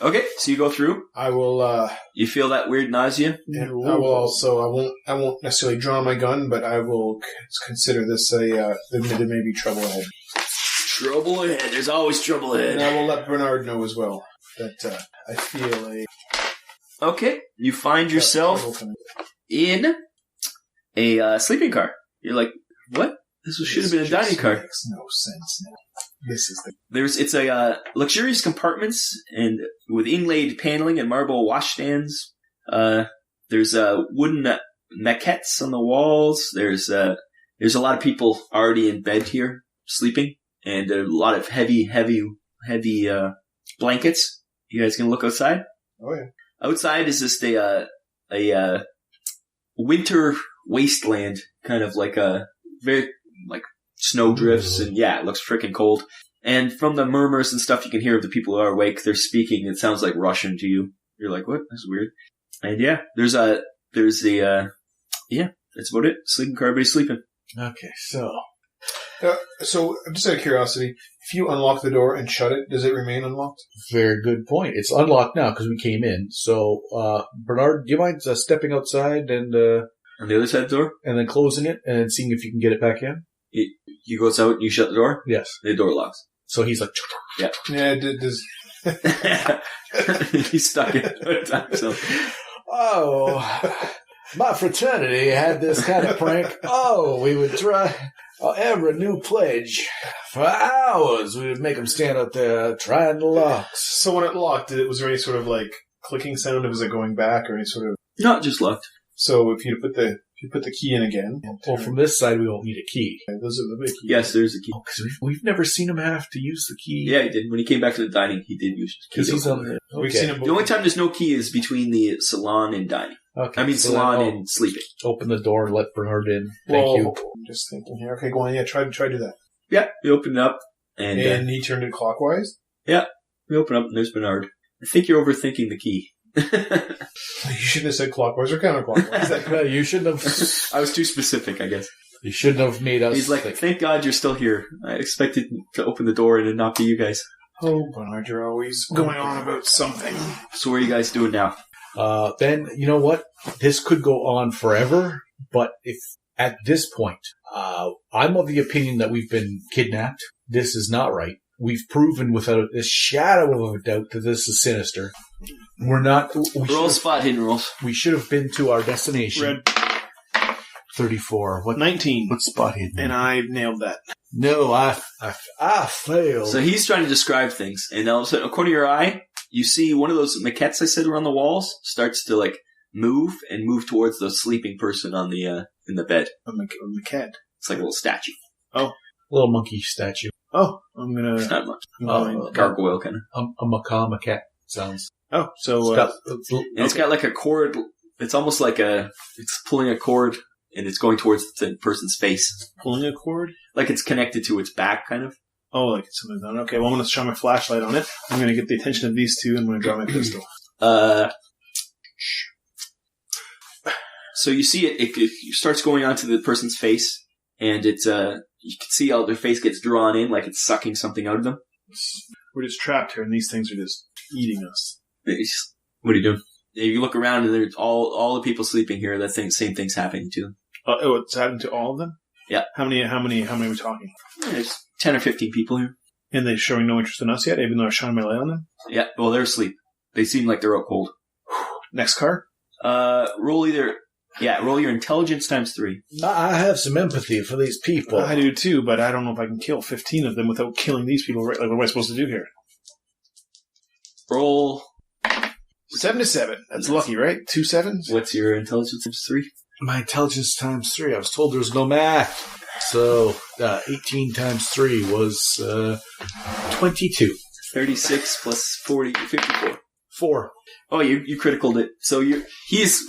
Okay, so you go through. I will. You feel that weird nausea? And I will also. I won't necessarily draw my gun, but I will consider this there may be trouble ahead. Trouble ahead. There's always trouble ahead. And I will let Bernard know as well that I feel a. Okay, you find yourself in a sleeping car. You're like, what? This should have been a dining car. Makes no sense now. This is It's a luxurious compartments and with inlaid paneling and marble washstands. There's wooden maquettes on the walls. There's a lot of people already in bed here sleeping, and a lot of heavy blankets. You guys gonna look outside? Oh yeah. Outside is just a winter wasteland, kind of like a very like snowdrifts, and it looks freaking cold. And from the murmurs and stuff you can hear of the people who are awake, they're speaking. It sounds like Russian to you. You're like, what? That's weird. And there's That's about it. Sleeping car, everybody's sleeping. Okay, so So, just out of curiosity, if you unlock the door and shut it, does it remain unlocked? very good point. It's unlocked now because we came in. So, Bernard, do you mind stepping outside and On the other side of the door, then closing it and seeing if you can get it back in? you go out and you shut the door. Yes. The door locks. So he's like, Yeah, does... He's stuck in it time, so. oh, my fraternity had this kind of prank. Oh, we would try every new pledge for hours. We would make them stand out there trying the locks. So when it locked, was there any sort of, like, clicking sound? Was it going back or any sort of... Not just locked. So if you put the key in again... Well, from this side, we won't need a key. Those are the big keys. Yes, there's a key. Oh, because we've never seen him have to use the key. Yeah, he did. When he came back to the dining, he did use the key. Because he's on the... We've seen him The only time there's no key is between the salon and dining. Okay. I mean, so salon then and sleeping. open the door and let Bernard in. Thank Whoa, you. I'm just thinking here. Okay, go on. Yeah, try to do that. Yeah, we opened it up, and he turned it clockwise? we open up, and there's Bernard. I think you're overthinking the key. You shouldn't have said clockwise or counterclockwise. No, you shouldn't have... I was too specific, I guess. You shouldn't have made us... He's like, thank God you're still here. I expected to open the door and it not be you guys. Oh, Bernard, you're always going on about something. So what are you guys doing now? Then, you know what? This could go on forever, but if at this point, I'm of the opinion that we've been kidnapped. This is not right. We've proven without a shadow of a doubt that this is sinister. We're not... Roll spot hidden rolls. We should have been to our destination. Red 34. What 19. What spot hidden? And I nailed that. No, I failed. So he's trying to describe things, and all of a sudden, according to your eye, you see one of those maquettes I said were on the walls starts to like move towards the sleeping person on the in the bed. A maquette. It's like a little statue. Little monkey statue. Oh, I'm gonna... It's not much. Oh, Gargoyle kind of. A macaw maquette sounds. Oh, so... It's got like a cord. It's almost like it's pulling a cord, and it's going towards the person's face. pulling a cord? Like it's connected to its back, kind of. Oh, like it's something done. Okay, well, I'm going to shine my flashlight on it. I'm going to get the attention of these two, and I'm going to draw my pistol. So you see it starts going onto the person's face, and it's you can see how their face gets drawn in, like it's sucking something out of them. We're just trapped here, and these things are just eating us. What are you doing? If you look around, and there's all the people sleeping here. That same thing's happening to them. Oh, it's happened to all of them? Yeah. How many are we talking? There's 10 or 15 people here. And they're showing no interest in us yet, even though I shine my light on them? Yeah, well, they're asleep. They seem like they're out cold. Next card? Roll your intelligence times 3. I have some empathy for these people. I do too, but I don't know if I can kill 15 of them without killing these people. Right? Like, what am I supposed to do here? Roll. 7 to 7. That's lucky, right? 2 sevens? What's your intelligence times 3? My intelligence times 3. I was told there was no math. So, 18 times 3 was 22. 36 plus 40, 54. 4. Oh, you criticaled it. So he's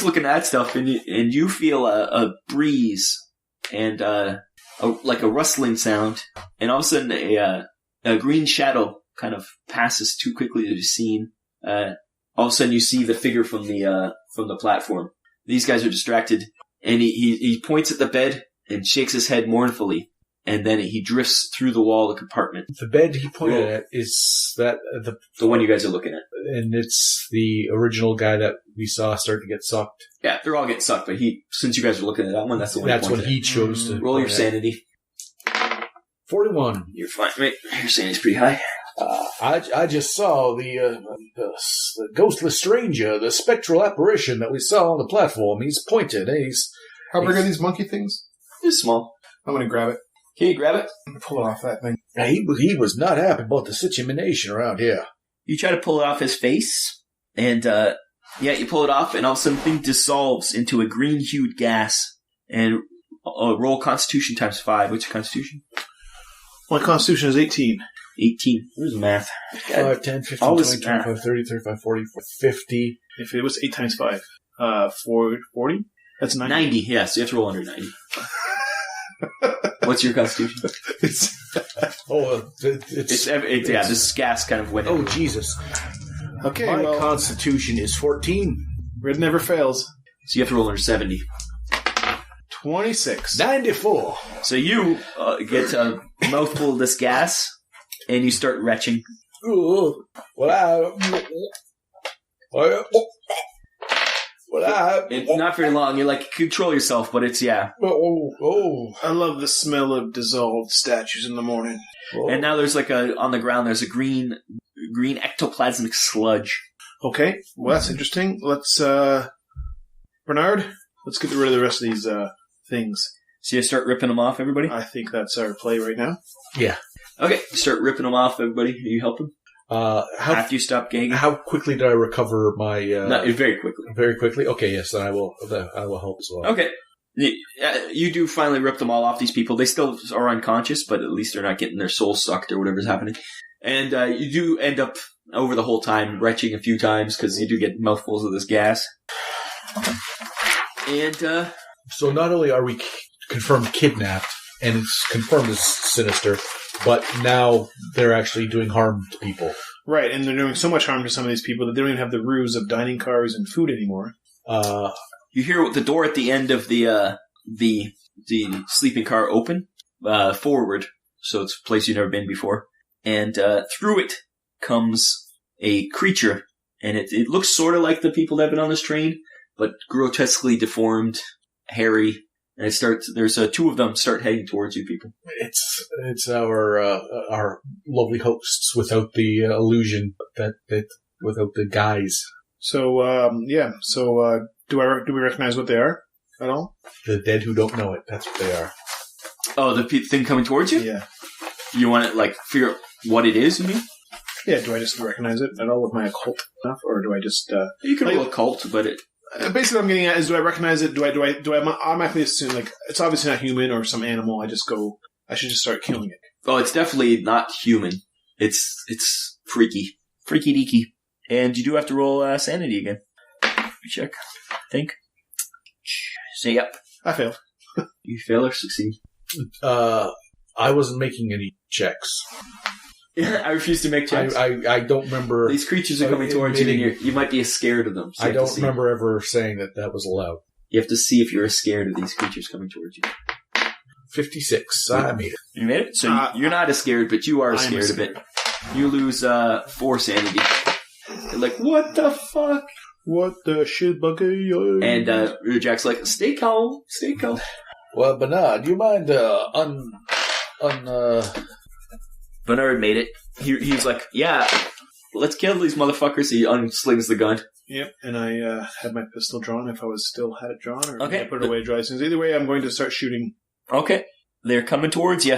looking at stuff, and you feel a breeze and like a rustling sound, and all of a sudden a green shadow kind of passes too quickly to be seen. All of a sudden you see the figure from the platform. These guys are distracted, and he points at the bed and shakes his head mournfully, and then he drifts through the wall of the compartment. The bed he pointed at is that the one you guys are looking at. And it's the original guy that we saw start to get sucked. Yeah, they're all getting sucked, but since you guys are looking at that one, that's the one. That's what he chose to roll your sanity. 41. You're fine, mate. Your sanity's pretty high. I just saw the ghostly stranger, the spectral apparition that we saw on the platform. He's pointed. How big are these monkey things? It's small. I'm going to grab it. Can you grab it? I'm going to pull it off that thing. He was not happy about the situation around here. You try to pull it off his face, and you pull it off, and all of a sudden the thing dissolves into a green-hued gas. And roll Constitution times 5. What's your Constitution? My Constitution is 18. 18. Where's the math? 5, 10, 15, 20, 25, 30, 35, 40, 50. If it was 8 times 5, 40? That's 90. 90, yeah, so you have to roll under 90. What's your Constitution? It's this gas kind of went in. Oh, Jesus. Okay, My Constitution is 14. Red never fails. So you have to roll under 70. 26. 94. So you get a mouthful of this gas, and you start retching. Ooh. It's not very long. You like control yourself, but it's I love the smell of dissolved statues in the morning. And now there's like on the ground. There's a green ectoplasmic sludge. Okay, well that's interesting. Let's Bernard, let's get rid of the rest of these things. So you start ripping them off, everybody. I think that's our play right now. Yeah. Okay, start ripping them off, everybody. Are you helping? After you stop gagging? How quickly did I recover my... Not very quickly. Very quickly? Okay, yes, then I will help as well. Okay. You do finally rip them all off, these people. They still are unconscious, but at least they're not getting their soul sucked or whatever's happening. And you do end up, over the whole time, retching a few times, because you do get mouthfuls of this gas. And, So not only are we confirmed kidnapped, and it's confirmed as sinister, but now they're actually doing harm to people. Right, and they're doing so much harm to some of these people that they don't even have the ruse of dining cars and food anymore. You hear the door at the end of the sleeping car open, forward, so it's a place you've never been before. And through it comes a creature, and it looks sort of like the people that have been on this train, but grotesquely deformed, hairy. And there's two of them start heading towards you people. It's our lovely hosts without the illusion, that without the guise. So, do we recognize what they are at all? The dead who don't know it, that's what they are. Oh, the thing coming towards you? Yeah. You want to, figure out what it is, you mean? Yeah, do I just recognize it at all with my occult stuff, or do I just... You can roll occult, but it... Basically, what I'm getting at is, do I recognize it? Do I automatically assume, it's obviously not human or some animal, I should just start killing it? Oh, it's definitely not human. It's freaky. Freaky deaky. And you do have to roll sanity again. Check. Think. Say yep. I failed. You fail or succeed? I wasn't making any checks. I refuse to make checks. I don't remember... These creatures are coming towards you, and you might be scared of them. So I don't remember ever saying that was allowed. You have to see if you're scared of these creatures coming towards you. 56. I made it. You made it? So you're not as scared, but you are scared of it. You lose 4 sanity. You're like, what the fuck? What the shit bucket? And Jack's like, stay calm. Stay calm. Well, Bernard, do you mind Bernard made it. He's like, yeah, let's kill these motherfuckers. He unslings the gun. Yep, and I had my pistol drawn if I still had it drawn, or okay. I put it away dry. Either way, I'm going to start shooting. Okay. They're coming towards you.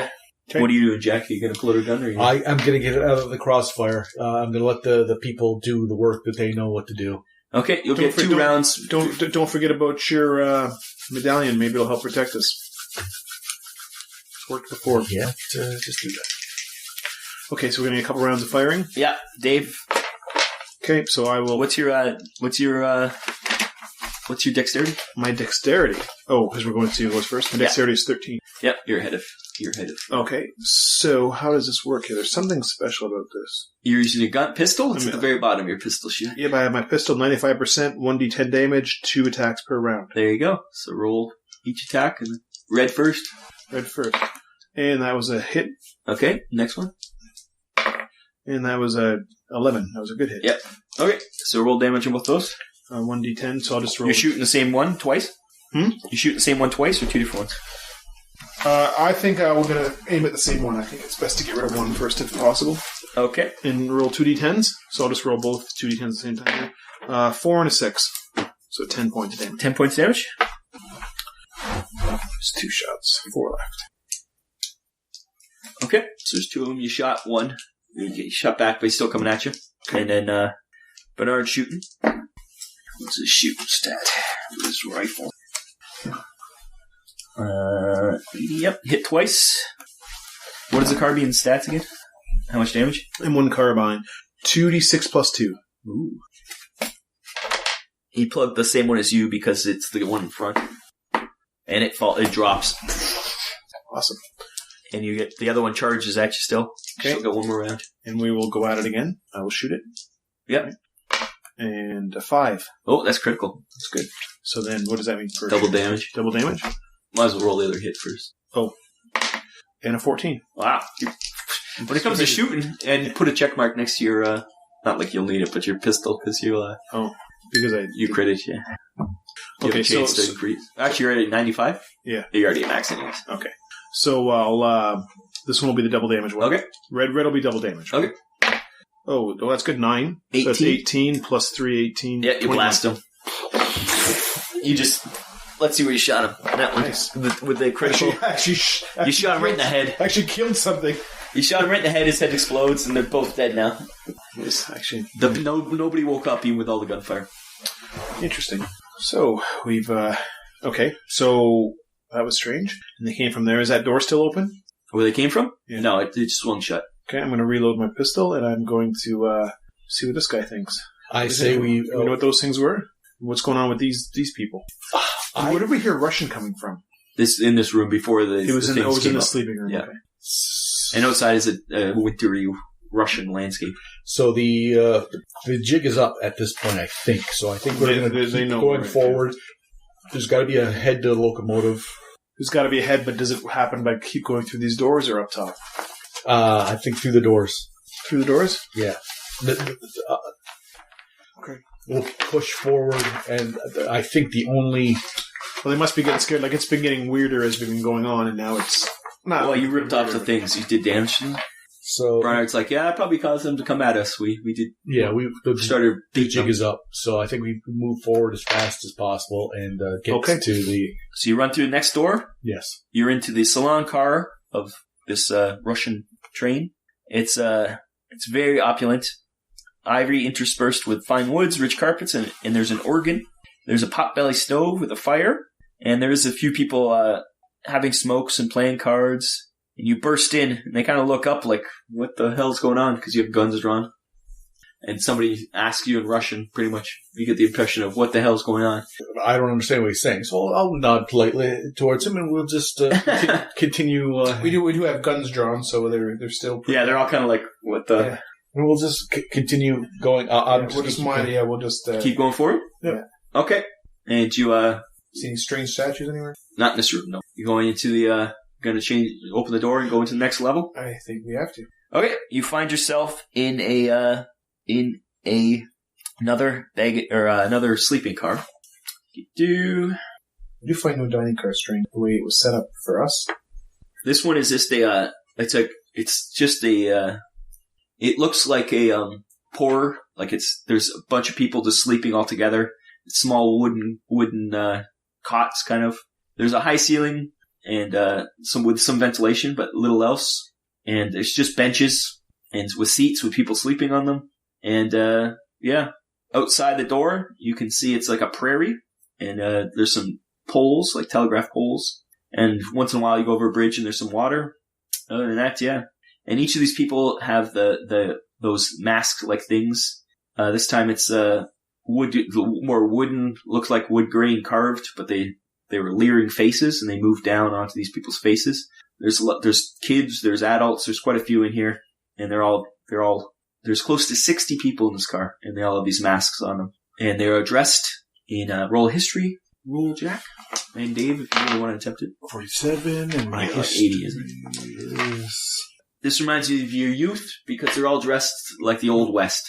Okay. What are you doing, Jack? Are you going to pull out a gun? Or I am going to get it out of the crossfire. I'm going to let the people do the work that they know what to do. Okay, you'll get 2 rounds. Don't forget about your medallion. Maybe it'll help protect us. It's worked before. Yeah, just do that. Okay, so we're going to get a couple rounds of firing. Yeah, Dave. Okay, so I will... What's your dexterity? My dexterity. Oh, because we're going to see who goes first. My dexterity is 13. Yep, you're ahead of. Okay, so how does this work here? There's something special about this. You're using a pistol? It's at the very bottom of your pistol sheet. Yep, I have my pistol, 95%, 1d10 damage, 2 attacks per round. There you go. So roll each attack, and red first. Red first. And that was a hit. Okay, next one. And that was a 11. That was a good hit. Yep. Okay, so roll damage on both those. 1d10, so I'll just roll... You're shooting the same one twice? You shoot the same one twice or 2 different ones? I think we're going to aim at the same one. I think it's best to get rid of one first if possible. Okay. And roll 2d10s, so I'll just roll both 2d10s at the same time. 4 and a 6. So 10 points of damage. 10 points of damage? There's 2 shots. 4 left. Okay, so there's 2 of them. You shot one. You shot back, but he's still coming at you. Okay. And then Bernard's shooting. What's his shooting stat? His rifle. Yep, hit twice. What is the carbine stats again? How much damage? And 1 carbine. 2d6 plus 2. Ooh. He plugged the same one as you because it's the one in front. And it drops. Awesome. And you get the other one charges at you still. Okay. Still got one more round. And we will go at it again. I will shoot it. Yep. Okay. And a 5. Oh, that's critical. That's good. So then, what does that mean for double damage? Double damage. Might as well roll the other hit first. And a 14. Wow. When it comes to shooting, and put a check mark next to your, not like you'll need it, but your pistol, because you'll, Because you crit it, yeah. You Okay, have a chance to increase. Actually, you're at 95? Yeah. You're already at max anyways. Okay. So I'll, this one will be the double damage one. Okay. Red will be double damage. Okay. Oh, that's good. 9. 18. So that's 18 plus 3, 18. Yeah, you 21. blast him. You just... Let's see where you shot him. That one. Nice. With the critical... You shot him right in the head. Actually killed something. You shot him right in the head, his head explodes, and they're both dead now. Yes, actually. Nobody woke up even with all the gunfire. Interesting. So, we've, okay. So, that was strange. And they came from there. Is that door still open? Where they came from? Yeah. No, it just swung shut. Okay, I'm going to reload my pistol, and I'm going to, see what this guy thinks. I say we... You know what those things were? What's going on with these people? Where did we hear Russian coming from? In this room before the It was in the up. sleeping room. Yeah. Okay. And outside is a wintry Russian landscape. So the jig is up at this point, I think. So I think we're going to keep going forward. There's got to be a head to the locomotive. There's got to be a head, but does it happen by keep going through these doors or up top? I think through the doors. Through the doors? Yeah. Okay. We'll push forward, and I think the only... Well, they must be getting scared. Like, it's been getting weirder as we've been going on, and now it's not... Well, you ripped off the things. You did damage to them. So Bernard's like, yeah, I probably caused them to come at us. We did... Yeah, the started jig is up, so I think we move forward as fast as possible and get to the... So you run through the next door. Yes. You're into the salon car of this Russian train. It's very opulent. Ivory interspersed with fine woods, rich carpets, and there's an organ. There's a potbelly stove with a fire, and there's a few people having smokes and playing cards. And you burst in, and they kind of look up like, what the hell's going on? Because you have guns drawn. And somebody asks you in Russian, pretty much. You get the impression of what the hell's going on. I don't understand what he's saying, so I'll nod politely towards him, and we'll just continue. We do have guns drawn, so they're still... Yeah, they're all kind of like, what the... Yeah. And we'll just continue going. We'll just keep going forward? Yeah. Okay. And you, see any strange statues anywhere? Not in this room, no. You're going into the, open the door and go into the next level? I think we have to. Okay. You find yourself in another another sleeping car. I do find the dining car strange, the way it was set up for us. This one is just it looks like a pour, like there's a bunch of people just sleeping all together. Small wooden cots, kind of. There's a high ceiling and some ventilation, but little else. And there's just benches and with seats with people sleeping on them. And outside the door you can see it's like a prairie, and there's some poles, like telegraph poles. And once in a while you go over a bridge and there's some water. Other than that, yeah. And each of these people have those mask-like things. This time it's wood, more wooden, looks like wood grain carved, but they were leering faces, and they move down onto these people's faces. There's kids, there's adults, there's quite a few in here, and they're all there's close to 60 people in this car, and they all have these masks on them, and they're dressed in roll history. Roll, Jack. And Dave, if you really want to attempt it. 47 and my 80, isn't it? This reminds you of your youth because they're all dressed like the Old West.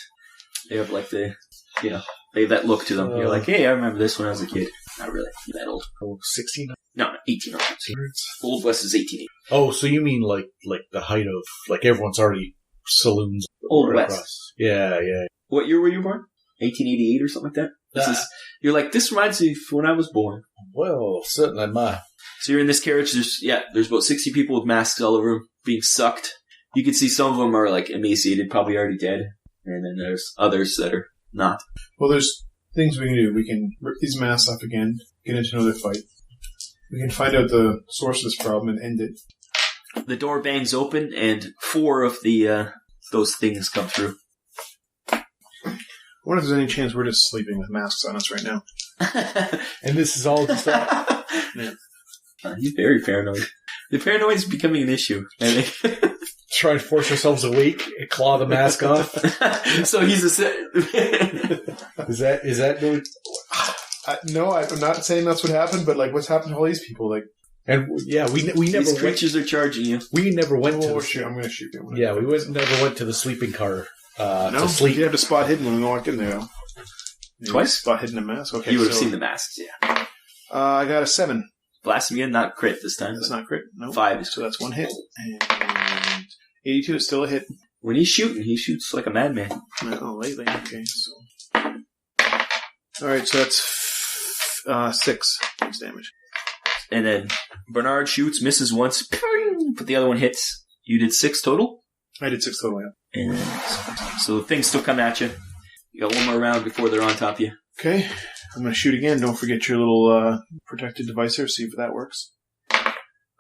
They have like they have that look to them. You're like, hey, I remember this when I was a kid. Not really. You're that old. 16? No, 1800s. Old West is 1880. Oh, so you mean like the height of, like everyone's already saloons. Old West. Across. Yeah. What year were you born? 1888 or something like that? You're like, this reminds me of when I was born. Well, certainly my. So you're in this carriage. There's about 60 people with masks all over them being sucked. You can see some of them are like emaciated, probably already dead. And then there's others that are not. Well, there's things we can do. We can rip these masks off again, get into another fight. We can find out the source of this problem and end it. The door bangs open, and 4 of those things come through. I wonder if there's any chance we're just sleeping with masks on us right now. And this is all just that. Yeah. He's very paranoid. The paranoid is becoming an issue, I think. Try to force ourselves awake and claw the mask off. So he's Is that No, I'm not saying that's what happened, but like, what's happened to all these people? Like, And yeah, we never These creatures are charging you. We never went to. Shoot! I'm going to shoot him. Yeah, we never went to the sleeping car to sleep. You have to spot hidden when we walked in there. Twice? Spot hidden a mask. Okay, You would have seen the masks, yeah. I got a 7. Blast him again, not crit this time. That's not crit. No. 5 is So that's 1 hit. And 82 is still a hit. When he's shooting, he shoots like a madman. Oh, lately. Okay, so. Alright, so that's 6 damage. And then Bernard shoots, misses once, but the other one hits. You did 6 total? I did 6 total, yeah. And so the things still come at you. You got one more round before they're on top of you. Okay, I'm going to shoot again. Don't forget your little protected device there. See if that works.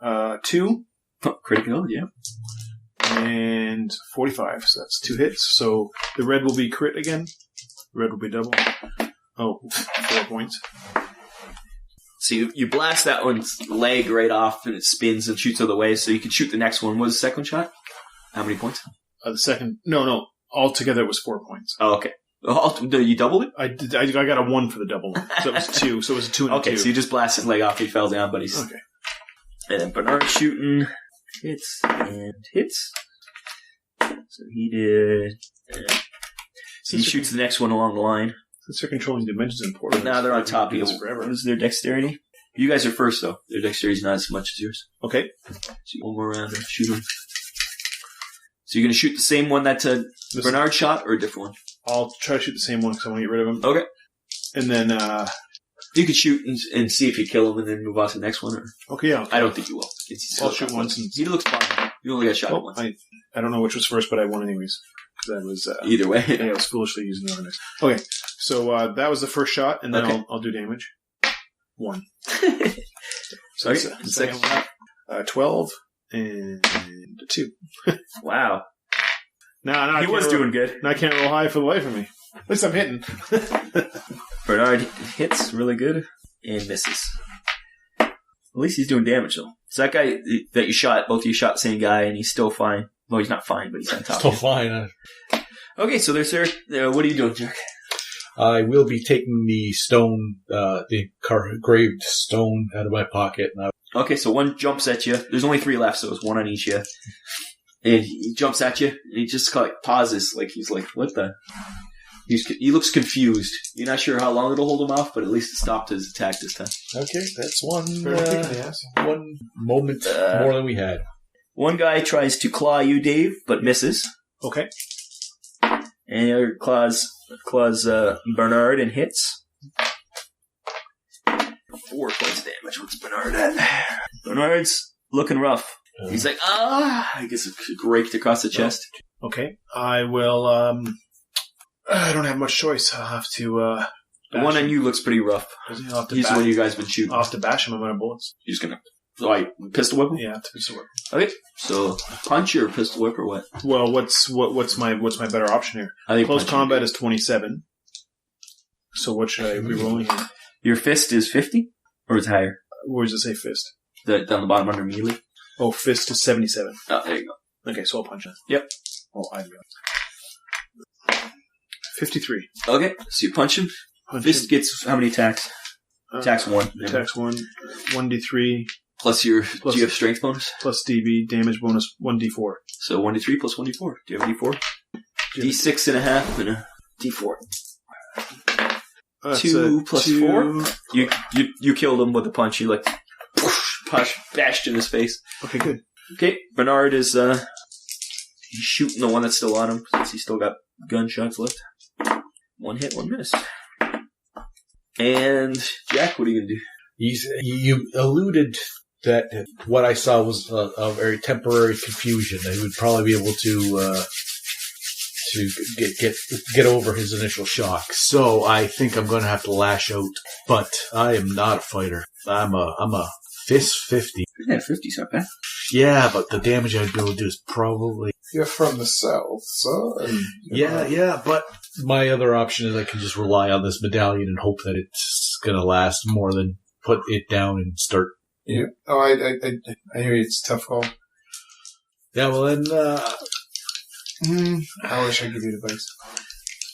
2. Oh, critical, yeah. And 45. So that's 2 hits. So the red will be crit again. The red will be double. Oh, 4 points. So you blast that one's leg right off, and it spins and shoots out of the way, so you can shoot the next one. What was the second shot? How many points? The second... No. Altogether it was 4 points. Oh, okay. You doubled it? I got a 1 for the double one. So it was 2. So it was a 2 and a 2. Okay, so you just blast his leg off, he fell down, but he's... Okay. And then Bernard shooting, hits, and hits. So he did... So he shoots the next one along the line. Since they're controlling dimensions in Portland. Now they're on top of you. Forever. What is their dexterity? You guys are first, though. Their dexterity's not as much as yours. Okay. So one more round and shoot them. So you're going to shoot the same one that Bernard shot, or a different one? I'll try to shoot the same one because I want to get rid of him. Okay. And then... You could shoot and see if you kill him and then move on to the next one. Or... Okay, yeah. I don't think you will. I'll shoot once. He looks fine. You only got shot once. I don't know which was first, but I won anyways. That was... Either way. Yeah, I was foolishly using the other next. Okay, so that was the first shot, and then I'll do damage. 1. So okay. the second one. 12 and 2. Wow. No, he was doing good. Now I can't roll high for the life of me. At least I'm hitting. Bernard hits really good and misses. At least he's doing damage, though. So that guy that you shot, both of you shot the same guy, and he's still fine. Well, he's not fine, but he's on top. Still fine. Okay, so there's Eric. What are you doing, Jack? I will be taking the stone, the engraved stone out of my pocket. Okay, so one jumps at you. There's only 3 left, so it's 1 on each of you. And he jumps at you, and he just pauses, like he's like, what the... He looks confused. You're not sure how long it'll hold him off, but at least it stopped his attack this time. Okay, that's one moment more than we had. One guy tries to claw you, Dave, but misses. Okay. And the other claws Bernard and hits. 4 points of damage. What's Bernard at? Bernard's looking rough. He's like, I guess it's raked across the chest. Okay. I will, I don't have much choice. I'll have to, the one on you looks pretty rough. He's the one you guys been shooting. I'll have to bash him. I'm out of bullets. You're just gonna, pistol whip him? Yeah, pistol whip. Okay. So, punch or pistol whip or what? Well, what's my better option here? I think close combat is 27. So what should I be rolling here? Your fist is 50? Or is it higher? Where does it say fist? Down the bottom under melee. Oh, fist is 77. Oh, there you go. Okay, so I'll punch it. Yep. Oh, I realize. 53. Okay, so you punch him. Fist gets how many attacks? Attacks 1. Attacks 1. 1d3. Plus do you have strength bonus? Plus DB, damage bonus, 1d4. So 1d3 plus 1d4. Do you have a d4? D6 and a half and a d4. 2 plus 4. You killed him with a punch. You bashed in his face. Okay, good. Okay, Bernard is he's shooting the one that's still on him since he's still got gunshots left. 1 hit, 1 miss. And Jack, what are you gonna do? You alluded that what I saw was a very temporary confusion. He would probably be able to get over his initial shock. So I think I'm going to have to lash out. But I am not a fighter. I'm a fist 50. Yeah, 50's not bad. Yeah, but the damage I'd be able to do is probably... You're from the south, so... Yeah, but my other option is I can just rely on this medallion and hope that it's going to last more than put it down and start... Yeah. Oh, I hear you. It's a tough call. Yeah, well then... I wish I could give you advice.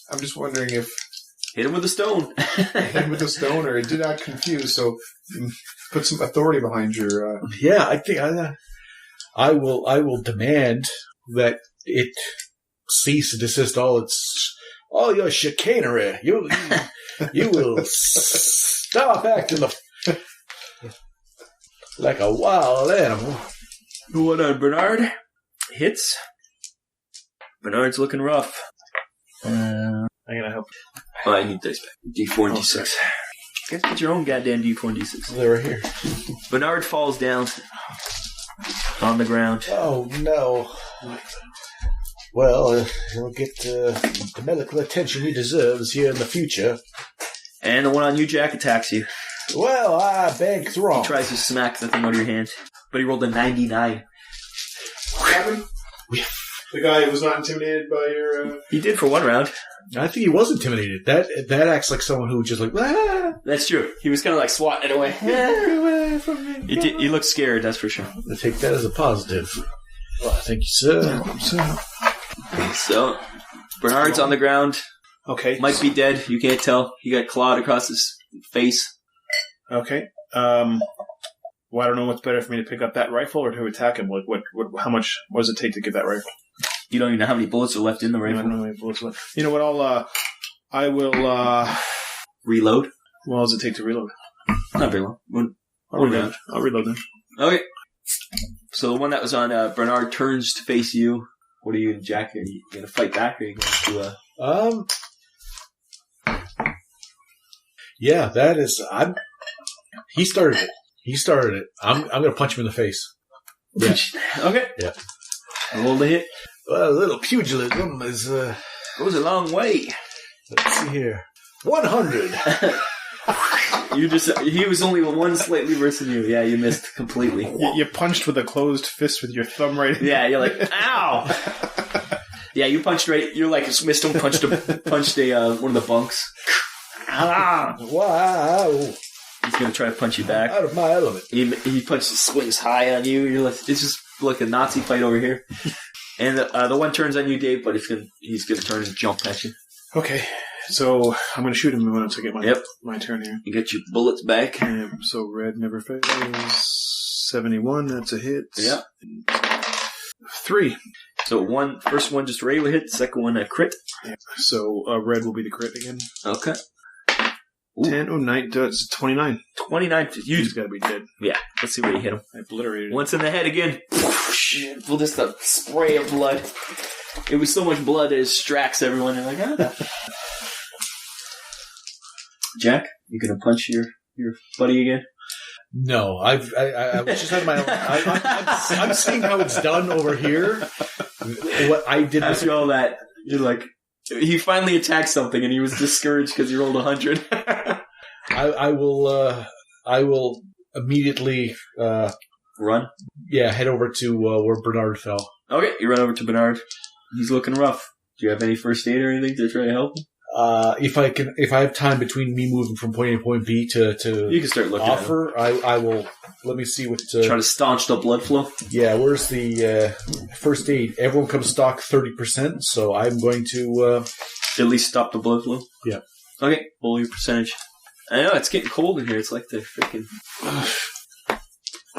I'm just wondering if Hit him with a stone. Hit him with a stone, or it did not confuse. So put some authority behind your. Yeah, I think I will demand that it cease and desist all your chicanery. You will stop acting like a wild animal. What on Bernard? Hits. Bernard's looking rough. I'm gonna help. Oh, I need dice back. D4 and D6. Guys, get your own goddamn D4 and D6. They were here. Bernard falls down on the ground. Oh no. Well, he'll get the medical attention he deserves here in the future. And the one on you, Jack, attacks you. Well, I banked wrong. He tries to smack the thing out of your hand, but he rolled a 99. What happened? The guy was not intimidated by your... He did for one round. I think he was intimidated. That acts like someone who just like, ah! That's true. He was kind of like swatting it away. Get away from me. He looked scared, that's for sure. I take that as a positive. Well, thank you, sir. So, Bernard's on the ground. Okay. Might be dead. You can't tell. He got clawed across his face. Okay. Well, I don't know what's better for me to pick up that rifle or to attack him. Like, how much? What does it take to get that rifle? You don't even know how many bullets are left in the I rifle. don't know how many bullets left. You know what? I will. Reload? What does it take to reload? Not very long. I'll reload. I'll reload then. Okay. So the one that was on Bernard turns to face you. What are you and Jack? Are you going to fight back or are you going to... Yeah, that is... He started it. I'm going to punch him in the face. Yeah. Okay. Yeah. Roll the hit. Well, a little pugilism is... Goes a long way. Let's see here. 100. He was only one slightly worse than you. Yeah, you missed completely. You punched with a closed fist with your thumb right in. Yeah, you're like, ow! Yeah, you punched right. You're like, missed him, punched one of the bunks. Ah! Wow. He's going to try to punch you back. Out of my element. He punches, swings high on you. You're like, it's just like a Nazi fight over here. And the one turns on you, Dave, but he's gonna turn and jump at you. Okay, so I'm gonna shoot him once I get my turn here. You get your bullets back. So red never fails. 71, that's a hit. Yeah. 3. So first one just regular hit, second one a crit. Yeah. So red will be the crit again. Okay. 10, 9, that's 29. 29. You He's gotta be dead. Yeah. Let's see where you hit him. I obliterated him. Once in the head again. Well, just a spray of blood. It was so much blood that it distracts everyone. They're like, ah. Jack, you gonna punch your buddy again? No, I was just out of my own. I'm seeing how it's done over here. What I did was After all that, you're like, he finally attacked something and he was discouraged because he rolled 100. I will immediately run. Yeah, head over to where Bernard fell. Okay, you run over to Bernard. He's looking rough. Do you have any first aid or anything to try to help him? If I have time between me moving from point A to point B to you can start looking offer, I will. Let me see what. Try to staunch the blood flow. Yeah, where's the first aid? Everyone comes stock 30%, so I'm going to at least stop the blood flow. Yeah. Okay, roll your percentage. I know it's getting cold in here. It's like the freaking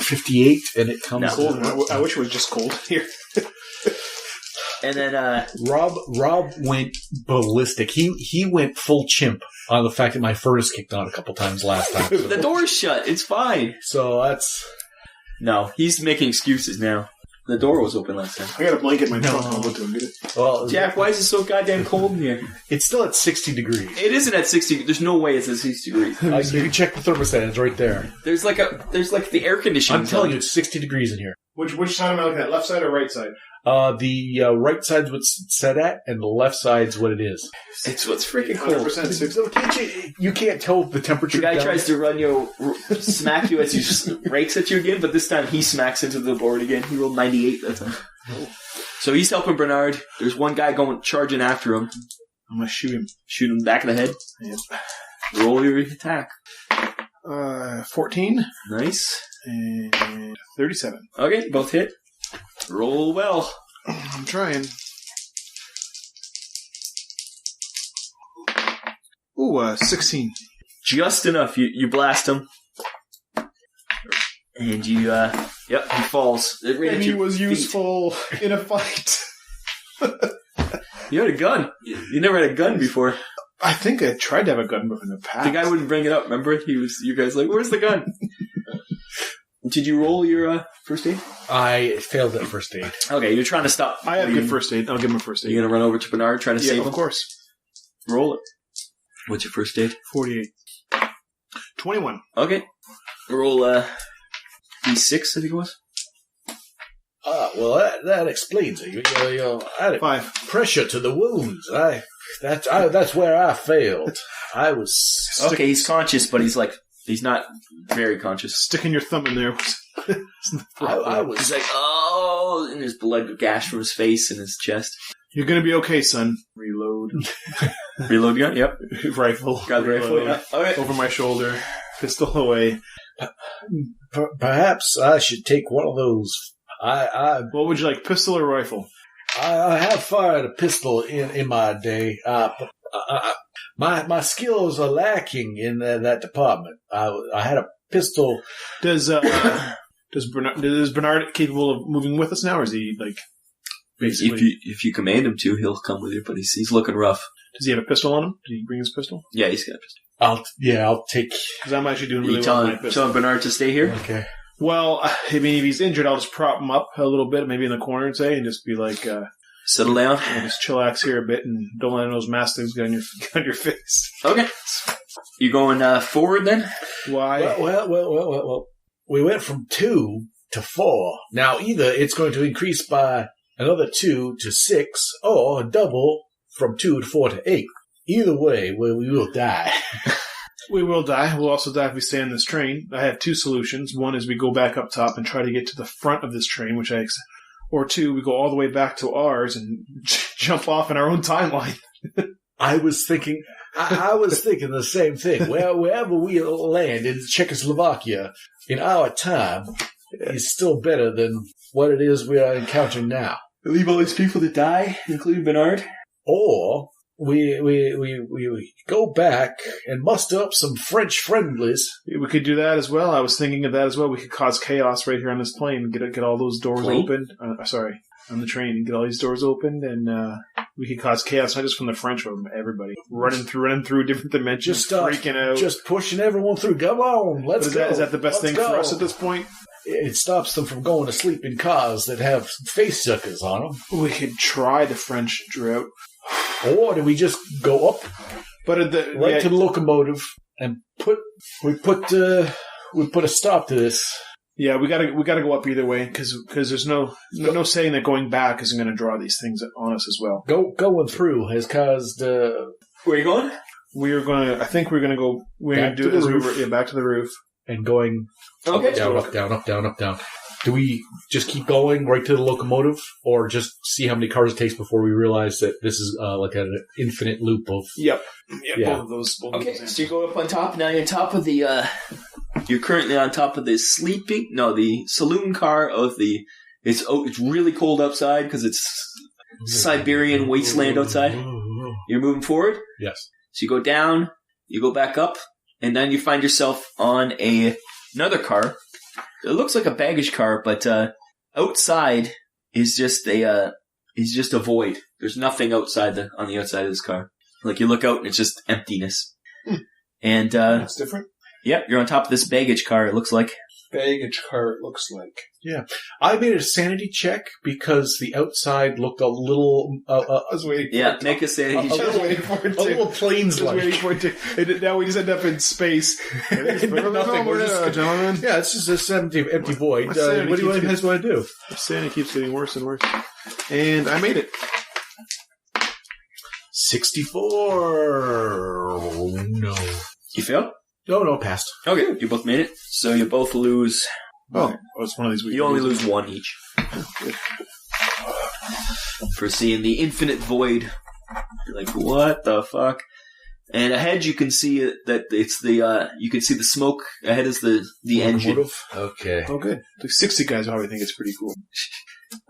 58, and it comes cold. I wish it was just cold here. And then Rob went ballistic. He went full chimp on the fact that my furnace kicked on a couple times last time. So. The door's shut. It's fine. So that's... No, he's making excuses now. The door was open last time. I got a blanket in my trunk. I'll go to him get it. Well, Jack, why is it so goddamn cold in here? It's still at 60 degrees. It isn't at 60. There's no way it's at 60 degrees. You can check the thermostat. It's right there. There's like the air conditioning. I'm telling you, it's 60 degrees in here. Which side am I looking at? Left side or right side? The right side's what's set at, and the left side's what it is. It's what's freaking cold. 100% You can't tell the temperature. The guy tries to smack you as he rakes at you again, but this time he smacks into the board again. He rolled 98 that time. So he's helping Bernard. There's one guy charging after him. I'm gonna shoot him. Shoot him back of the head. Yep. Roll your attack. 14. Nice. And 37. Okay, both hit. Roll well. I'm trying. Ooh, 16. Just enough. You blast him. And you, he falls. Right And at he your was feet. useful in a fight. You had a gun. You never had a gun before. I think I tried to have a gun in the past. The guy wouldn't bring it up, remember? You guys like, where's the gun? Did you roll your first aid? I failed at first aid. Okay, you're trying to stop. I have good first aid. I'll give him a first aid. You're going to run over to Bernard, try to save him? of course. Roll it. What's your first aid? 48. 21. Okay. Roll D6, I think it was. Well, that explains it. You added 5. pressure to the wounds. That's where I failed. I was Okay, he's conscious, but he's not very conscious. Sticking your thumb in there. I was He's like, oh, and his blood gashed from his face and his chest. You're going to be okay, son. Reload. Reload gun? Yep. Rifle. Got the rifle? Reload. Yeah. All right. Over my shoulder. Pistol away. Perhaps I should take one of those. What would you like, pistol or rifle? I have fired a pistol in my day. My skills are lacking in that department. I had a pistol. Does Bernard capable of moving with us now, or is he basically? If you command him to, he'll come with you, but he's looking rough. Does he have a pistol on him? Did he bring his pistol? Yeah, he's got a pistol. I'll take. Because I'm actually doing Are you really well with my pistol. telling Bernard to stay here? Okay. Well, I mean, if he's injured, I'll just prop him up a little bit, maybe in the corner, and just be like, Settle down. just chillax here a bit, and don't let those mastiffs get on your face. Okay. You going forward then? Why? Well. We went from 2 to 4. Now, either it's going to increase by another 2 to 6, or double from 2 to 4 to 8. Either way, we will die. We will die. We'll also die if we stay on this train. I have 2 solutions. One is we go back up top and try to get to the front of this train, or 2, we go all the way back to ours and jump off in our own timeline. I was thinking the same thing. Wherever we land in Czechoslovakia in our time is still better than what it is we are encountering now. Leave all these people to die, including Bernard? Or we go back and muster up some French friendlies. We could do that as well. I was thinking of that as well. We could cause chaos right here on this plane. Get all those doors opened. On the train, and get all these doors opened, and we could cause chaos not just from the French, but from everybody running through different dimensions, Just freaking out, just pushing everyone through. Come on, let's go. Is that the best Let's thing for go. us at this point? It stops them from going to sleep in cars that have face suckers on them. We could try the French drought, Or do we just go up but to the locomotive and put a stop to this? Yeah, we gotta go up either way because there's no saying that going back isn't going to draw these things on us as well. Going through has caused. Where are you going? I think we're gonna go. We're Back gonna do to it the as roof. back to the roof. And going Okay. down, up, down, up, down, up, down. Do we just keep going right to the locomotive, or just see how many cars it takes before we realize that this is like an infinite loop of? Yep. Yeah. Both of those. Okay, so you go up on top. Now you're on top of the. You're currently on top of the saloon car of the. It's really cold outside because it's Siberian wasteland outside. You're moving forward. Yes. So you go down, you go back up, and then you find yourself on another car. It looks like a baggage car, but outside is just a void. There's nothing outside on the outside of this car. Like you look out and it's just emptiness. And That's different. yep, you're on top of this baggage car. It looks like. Baggage car, it looks like. Yeah. I made a sanity check because the outside looked a little. I was waiting. Yeah, make a sanity I check. was waiting for it A little planes Just waiting like. for it to. And now we just end up in space. Nothing. We're just, gentlemen. yeah, it's just an empty void. My What sanity do you keeps guys want to do? Sandy keeps getting worse and worse. And I made it. 64. Oh, no. You failed? No, passed. Okay, you both made it. So you both lose. Oh, it's one of these. You only lose one each. For seeing the infinite void. You're like, what the fuck? And ahead you can see that it's the, you can see the smoke. Ahead is the engine. Okay. Oh, good. The 60 guys probably think it's pretty cool.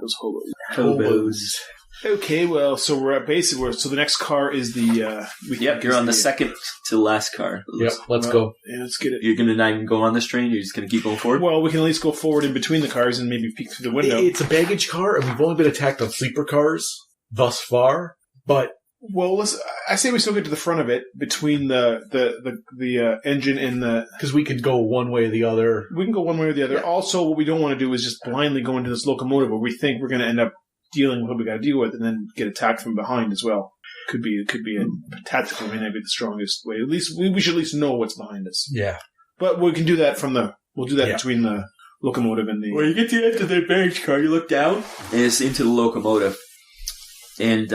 Those hobos. Hobos. Okay, well, so we're at basically so the next car is the. Yep, you're on the second to last car. Yep, let's go. Yeah, let's get it. You're going to not even go on this train? You're just going to keep going forward? Well, we can at least go forward in between the cars and maybe peek through the window. It's a baggage car, and we've only been attacked on sleeper cars thus far. But Well, I say we still get to the front of it between the engine and the. because we could go one way or the other. We can go one way or the other. Yeah. Also, what we don't want to do is just blindly go into this locomotive where we think we're going to end up dealing with what we got to deal with, and then get attacked from behind as well. Could be a tactical may not be the strongest way. At least we should at least know what's behind us. Yeah. But we can do that we'll do that between the locomotive and the. When you get to the end of the baggage car, you look down, and it's into the locomotive. And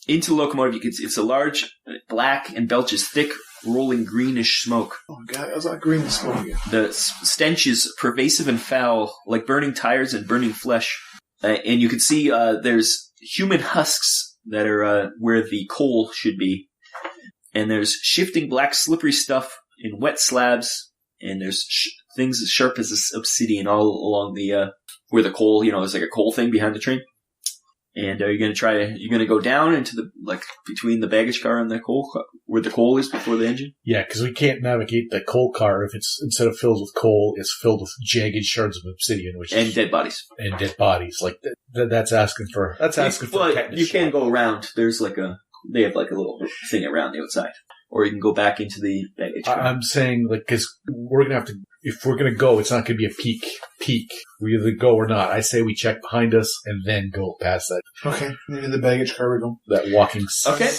into the locomotive, you can see it's a large, black, and belches thick, rolling greenish smoke. Oh god, I was like green smoke again. The stench is pervasive and foul, like burning tires and burning flesh. And you can see there's human husks that are where the coal should be. And there's shifting black slippery stuff in wet slabs. And there's things as sharp as obsidian all along the where the coal, there's like a coal thing behind the train. And you're going to go down into the, between the baggage car and the coal, where the coal is before the engine? Yeah, because we can't navigate the coal car if it's, instead of filled with coal, it's filled with jagged shards of obsidian, And dead bodies. And dead bodies. Like, that's asking for Well, you can go around. There's they have a little thing around the outside. Or you can go back into the baggage car. I'm saying, because we're going to have to, if we're going to go, it's not going to be a peak. We either go or not. I say we check behind us and then go past that. Okay, maybe the baggage car we go. That walking. Okay.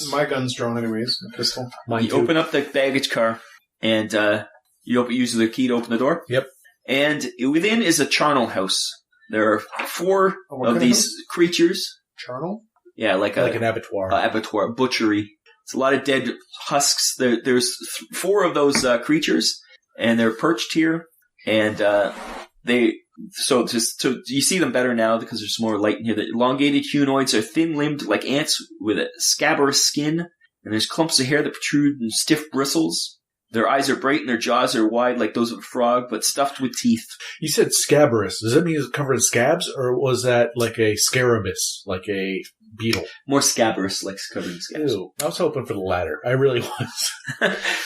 My gun's drawn anyways. A pistol. You open up the baggage car, and you use the key to open the door. Yep. And within is a charnel house. There are 4 of these creatures. Charnel? Yeah, like an abattoir. Abattoir, butchery. It's a lot of dead husks. There's 4 of those creatures, and they're perched here. And so you see them better now because there's more light in here. The elongated humanoids are thin-limbed like ants with a scabrous skin, and there's clumps of hair that protrude in stiff bristles. Their eyes are bright and their jaws are wide like those of a frog, but stuffed with teeth. You said scabrous. Does that mean it's covered in scabs, or was that like a scarabus, like a beetle? More scabrous, like covered in scabs. Ew. I was hoping for the latter. I really was.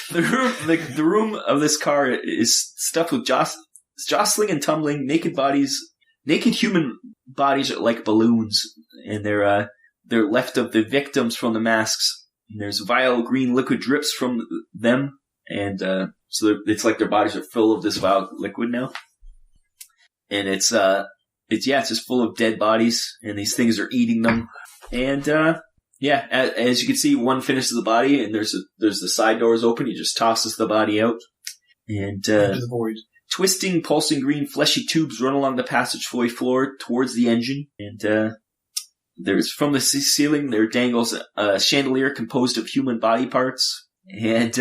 The room of this car is stuffed with jostling and tumbling naked bodies. Naked human bodies are like balloons, and they're left of the victims from the masks. And there's vile green liquid drips from them. And so it's like their bodies are full of this vile liquid now. And it's just full of dead bodies, and these things are eating them. And as you can see, one finishes the body, and there's the side doors open. He just tosses the body out, and into the void. Twisting, pulsing green fleshy tubes run along the passageway floor towards the engine. And there's from the ceiling there dangles a chandelier composed of human body parts. And,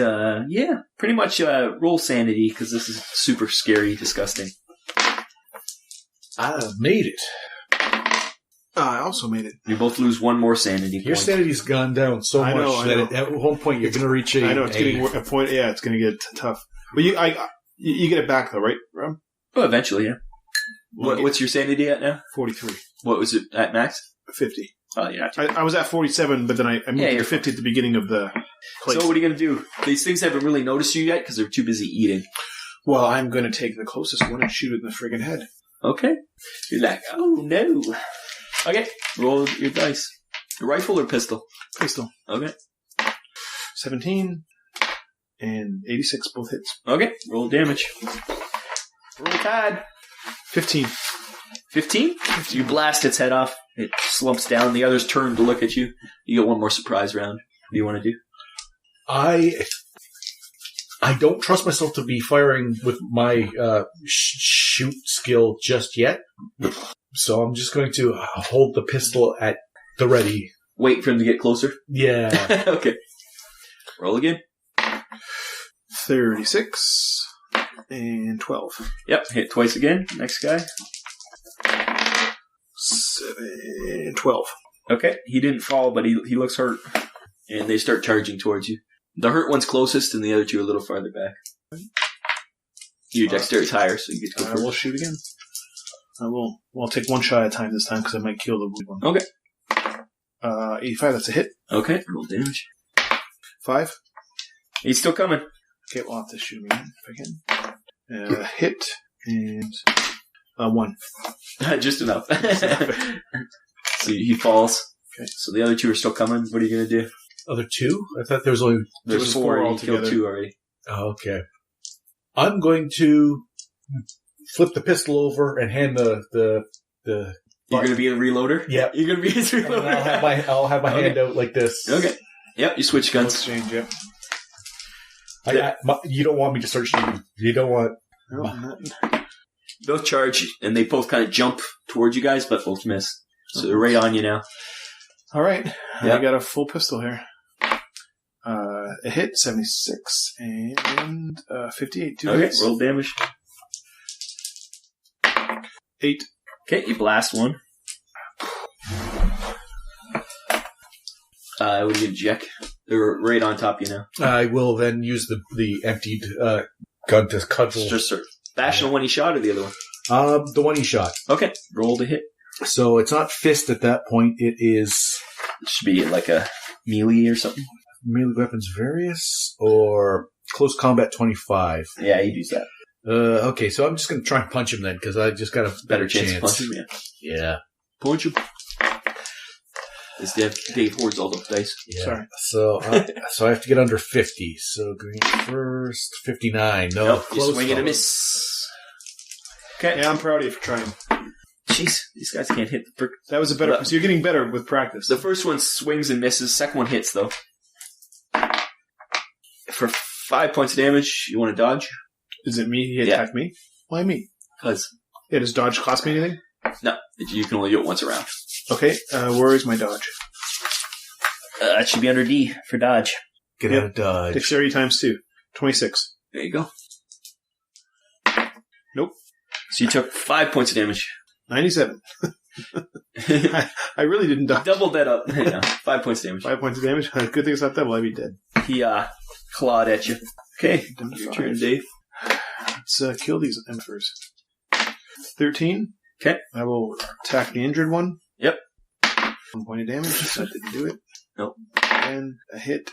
pretty much roll sanity, because this is super scary, disgusting. I made it. I also made it. You both lose 1 more sanity Your point. sanity's gone down so I much know. that at one point you're going to reach I know, it's getting a point. Yeah, it's going to get tough. But you get it back, though, right, Rob? Oh, eventually, yeah. What's your sanity at now? 43. What was it at max? 50. Oh, yeah. I was at 47, but then I moved to 50 at the beginning of the place. So what are you going to do? These things haven't really noticed you yet because they're too busy eating. Well, I'm going to take the closest one and shoot it in the friggin' head. Okay. You're like, oh, no. Okay. Roll your dice. Rifle or pistol? Pistol. Okay. 17 and 86, both hits. Okay. Roll damage. Roll tide. 15. 15? You blast its head off. It slumps down. The others turn to look at you. You get 1 more surprise round. What do you want to do? I don't trust myself to be firing with my shoot skill just yet. So I'm just going to hold the pistol at the ready. Wait for him to get closer? Yeah. Okay. Roll again. 36 and 12. Yep. Hit twice again. Next guy. 7, 12. Okay. He didn't fall, but he looks hurt. And they start charging towards you. The hurt one's closest, and the other 2 are a little farther back. Your dexterity higher, so you get to go I first. will shoot again. I will. Well, I'll take 1 shot at a time this time, because I might kill the blue one. Okay. 85, that's a hit. Okay, roll damage. 5. He's still coming. Okay, we'll have to shoot him again if I can. Hit, and 1. Just enough. So he falls. Okay. So the other 2 are still coming. What are you going to do? Other 2? I thought there was only... There's 4 altogether. You killed 2 already. Oh, okay. I'm going to flip the pistol over and hand the You're going to be a reloader? Yeah. You're going to be his reloader? And I'll have my hand out like this. Okay. Yep, you switch guns. Exchange, yep. You don't want me to start shooting. You don't want... No, Both charge, and they both kind of jump towards you guys, but both miss. So they're right on you now. All right. Yep. I got a full pistol here. A hit, 76, and 58. 2 hits. Roll damage. 8. Okay, you blast one. What do you Jack? They're right on top of you now. I will then use the emptied gun to cudgel. Just bash the one he shot or the other one? The one he shot. Okay, roll to hit. So it's not fist at that point. It is... It should be like a melee or something. Melee weapons various or close combat 25. Yeah, you'd use that. Okay, so I'm just going to try and punch him then because I just got a better chance. To punch him, yeah. Punch him. As Dave hoards all the dice. Yeah. Sorry. So I have to get under 50. So green first, 59. No, nope, close. You swing and a miss. Okay. Yeah, I'm proud of you for trying. Jeez, these guys can't hit the brick. That was a better... So you're getting better with practice. The first one swings and misses. Second one hits, though. For 5 points of damage, you want to dodge? Is it me? He attacked me? Why me? Because... Yeah, does dodge cost me anything? No, you can only do it once around. Okay, where is my dodge? That should be under D for dodge. Get out of dodge. Dexterity times 2. 26. There you go. Nope. So you took 5 points of damage. 97. I really didn't dodge. Doubled that up. No, 5 points of damage. 5 points of damage? Good thing it's not double. I'd be dead. He clawed at you. Okay, your turn, Dave. Let's kill these embers. 13. Okay. I will attack the injured one. Yep. 1 point of damage. That didn't do it. Nope. And a hit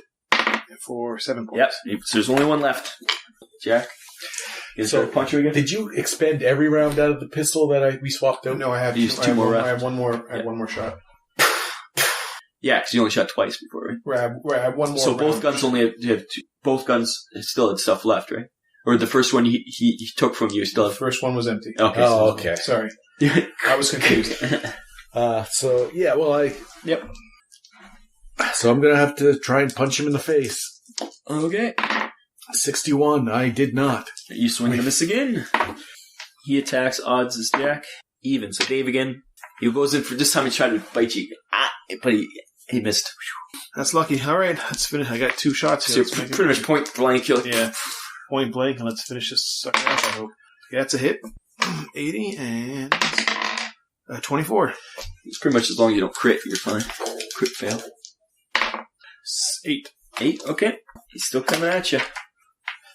for 7 points. Yep. So there's only one left. Jack. You So gonna punch her again? Did you expend every round out of the pistol that we swapped out? No, I have Used 2 more rounds. I have one more. I have one more shot. Yeah, because you only shot twice before, right? Where I have one more. So round. both guns only have two. Both guns still had stuff left, right? Or the first one he took from you still The had. first one was empty. Okay. Oh, okay. Sorry, I was confused. So yeah, well Yep. So I'm gonna have to try and punch him in the face. Okay. 61. I did not. You swing and miss again. He attacks. Odds is Jack. Even. So Dave again. He goes in for this time. He tried to bite you. But he missed. That's lucky. All right, let's finish. I got 2 shots So here. you're pretty much point blank. You're like, Yeah, point blank, and let's finish this sucker off, I hope. Yeah, that's a hit. 80 and 24. It's pretty much as long as you don't crit, you're fine. Crit fail. 8. 8. Okay. He's still coming at you.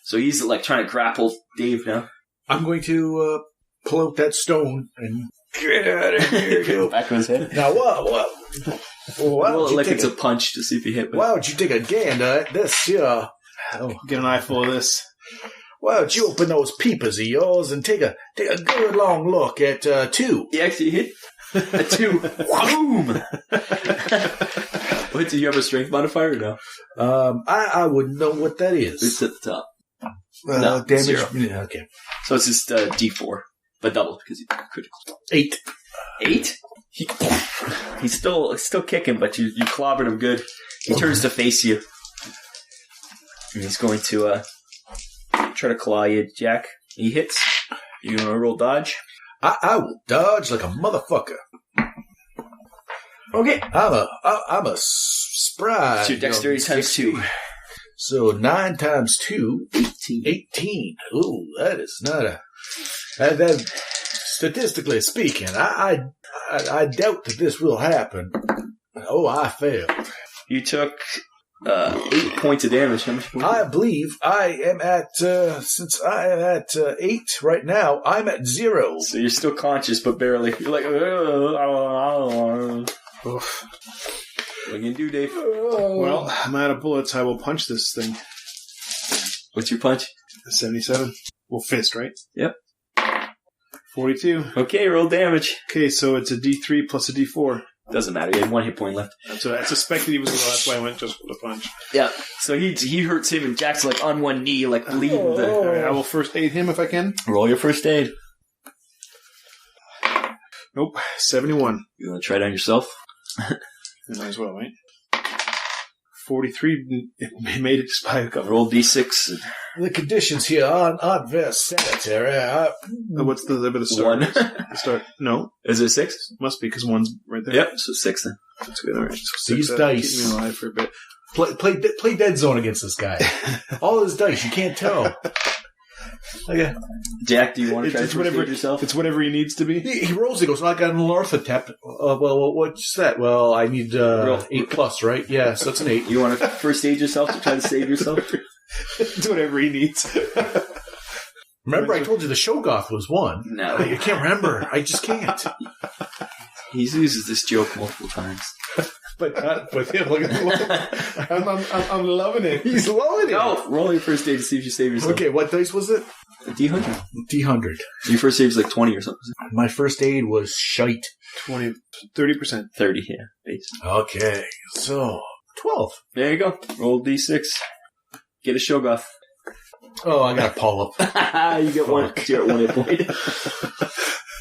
So he's like trying to grapple Dave now. I'm going to pull out that stone and get out of here. Back on his head. Now what? Well, like it's a punch to see if you hit. Why don't you take a gander at this? Yeah. Get an eyeful of this. Why don't you open those peepers of yours and take a good long look at 2? He actually hit a 2. Boom! What, do you have a strength modifier or no? I wouldn't know what that is. It's at the top. No, damage. 0. Yeah, okay. So it's just D4, but double because he's critical. 8. 8? He's still kicking, but you clobbered him good. He turns to face you. And he's going to try to claw you, Jack. He hits. You going to roll dodge? I will dodge like a motherfucker. Okay. I'm a spry. So your dexterity times 2. So 9 times 2, 18. Ooh, that is not a... That, statistically speaking, I doubt that this will happen. Oh, I failed. You took 8 points of damage. How much? I believe I am at, since I am at 8 right now, I'm at 0. So you're still conscious, but barely. You're like, Oof. What are you going to do, Dave? Well, I'm out of bullets. I will punch this thing. What's your punch? 77. Well, fist, right? Yep. 42. Okay, roll damage. Okay, so it's a D3 plus a D4. Doesn't matter. You had 1 hit point left. So I suspected he was low. That's why I went just for the punch. Yeah. So he hurts him, and Jack's like on one knee, like bleeding. All right, I will first aid him if I can. Roll your first aid. Nope. 71. You want to try it on yourself? Might as well, right? 43 made it despite a couple. Roll D6. The conditions here aren't very sanitary. What's the limit of start? 1. The start? No. Is it 6? Must be, because 1's right there. Yep, so 6 then. That's good. All right. So These 6, dice. Keep me alive for a bit. Play Dead Zone against this guy. All his dice, you can't tell. Okay. Jack, do you want to try It's to whatever first aid yourself? It's whatever he needs to be. He rolls. He goes, I got an orthotep. Well, what's that? Well, I need 8+, right? Yeah, so that's an 8. You want to first aid yourself to try to save yourself? It's whatever he needs. Remember, I told you the Shogoth was 1. No. I can't remember. I just can't. He uses this joke multiple times. But not with him. Look at I'm loving it. He's loving it. No, roll your first aid to see if you save yourself. Okay, what dice was it? D100. D100. Your first save is like 20 or something. My first aid was shite. 30%. 30, yeah. Base. Okay, so 12. There you go. Roll D6. Get a Shogoth. Oh, I got a polyp. You get one. You're at 1 hit point.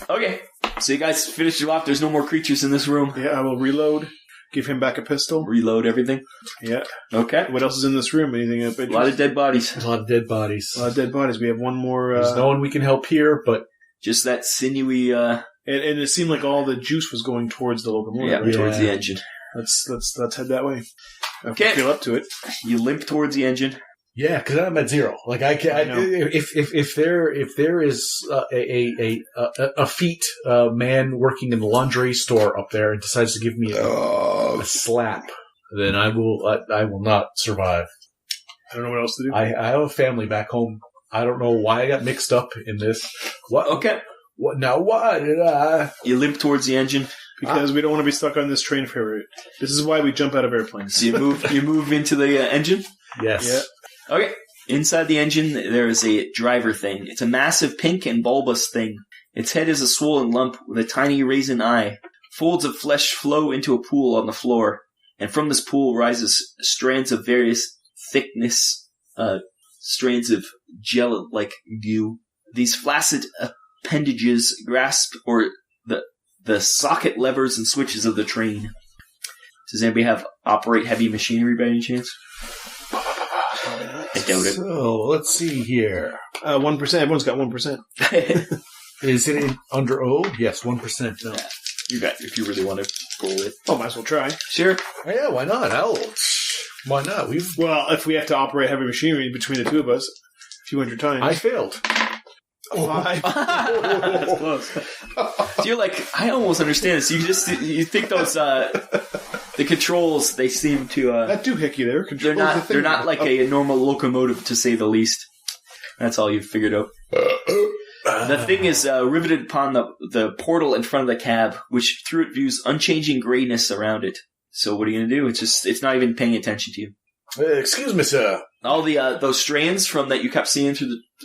Okay. So you guys finished it off. There's no more creatures in this room. Yeah, I will reload. Give him back a pistol. Reload everything. Yeah. Okay. What else is in this room? Anything up? A lot of dead bodies. There's a lot of dead bodies. A lot of dead bodies. We have one more. There's no one we can help here, but Just that sinewy, and it seemed like all the juice was going towards the locomotive. yeah, Right? towards the engine. Let's head that way. Okay. I feel up to it. You limp towards the engine. yeah, because I'm at 0. Like I can, if there is a feet man working in the lingerie store up there and decides to give me a slap, then I will not survive. I don't know what else to do. I have a family back home. I don't know why I got mixed up in this. What? Okay. What? Now, why did I? You limp towards the engine. Because we don't want to be stuck on this train forever. This is why we jump out of airplanes. So you move into the engine. Yes. Yeah. Okay. Inside the engine, there is a driver thing. It's a massive pink and bulbous thing. Its head is a swollen lump with a tiny raisin eye. Folds of flesh flow into a pool on the floor, and from this pool rises strands of various thickness, strands of gel-like goo. These flaccid appendages grasp the socket levers and switches of the train. Does anybody have operate heavy machinery by any chance? I doubt it. So let's see here. 1%. Everyone's got 1%. Is it under O? Yes, 1%. No. You got if you really want to roll it. Oh, might as well try. Sure. Yeah, why not? Why not? Well, if we have to operate heavy machinery between the two of us a few hundred times. I failed. 5. That's close. So you're like, I almost understand this. You think those the controls, they seem to that doohickey there. they're not like a normal locomotive, to say the least. That's all you've figured out. The thing is riveted upon the portal in front of the cab, which through it views unchanging grayness around it. So what are you going to do? It's not even paying attention to you. Excuse me, sir. All the those strands from that you kept seeing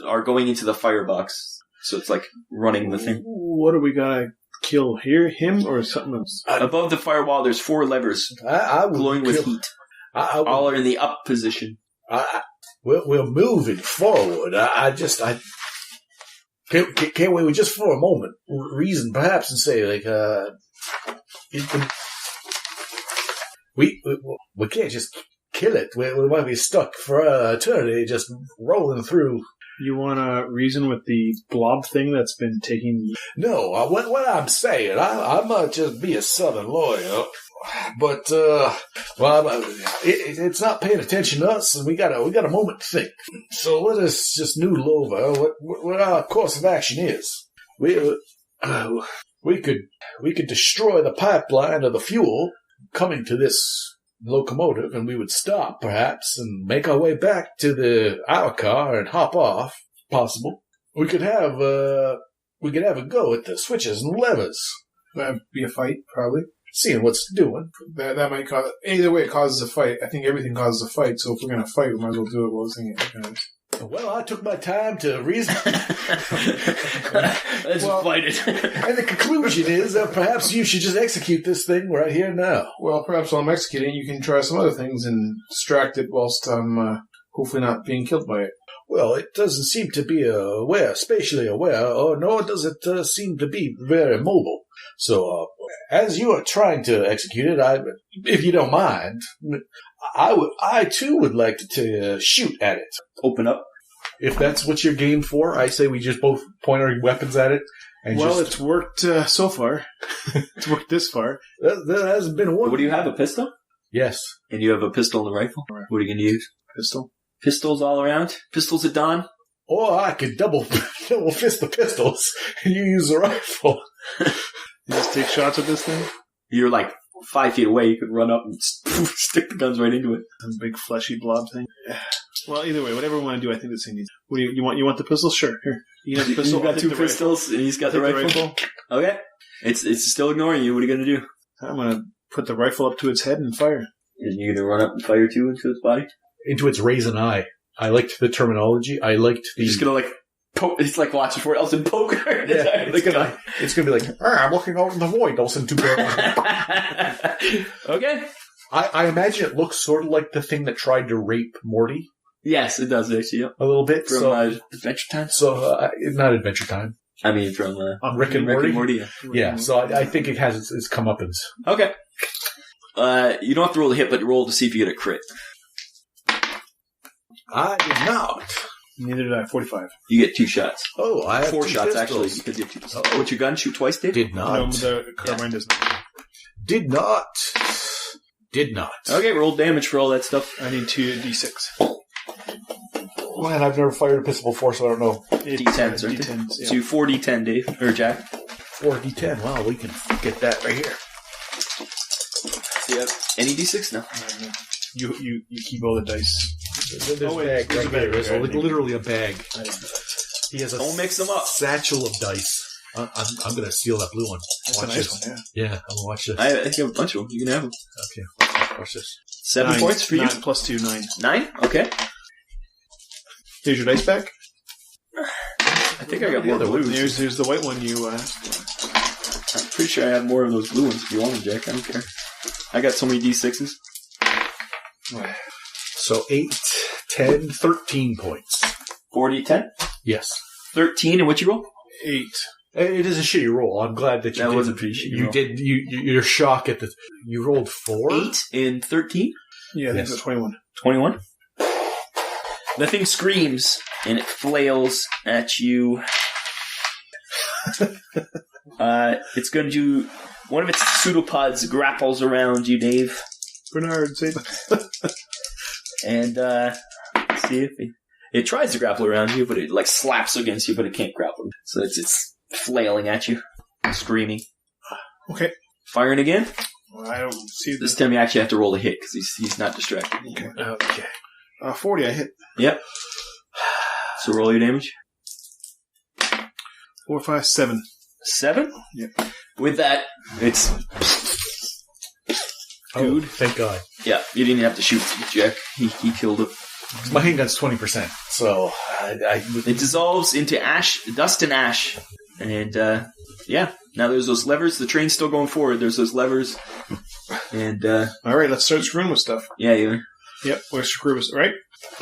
are going into the firebox. So it's like running the thing. What do we gotta kill here? Him or something else? Above the firewall, there's 4 levers I will glowing with heat. All are in the up position. We're moving forward. Can't we just for a moment reason perhaps and say like we can't just kill it. We might be stuck for eternity just rolling through. You want to reason with the blob thing that's been taking... No, what I'm saying, I might just be a southern lawyer, but it's not paying attention to us, and we got a moment to think. So let us just noodle over what our course of action is. We could destroy the pipeline of the fuel coming to this locomotive, and we would stop perhaps and make our way back to our car and hop off. Possible. We could have a go at the switches and levers. That'd be a fight, probably. seeing what's doing. That might cause... Either way, it causes a fight. I think everything causes a fight, so if we're going to fight, we might as well do it while it's thinking. Well, I took my time to reason. Let's fight it. And the conclusion is that perhaps you should just execute this thing right here now. Well, perhaps while I'm executing, you can try some other things and distract it whilst I'm hopefully not being killed by it. Well, it doesn't seem to be spatially aware, or nor does it seem to be very mobile. So, as you are trying to execute it, if you don't mind, I too would like to shoot at it. Open up. If that's what you're game for, I say we just both point our weapons at it. And it's worked so far. It's worked this far. That hasn't been one. What do you have, a pistol? Yes. And you have a pistol and a rifle? What are you going to use? Pistol. Pistols all around? Pistols at dawn? Or I could double fist the pistols and you use the rifle. You just take shots at this thing? You're like 5 feet away. You could run up and stick the guns right into it. Some big fleshy blob thing. Well, either way, whatever we want to do, I think this thing needs. What do you want? You want the pistol? Sure. Here, you can have the pistol. You've got 2 pistols, and he's got the rifle. Okay, it's still ignoring you. What are you going to do? I'm going to put the rifle up to its head and fire. And you're going to run up and fire 2 into its body? Into its raisin eye. I liked the terminology. I liked the... You're just going to poke. It's like watching for Elson poker. Yeah, it's going to be like, I'm looking out in the void, Elson. Okay. I imagine it looks sort of like the thing that tried to rape Morty. Yes, it does actually. Yep. A little bit. From Adventure Time? So, not Adventure Time. I mean, from Rick and Morty? Yeah. Yeah, so I think it has its comeuppance. Okay. You don't have to roll a hit, but roll to see if you get a crit. I did not. Neither did I. 45. You get 2 shots. Oh, I have 4 2 shots, pistols. actually, because you have 2 pistols. What's your gun? Shoot twice, Dave? Did not. No, the carbine does not. Did not. Did not. Okay, roll damage for all that stuff. I need 2d6. Man, I've never fired a pistol before, so I don't know. D10s, aren't they? D10s, yeah. So 4d10, Dave. Or Jack. 4d10. Wow, we can get that right here. Do you have any d6? No. You keep all the dice. There's a bag right there. There's literally a bag. I didn't know that. He has a Don't mix them up. satchel of dice. I'm going to steal that blue one. That's Watch a nice this. one, yeah. Yeah, I'm going to watch this. I think you have a bunch of them. You can have them. Okay, watch this. 7 9 points for you? 9 plus 2, 9. 9? Okay. Here's your dice back. I think I got more blues. Here's the white one you I'm pretty sure I have more of those blue ones if you want them, Jack. I don't care. I got so many d6s. So 8, 10, 13 points. 4d10? Yes. 13, and what you roll? 8. It is a shitty roll. I'm glad that you That did. was a pretty shitty You roll. did. Your shock at the. You rolled 4? 8 and 13? Yeah, I think Yes. it's 21. 21. The thing screams, and it flails at you. It's going to... One of its pseudopods grapples around you, Dave. Bernard, say And, see if it tries to grapple around you, but it, slaps against you, but it can't grapple. So it's flailing at you, screaming. Okay. Firing again? Well, I don't see This time you actually have to roll a hit, because he's not distracted. Okay. 40, I hit. Yep. So roll your damage. 4, 5, 7. 7? Yep. With that, it's... Oh, thank God. Yeah, you didn't have to shoot Jack. He killed it. My handgun's 20%, so It dissolves into dust and ash. And, yeah. Now there's those levers. The train's still going forward. There's those levers. And, All right, let's start screwing with stuff. yeah, you Yep, we're screwing with right?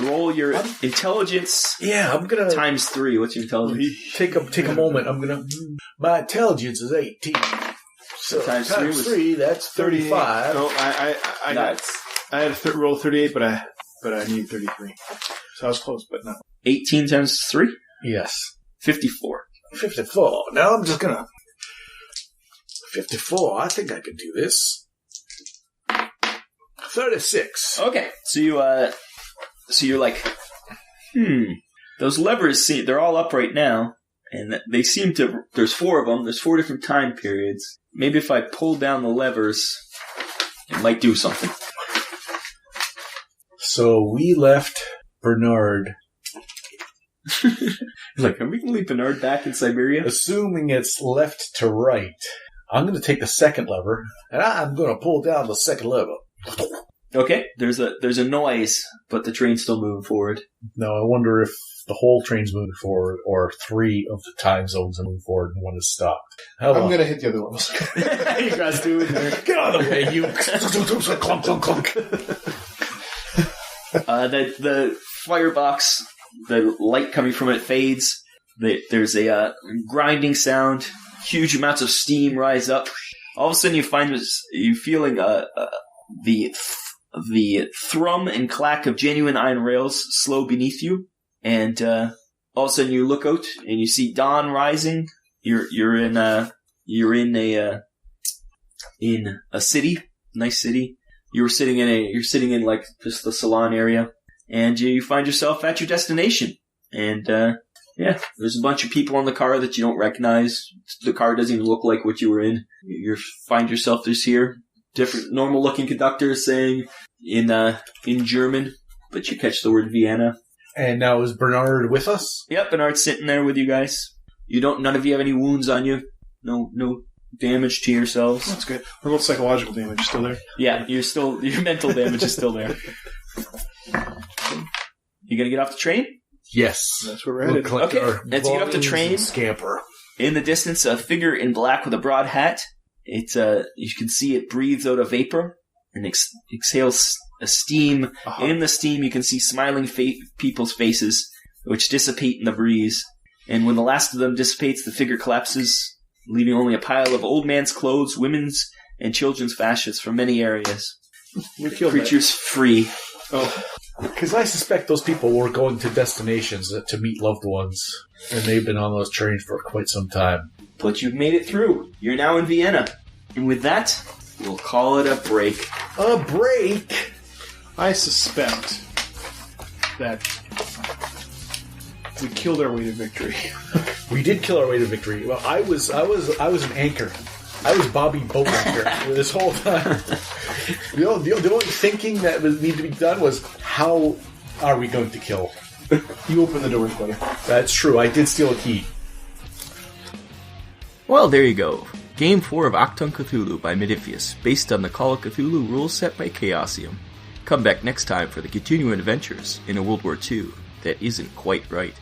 roll your intelligence yeah, I'm gonna times 3. What's your intelligence? take a moment. I'm gonna. My intelligence is 18. So Times times three was 3, that's 35. No, I had to roll 38, but I need 33. So I was close, but no. 18 times 3? Yes, 54. 54. Now I'm just gonna 54. I think I can do this. 36. Okay. So you're like, those levers they're all up right now, and they seem to, there's 4 of them, there's 4 different time periods. Maybe if I pull down the levers, it might do something. So we left Bernard. Like, are we going to leave Bernard back in Siberia? Assuming it's left to right, I'm going to take the second lever, and I'm going to pull down the second lever. Okay, there's a noise, but the train's still moving forward. Now, I wonder if the whole train's moving forward, or 3 of the time zones are moving forward and one is stopped. I'm going to hit the other levels. You guys do it there. Get out of the way, you! Clunk, clunk, clunk. The firebox, the light coming from it fades. There's a grinding sound. Huge amounts of steam rise up. All of a sudden, you're feeling the thrum and clack of genuine iron rails slow beneath you, and all of a sudden you look out and you see dawn rising. You're in a city, nice city. You're sitting in like just the salon area, and you find yourself at your destination. And there's a bunch of people in the car that you don't recognize. The car doesn't even look like what you were in. You find yourself just here. Different, normal-looking conductors saying in German, but you catch the word Vienna. And now is Bernard with us? Yep, Bernard's sitting there with you guys. None of you have any wounds on you. No damage to yourselves. That's good. What about psychological damage? Still there? Yeah, your mental damage is still there. You gonna get off the train? Yes. That's where we're headed. Okay, as you get off the train, scamper. In the distance, a figure in black with a broad hat. You can see it breathes out a vapor and exhales a steam. Uh-huh. In the steam, you can see smiling people's faces, which dissipate in the breeze. And when the last of them dissipates, the figure collapses, leaving only a pile of old man's clothes, women's, and children's fascists from many areas. We killed creatures free. Oh. Because I suspect those people were going to destinations to meet loved ones, and they've been on those trains for quite some time. But you've made it through. You're now in Vienna. And with that, we'll call it a break. A break? I suspect that we killed our way to victory. We did kill our way to victory. Well, I was an anchor. I was Bobby Boat Anchor this whole time. The only thinking that needed to be done was, how are we going to kill? You open the doors, buddy. That's true. I did steal a key. Well, there you go. Game 4 of Achtung, Cthulhu by Modiphius, based on the Call of Cthulhu rules set by Chaosium. Come back next time for the continuing adventures in a World War II that isn't quite right.